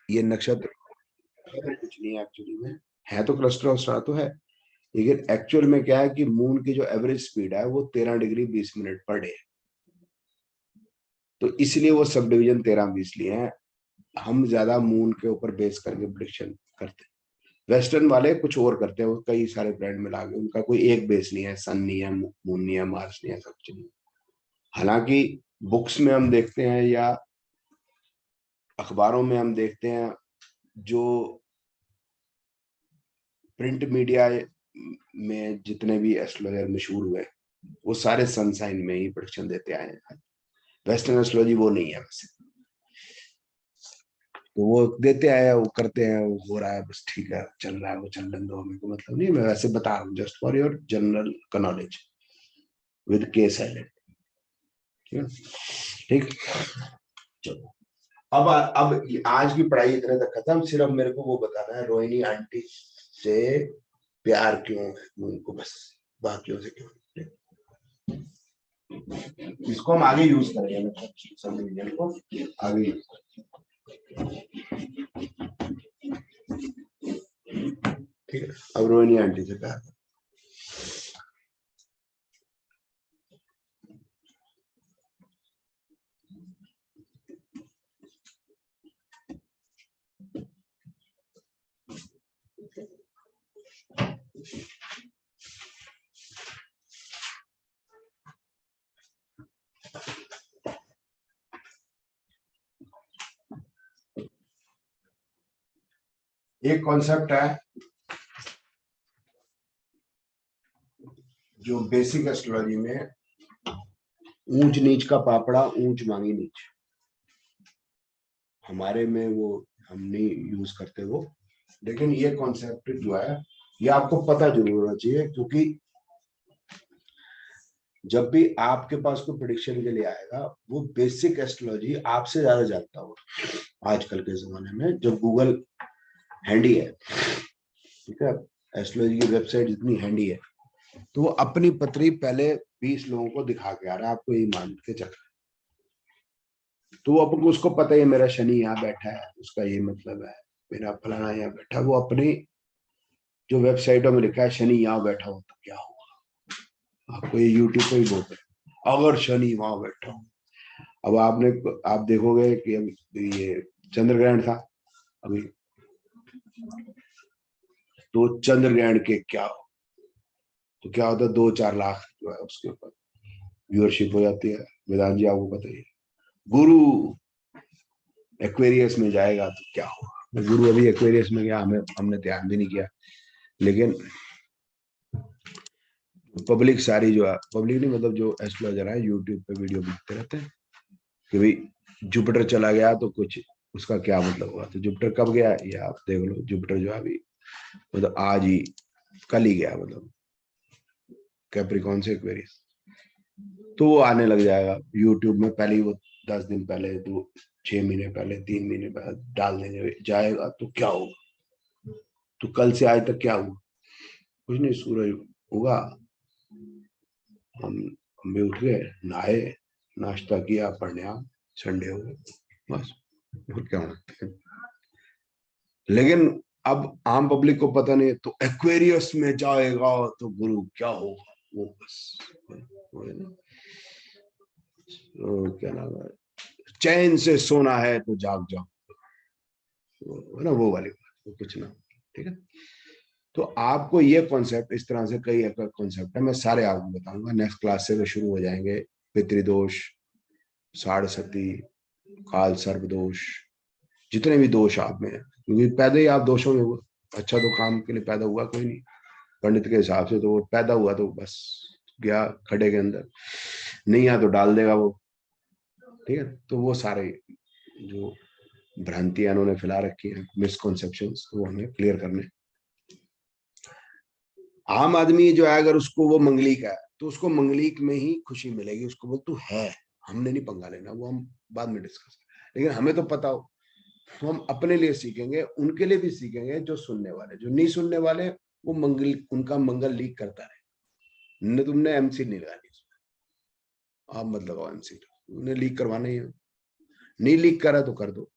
ये नक्षत्र कुछ नहीं है एक्चुअली में, है तो क्लस्टर ऑफ स्टार तो है, लेकिन एक्चुअल में क्या है कि मून की जो एवरेज स्पीड है वो 13 डिग्री 20 मिनट पर डे है। तो इसलिए वो सब डिवीजन 13-20 लिए हैं। हम ज्यादा मून के ऊपर बेस करके प्रेडिक्शन करते हैं। वेस्टर्न वाले कुछ और करते हैं, वो कई सारे ब्रांड मिला के, उनका कोई एक बेस नहीं है, सन नहीं है, मून नहीं है, मार्स नहीं है, सब कुछ नहीं। हालांकि बुक्स में हम देखते हैं या अखबारों में हम देखते हैं, जो प्रिंट मीडिया में जितने भी एस्ट्रोलॉजर मशहूर हुए वो सारे सन साइन में ही प्रेडिक्शन देते आए हैं। वेस्टर्न एस्ट्रोलॉजी वो नहीं है वैसे, तो वो देते आए, वो करते हैं, वो हो रहा है, बस ठीक है, चल रहा है, वो चलने दो, हमें को मतलब नहीं। मैं वैसे बता रहा हूँ just for your general knowledge with के साइलेंट। ठीक, चलो अब आज की पढ़ाई इतने तक खत्म। सिर्फ मेरे को वो बताना है रोहिणी आंटी से प्यार क्यों है उनको, बस बाकियों से क्यों। इसको हम आगे यूज करेंगे, को आगे यूज करेंगे। ठीक है, अब रोहिणी आंटी से प्यार। एक कॉन्सेप्ट है जो बेसिक एस्ट्रोलॉजी में ऊंच नीच का पापड़ा, ऊंच मांगी नीच, हमारे में वो हम नहीं यूज करते वो, लेकिन ये कॉन्सेप्ट जो है ये आपको पता जरूर होना चाहिए, क्योंकि जब भी आपके पास कोई प्रेडिक्शन के लिए आएगा वो बेसिक एस्ट्रोलॉजी आपसे ज्यादा जानता होगा। आजकल के जमाने में जब गूगल हैंडी है, ठीक है, एस्ट्रोलॉजी की वेबसाइट जितनी हैंडी है, तो वो अपनी पत्री पहले 20 लोगों को दिखा के आ रहा है, आपको यही मान के चल रहा है। तो वो अपन उसको पता है मेरा शनि यहाँ बैठा है, उसका ये मतलब है, मेरा फलाना यहाँ बैठा है। वो अपनी जो वेबसाइटों में लिखा है शनि यहाँ बैठा हो तो क्या होगा, आपको ये यूट्यूब पे ही बोलते हैं अगर शनि वहां बैठा हो। अब आप देखोगे कि अभी ये चंद्र ग्रहण था अभी, तो चंद्र ग्रहण के क्या हो, तो क्या होता है 2-4 लाख जो है उसके ऊपर व्यूअरशिप हो जाती है। वेदांत जी आपको पता ही है। गुरु एक्वेरियस में जाएगा तो क्या होगा, गुरु अभी एक्वेरियस में गया, हमने ध्यान भी नहीं किया। लेकिन पब्लिक सारी जो है, पब्लिक नहीं मतलब जो एस्ट्रोलॉजर है यूट्यूब पे वीडियो बनाते रहते हैं कि भाई जुपिटर चला गया तो कुछ उसका क्या मतलब हुआ। तो जुपिटर कब गया ये आप देख लो। जुपिटर जो है अभी मतलब आज ही कल ही गया, मतलब कैप्रिकॉन से एक्वेरियस। तो वो आने लग जाएगा यूट्यूब में, पहले ही वो 10 दिन पहले, 6 महीने पहले, 3 महीने पहले डाल देंगे जाएगा तो क्या होगा। तो कल से आज तक क्या हुआ, कुछ नहीं, सूरज उगा, हम भी उठ गए, नहाए, नाश्ता किया, प्राणायाम, संडे हो गए, बस और क्या होना। लेकिन अब आम पब्लिक को पता नहीं, तो एक्वेरियस में जाएगा तो गुरु क्या होगा, वो बस क्या नाम है, चैन से सोना है तो जाग जाओ, है ना, वो वाली बात, वो कुछ ना। ठीक है, तो आपको ये कॉन्सेप्ट, इस तरह से कई कॉन्सेप्ट है, मैं सारे आपको बताऊंगा। नेक्स्ट क्लास से वो शुरू हो जाएंगे। पितृदोष, साढ़ सती, काल सर्प दोष, जितने भी दोष आप में है, क्योंकि पैदा ही आप दोषों में हुआ। अच्छा तो काम के लिए पैदा हुआ कोई नहीं, पंडित के हिसाब से तो वो पैदा हुआ तो बस गया खड्डे के अंदर, नहीं आ तो डाल देगा वो। ठीक है, तो वो सारे जो भ्रांतियां उन्होंने फैला रखी है, मिसकॉन्सेप्शंस, वो हमें क्लियर करने। आम आदमी जो है अगर उसको वो मंगलिक है तो उसको मंगलिक में ही खुशी मिलेगी, उसको बोल तू है, हमने नहीं पंगा लेना, वो हम बाद में डिस्कस। लेकिन हमें तो पता हो, तो हम अपने लिए सीखेंगे, उनके लिए भी सीखेंगे जो सुनने वाले, जो नहीं सुनने वाले वो मंगल, उनका मंगल लीक करता रहे। न तुमने एमसी नहीं लगानी, आप मत लगाओ एमसी, उन्हें लीक करवाना ही है, नहीं लीक करा तो कर दो,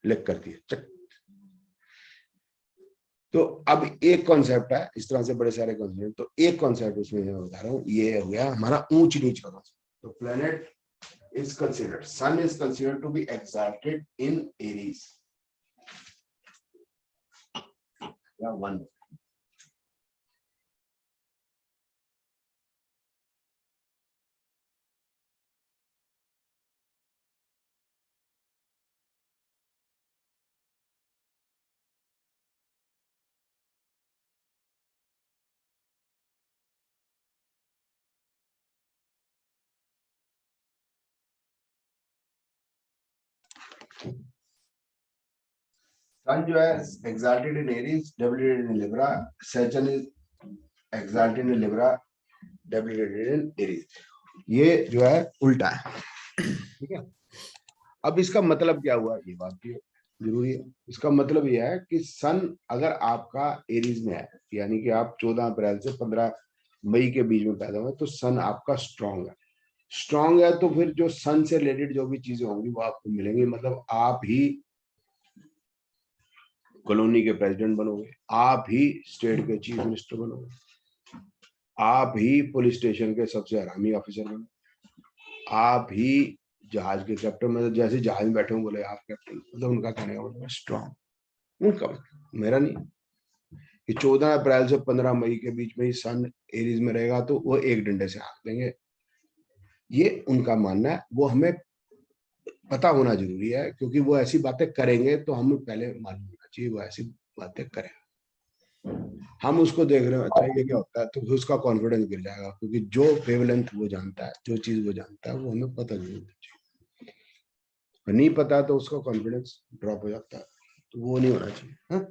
लीक कर दिए चक। तो अब एक कॉन्सेप्ट है, इस तरह से बड़े सारे कॉन्सेप्ट, तो एक कॉन्सेप्ट उसमें मैं बता रहा हूँ, ये हो गया हमारा ऊंच नीच का कॉन्सेप्ट। तो planet is considered, sun is considered to be exalted in Aries. Yeah, one. Sun जो है exalted in Aries, debilitated in Libra. Saturn is exalted in Libra, debilitated in Aries. ये जो है उल्टा है। ठीक है, अब इसका मतलब क्या हुआ, ये बात भी जरूरी है। इसका मतलब यह है कि सन अगर आपका एरीज में है, यानी कि आप 14 अप्रैल से 15 मई के बीच में पैदा हुए, तो सन आपका स्ट्रांग है। स्ट्रांग है तो फिर जो सन से रिलेटेड जो भी चीजें होंगी वो आपको मिलेंगी, मतलब आप ही कॉलोनी के प्रेसिडेंट बनोगे, आप ही स्टेट के चीफ मिनिस्टर बनोगे, आप ही पुलिस स्टेशन के सबसे हरामी ऑफिसर बनोगे, आप ही जहाज के कैप्टन, मतलब जैसे जहाज में बैठे हो बोले आप कैप्टन, मतलब उनका कहने का मतलब स्ट्रांग, उनका मेरा नहीं। कि 14 अप्रैल से 15 मई के बीच में ही सन एरीज में रहेगा तो वो एक डंडे से हाँक देंगे, ये उनका मानना है। वो हमें पता होना जरूरी है, क्योंकि वो ऐसी बातें करेंगे तो हमें पहले मालूम होना चाहिए वो ऐसी बातें करें। हम उसको देख रहे हैं अच्छा ये क्या होता है, तो उसका कॉन्फिडेंस गिर जाएगा, क्योंकि जो वेवलेंथ वो जानता है, जो चीज वो जानता है वो हमें पता नहीं होना चाहिए। नहीं पता तो उसका कॉन्फिडेंस ड्रॉप हो जाता है, तो वो नहीं होना चाहिए। हाँ?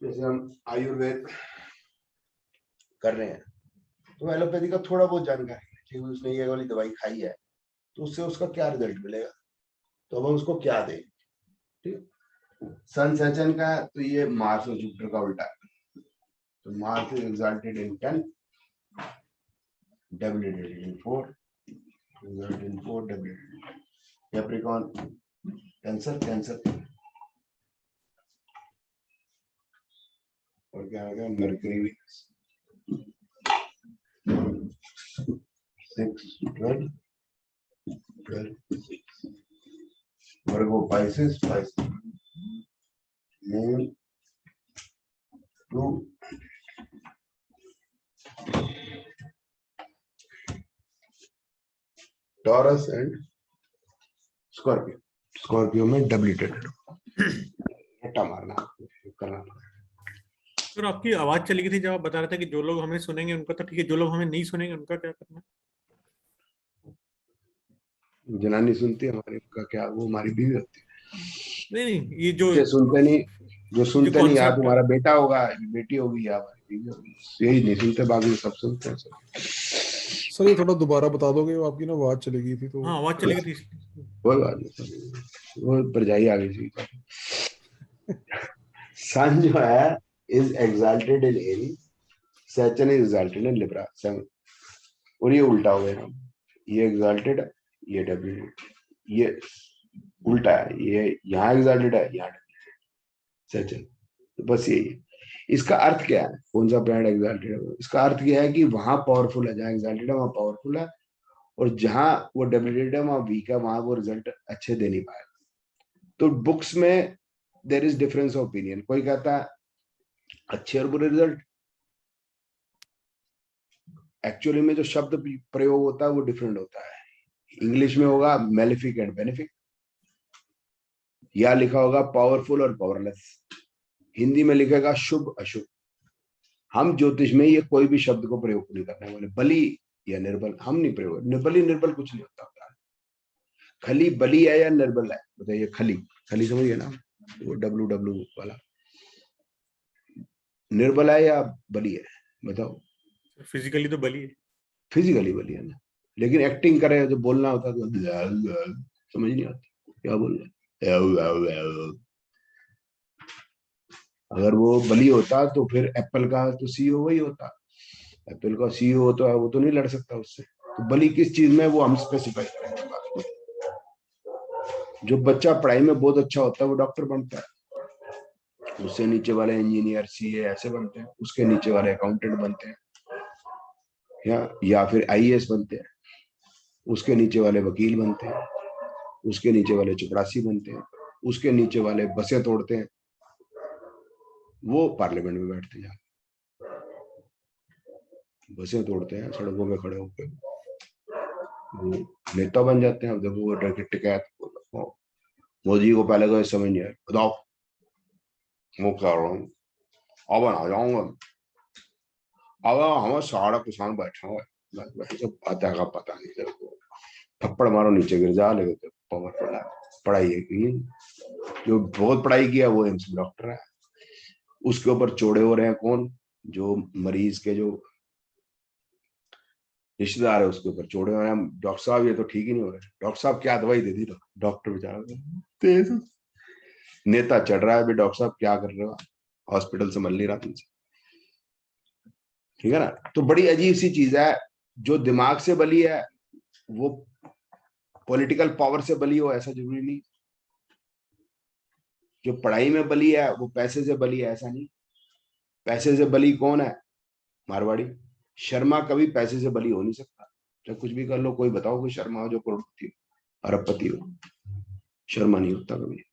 जैसे हम आयुर्वेद कर रहे हैं तो एलोपैथी का थोड़ा बहुत जानकारी है कि उसने ये वाली दवाई खाई है तो उससे उसका क्या रिजल्ट मिलेगा, तो अब हम उसको क्या दें। ठीक, सन सेचन का तो ये मार्स और जुपिटर का उल्टा है। तो Mars is exalted in 10, Doublet in 4, result in 4 doublet. Capricorn, Cancer. और क्या आ गया? Mercury 6, 12, 6. Virgo, Pisces, Moon 2, Taurus and Scorpio में डब्लीटेड हटा मारना करना।
सर आपकी आवाज चली गई थी जब आप बता रहे थे कि जो लोग हमें सुनेंगे उनका तो ठीक है, जो लोग हमें नहीं सुनेंगे उनका क्या करना?
जनानी सुनती है हमारी, का क्या, वो हमारी बीवी होती है।
नहीं ये जो
सुनते नहीं, जो सुनते नहीं, या
concept-
तुम्हारा बेटा होगा, बेटी होगी, या हमारी बीवी होगी, यही नहीं सुनते, बाकी सब सुनते हैं सब।
सर ये थोड़ा दोबारा बता दोगे, वो आपकी ना आवाज चली गई थी तो।
हाँ आवाज चली गई थी।
कोई बात नहीं, वो परजाई आ गई थी। सन जो है is exalted in Aries, Saturn is exalted in Libra, और ये उल्टा हो गया, ये एक्साल्टेड है, ये डब्ल्यू, ये उल्टा है, ये यहाँ एक्साल्टेड है, यहाँ सैटर्न। तो बस यही है। इसका अर्थ क्या है, कौन सा प्लैनेट एक्साल्टेड है? इसका अर्थ क्या है कि वहां पावरफुल है, जहाँ एक्साल्टेड है वहां पावरफुल है, और जहां वो डब्ल्यूटेड है वहां वीक है, वहां वो रिजल्ट अच्छे दे नहीं पाएगा। तो बुक्स में there is difference of opinion, कोई कहता है अच्छे और बुरे रिजल्ट, एक्चुअली में जो शब्द प्रयोग होता है वो डिफरेंट होता है। इंग्लिश में होगा मेलिफिक एंड बेनिफिक, या लिखा होगा पावरफुल और पावरलेस, हिंदी में लिखेगा शुभ अशुभ। हम ज्योतिष में ये कोई भी शब्द को प्रयोग नहीं करने वाले, बली या निर्बल हम नहीं प्रयोग, बली निर्बल कुछ नहीं होता। खली बली है या निर्बल है, बताइए? खली समझिए ना, वो डब्ल्यू वाला निर्बल है या बली है, बताओ?
फिजिकली तो बली है।
फिजिकली बली है ना, लेकिन एक्टिंग करे, जो बोलना होता है तो समझ नहीं आती क्या बोल रहे। अगर वो बली होता तो फिर एप्पल का तो सीईओ वही होता, एप्पल का सीईओ होता है, वो तो नहीं लड़ सकता उससे। तो बली किस चीज में, वो हम स्पेसिफाई करेंगे बाद में। जो बच्चा पढ़ाई में बहुत अच्छा होता है वो डॉक्टर बनता है, उससे नीचे वाले इंजीनियर सीए ऐसे बनते हैं, उसके नीचे वाले अकाउंटेंट बनते हैं, या फिर आईएएस बनते हैं, उसके नीचे वाले वकील बनते हैं, उसके नीचे वाले चपरासी बनते हैं, उसके नीचे वाले बसें तोड़ते हैं, वो पार्लियामेंट में बैठते हैं, बसें तोड़ते हैं, सड़कों में खड़े होकर वो नेता बन जाते हैं। अब देखो वो टिकैत, मोदी को पहले तो समझ नहीं आया, बताओ मैं कह रहा हूँ, अब आ जाऊंगा, अब हमें सारा किसान बैठा हुआ है, पता का पता नहीं तेरे को, थप्पड़ मारो नीचे गिर जा, लेकिन पावर पड़ा पढ़ाई है की, जो बहुत पढ़ाई किया वो एम्स में डॉक्टर है, उसके ऊपर चौड़े हो रहे हैं कौन, जो मरीज के जो रिश्तेदार है उसके ऊपर चौड़े हो रहे हैं, डॉक्टर साहब ये तो ठीक ही नहीं हो रहे, डॉक्टर साहब क्या दवाई दे दी, डॉक्टर बेचारा तेज नेता चढ़ रहा है, भाई डॉक्टर साहब क्या कर रहे हो, हॉस्पिटल से मिल नहीं रहा तुमसे, ठीक है ना। तो बड़ी अजीब सी चीज है, जो दिमाग से बली है वो पॉलिटिकल पावर से बली हो ऐसा जरूरी नहीं, जो पढ़ाई में बली है वो पैसे से बली है ऐसा नहीं। पैसे से बली कौन है? मारवाड़ी। शर्मा कभी पैसे से बली हो नहीं सकता, चाहे कुछ भी कर लो, कोई बताओ कोई शर्मा हो जो करोड़पति हो, अरबपति हो, शर्मा नहीं होता कभी।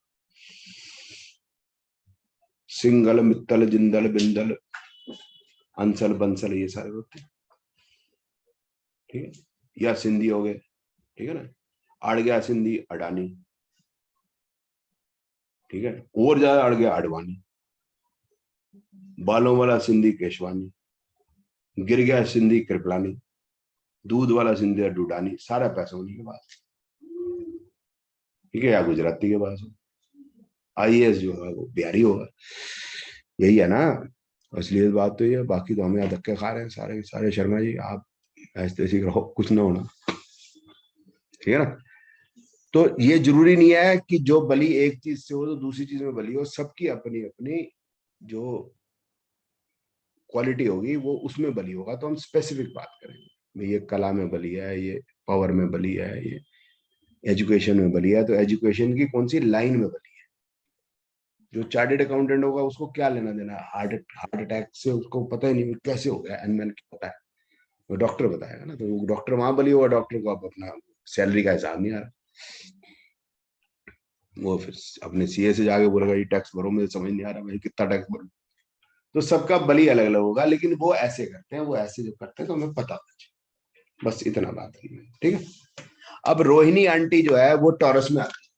सिंगल मित्तल जिंदल बिंदल अंसल बंसल ये सारे होते हैं, ठीक है। या सिंधी हो गए, ठीक है ना, अड़ गया सिंधी अडानी, ठीक है, और ज्यादा अड़ गया अडवाणी। बालों वाला सिंधी केशवानी, गिर गया सिंधी कृपलानी, दूध वाला सिंधी डूडानी, सारा पैसा उन्हीं के पास, ठीक है, या गुजराती के पास हो, आईएएस जो है वो बिहारी होगा, यही है ना असलियत बात तो ये है। बाकी तो हम यहाँ धक्के खा रहे हैं सारे सारे। शर्मा जी आप ऐसे तैसे रहो, कुछ ना होना, ठीक है ना। तो ये जरूरी नहीं है कि जो बली एक चीज से हो तो दूसरी चीज में बली हो, सबकी अपनी अपनी जो क्वालिटी होगी वो उसमें बली होगा, तो हम स्पेसिफिक बात करेंगे, ये कला में बली है, ये पावर में बली है, ये एजुकेशन में बली है, तो एजुकेशन की कौन सी लाइन में बली है? जो चार्टेड अकाउंटेंट होगा उसको क्या लेना देना? हार्ट अटैक से उसको पता ही नहीं कैसे हो गया, एनिमल क्या पता है, वो डॉक्टर बताएगा ना। तो वो डॉक्टर वहां बली होगा, डॉक्टर को अब अपना सैलरी का हिसाब नहीं आ रहा, वो फिर अपने सीए से जाके बोलेगा ये टैक्स भरो, मुझे समझ नहीं आ रहा भाई कितना टैक्स भरूं। तो सबका बली अलग अलग होगा, लेकिन वो ऐसे करते हैं, वो ऐसे जो करते हैं तो हमें पता होना चाहिए, बस इतना बात है, ठीक है। अब रोहिणी आंटी जो है वो टॉरस में आती है,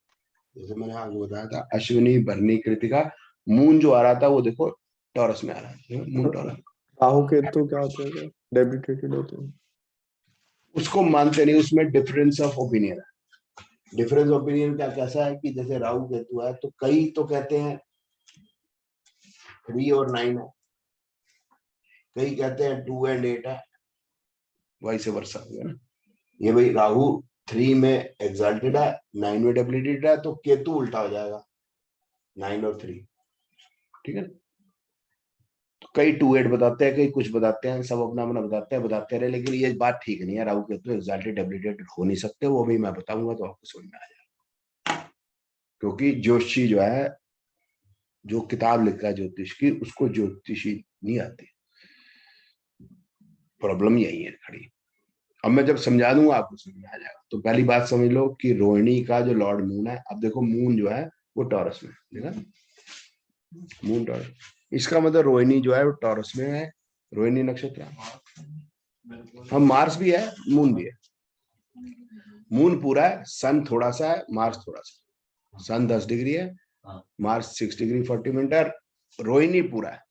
जैसे मैंने आपको बताया था, अश्विनी भरनी कृतिका, मून जो आ रहा था वो देखो टॉरस में आ रहा है, मून टॉरस।
राहु केतु क्या होते हैं, डेबिटेटेड होते हैं।
उसको मानते नहीं, उसमें डिफरेंस ऑफ ओपिनियन है। डिफरेंस ओपिनियन क्या कैसा है कि जैसे राहु केतु है तो कई तो कहते हैं 3 और 9 है, कई कहते हैं 2 और 8 है, वैसे वर्षा है ना। ये भाई राहु 3 में एग्जाल्टेड है, 9 में डेबिलिटेड है, तो केतु उल्टा हो जाएगा 9 और 3, ठीक है। तो कई 2-8 बताते हैं, कई कुछ बताते हैं, सब अपना अपना बताते रहे, लेकिन ये बात ठीक नहीं है, राहु केतु एग्जाल्टेड डेबिलिटेड हो नहीं सकते, वो भी मैं बताऊंगा तो आपको समझ में आ जाएगा। क्योंकि ज्योतिषी जो है, जो किताब लिखता है ज्योतिष की, उसको ज्योतिषी नहीं आती, प्रॉब्लम यही है खड़ी। अब मैं जब समझा दूंगा आपको समझ में आ जाएगा। तो पहली बात समझ लो कि रोहिणी का जो लॉर्ड मून है, अब देखो मून जो है वो टॉरस में, देखा मून टॉरस, इसका मतलब रोहिणी जो है वो टॉरस में है, रोहिणी नक्षत्र। हम मार्स भी है, मून भी है। मून पूरा है, सन थोड़ा सा है, मार्स थोड़ा सा। सन 10 डिग्री है, मार्स 6 डिग्री 40 मिनट, रोहिणी पूरा है।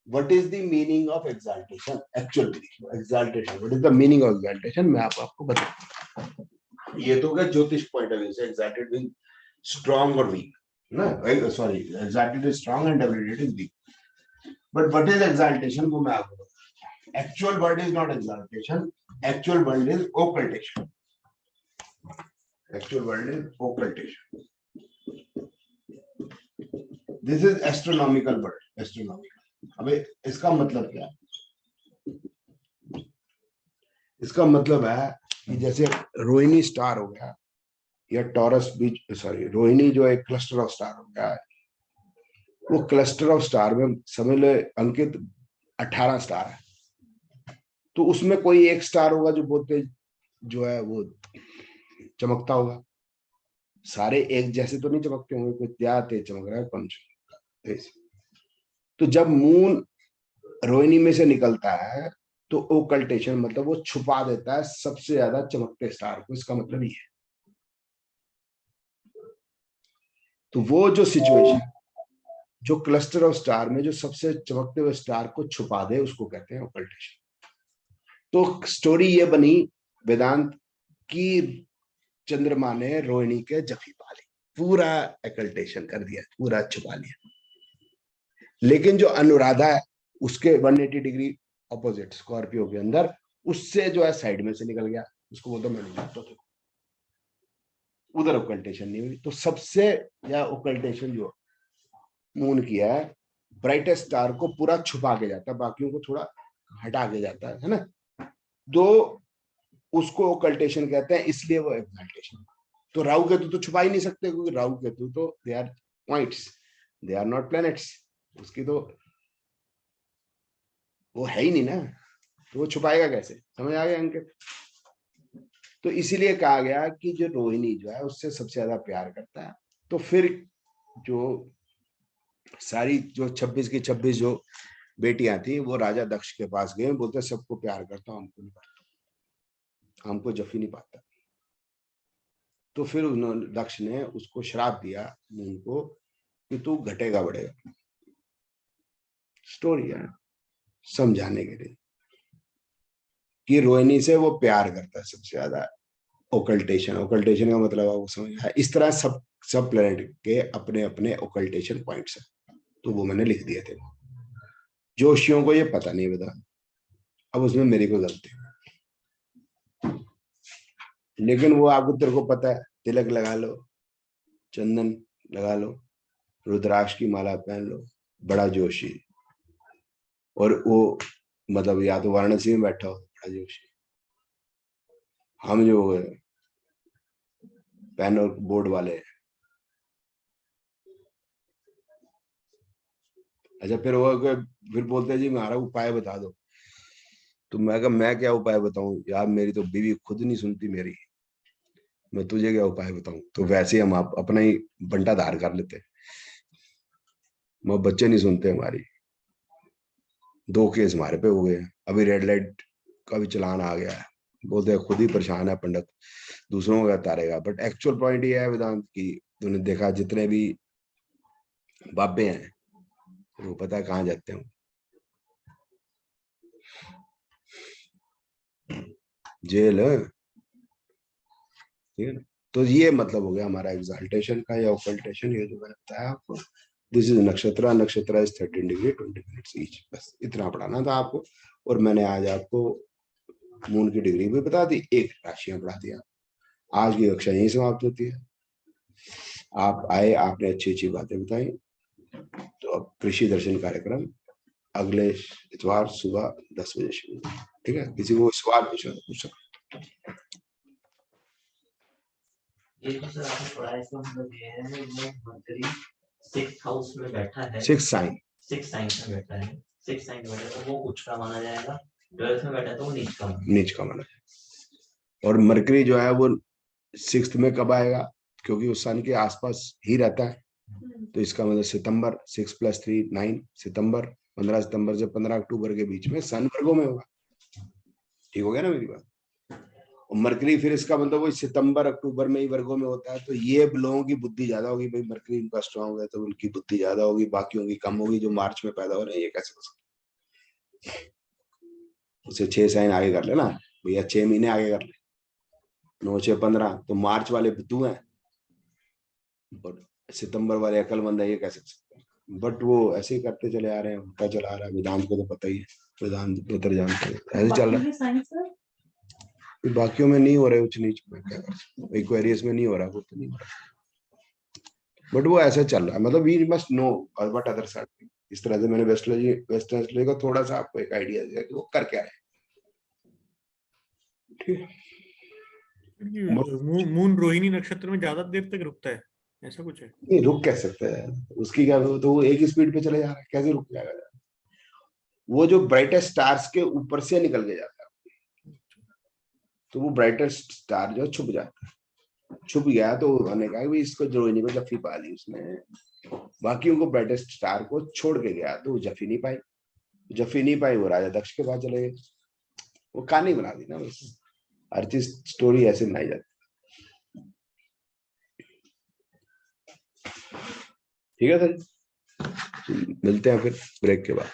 What is the meaning of exaltation? Actual meaning exaltation. What is the meaning of exaltation? मैं आपको बताऊंगा। ये तो क्या ज्योतिष पॉइंट ऑफ व्यू से exalted means strong or weak, ना? Sorry, exalted is strong and debilitated is weak. But what is exaltation? वो मैं आपको बताऊंगा। Actual word is not exaltation. Actual word is occultation. Actual word is occultation. This is astronomical word. Astronomical. अबे इसका मतलब क्या है? इसका मतलब है कि जैसे रोहिणी स्टार हो गया या टॉरस बीच, सॉरी रोहिणी जो एक क्लस्टर ऑफ स्टार हो गया, वो क्लस्टर ऑफ स्टार में समझ लो अंकित 18 स्टार है, तो उसमें कोई एक स्टार होगा जो बहुत तेज जो है वो चमकता होगा। सारे एक जैसे तो नहीं चमकते होंगे, कोई क्या तेज चमक रहा है, कौन तेज। तो जब मून रोहिणी में से निकलता है तो ओकल्टेशन मतलब वो छुपा देता है सबसे ज्यादा चमकते स्टार को, इसका मतलब ये है। तो वो जो सिचुएशन, जो क्लस्टर ऑफ स्टार में जो सबसे चमकते हुए स्टार को छुपा दे, उसको कहते हैं ओकल्टेशन। तो स्टोरी ये बनी वेदांत की, चंद्रमा ने रोहिणी के जफी पा ली, पूरा एकल्टेशन कर दिया, पूरा छुपा लिया। लेकिन जो अनुराधा है उसके 180 डिग्री ऑपोजिट स्कॉर्पियो के अंदर, उससे जो है साइड में से निकल गया, उसको बोलते मैंने तो उधर ओकल्टेशन नहीं हुई। तो सबसे या ओकल्टेशन जो मून किया है, ब्राइटेस्ट स्टार को पूरा छुपा के जाता है, बाकियों को थोड़ा हटा के जाता है ना, तो उसको ओकल्टेशन कहते हैं, इसलिए वो एक्साल्टेशन। तो राहु केतु तो छुपा ही नहीं सकते, क्योंकि राहु केतु तो they are points, they are not planets, उसकी तो वो है ही नहीं ना, तो वो छुपाएगा कैसे? समझ आ गया अंकित? तो इसीलिए कहा गया कि जो रोहिणी जो है उससे सबसे ज्यादा प्यार करता है। तो फिर जो सारी जो 26 की 26 जो बेटियां थी वो राजा दक्ष के पास गए, बोलते सबको प्यार करता हूं, हमको नहीं करता, हमको जफी नहीं पाता। तो फिर उन्होंने दक्ष ने उसको श्राप दिया मून को कि तू घटेगा बढ़ेगा। स्टोरी है समझाने के लिए कि रोहिणी से वो प्यार करता है सबसे ज्यादा। ओकल्टेशन, ओकल्टेशन का मतलब आपको समझ आया? इस तरह सब प्लेनेट के अपने अपने ओकल्टेशन पॉइंट्स है, तो वो मैंने लिख दिए थे। जोशियों को ये पता नहीं बता, अब उसमें मेरी कोई गलती, लेकिन वो आपको तेरे को पता है, तिलक लगा लो, चंदन लगा लो, रुद्राक्ष की माला पहन लो, बड़ा जोशी। और वो मतलब या तो वाराणसी में बैठा हो बड़ा जोशी, हम जो पेन और बोर्ड वाले। अच्छा फिर वो फिर बोलते हैं जी हमारा उपाय बता दो, तो मैं कहा मैं क्या उपाय बताऊं यार, मेरी तो बीवी खुद नहीं सुनती मेरी, मैं तुझे क्या उपाय बताऊं। तो वैसे हम आप अपना ही बंटाधार कर लेते, वो बच्चे नहीं सुनते हमारी। 2 केस हमारे पे हो गए हैं, अभी रेड लाइट का भी चलान आ गया है, बोलते हैं खुद ही परेशान है पंडित, दूसरों को तारेगा। बट एक्चुअल पॉइंट ये है वेदांत की, तूने देखा जितने भी बाबे हैं वो पता है कहाँ जाते हैं, जेल है। ठीक है ना, तो ये मतलब हो गया हमारा एग्जाल्टेशन का या ऑकल्टेशन, ये जो मैंने बताया आपको। दिस इज नक्षत्र, नक्षत्र इज 13 डिग्री 20 मिनट्स ईच, बस इतना पढ़ाना था आपको। और मैंने आज आपको मून की डिग्री भी बता दी, एक राशियां पढ़ा दिया। आज की कक्षा यही समाप्त होती है। आप आए, आपने अच्छी अच्छी बातें बताई, तो अब कृषि दर्शन कार्यक्रम अगले इतवार सुबह 10 बजे शुरू होगा। ठीक है, किसी को सवाल पूछना तो पूछ सकते।
ये तो सर आपने पढ़ा है, इसका मतलब ये है वो मर्करी 6th हाउस में बैठा है,
6 साइन
6 साइन में बैठा है, 6 साइन में बैठा है तो वो उच्च का माना जाएगा, 12th में बैठा है तो वो नीच का माना
नीच का माना। और मरकरी जो है वो 6th में कब आएगा, क्योंकि वो सन के आसपास ही रहता है, तो इसका मतलब सितंबर, 6 + 3 9 सितंबर, 15 सितंबर से 15 अक्टूबर के बीच में सन वर्गों में होगा। ठीक हो गया ना मेरी बात। और मरकरी फिर इसका मतलब वो सितंबर अक्टूबर में ही वर्गों में होता है, तो ये लोगों की बुद्धि ज्यादा होगी भाई, मरकरी इनका स्ट्रांग है तो उनकी बुद्धि ज्यादा होगी, बाकियों की कम होगी जो मार्च में पैदा हो रहे हैं। ये कैसे हो सकता है? उसे 6 साइन आगे कर लेना भैया, 6 महीने आगे कर ले, 9 6 15, तो मार्च वाले बुद्धू हैं और सितंबर वाले अकलमंद है, ये कह सकते हैं। बट वो ऐसे ही करते चले आ रहे हैं, होता चला आ रहा है। वेदांत को तो पता ही है, वेदांत बेहतर जानते हैं, ऐसे चल रहा है। बाकियों में नहीं हो रहा है उच्च नीच में, क्या कर सकते हैं, एक्वेरियस में नहीं हो रहा, वो तो नहीं हो रहा, बट वो ऐसे चल रहा है। मतलब we must know what other side. इस तरह से मैंने वेस्टर्न एस्ट्रोलॉजी का थोड़ा सा आपको एक आइडिया दिया कि वो कर क्या रहे हैं। ठीक है,
मून रोहिणी नक्षत्र में ज्यादा देर तक रुकता है, ऐसा कुछ है?
नहीं रुक कह सकते हैं, उसकी क्या, तो वो एक ही स्पीड पे चले जा रहा है, कैसे रुक जाएगा? वो जो ब्राइटेस्ट स्टार्स के ऊपर से निकल के जाता है, तो वो ब्राइटेस्ट स्टार जो छुप जाता है, छुप गया तो उन्होंने कहा कि इसको रोहिणी को जफ्फी पा ली उसने, बाकियों को ब्राइटेस्ट स्टार को छोड़ के गया तो वो जफ्फी नहीं पाई, जफ्फी नहीं पाई, वो राजा दक्ष के पास चले गए, वो कहानी बना दी ना बस। हर चीज स्टोरी ऐसे बनाई जाती। ठीक है सर, मिलते हैं फिर ब्रेक के बाद।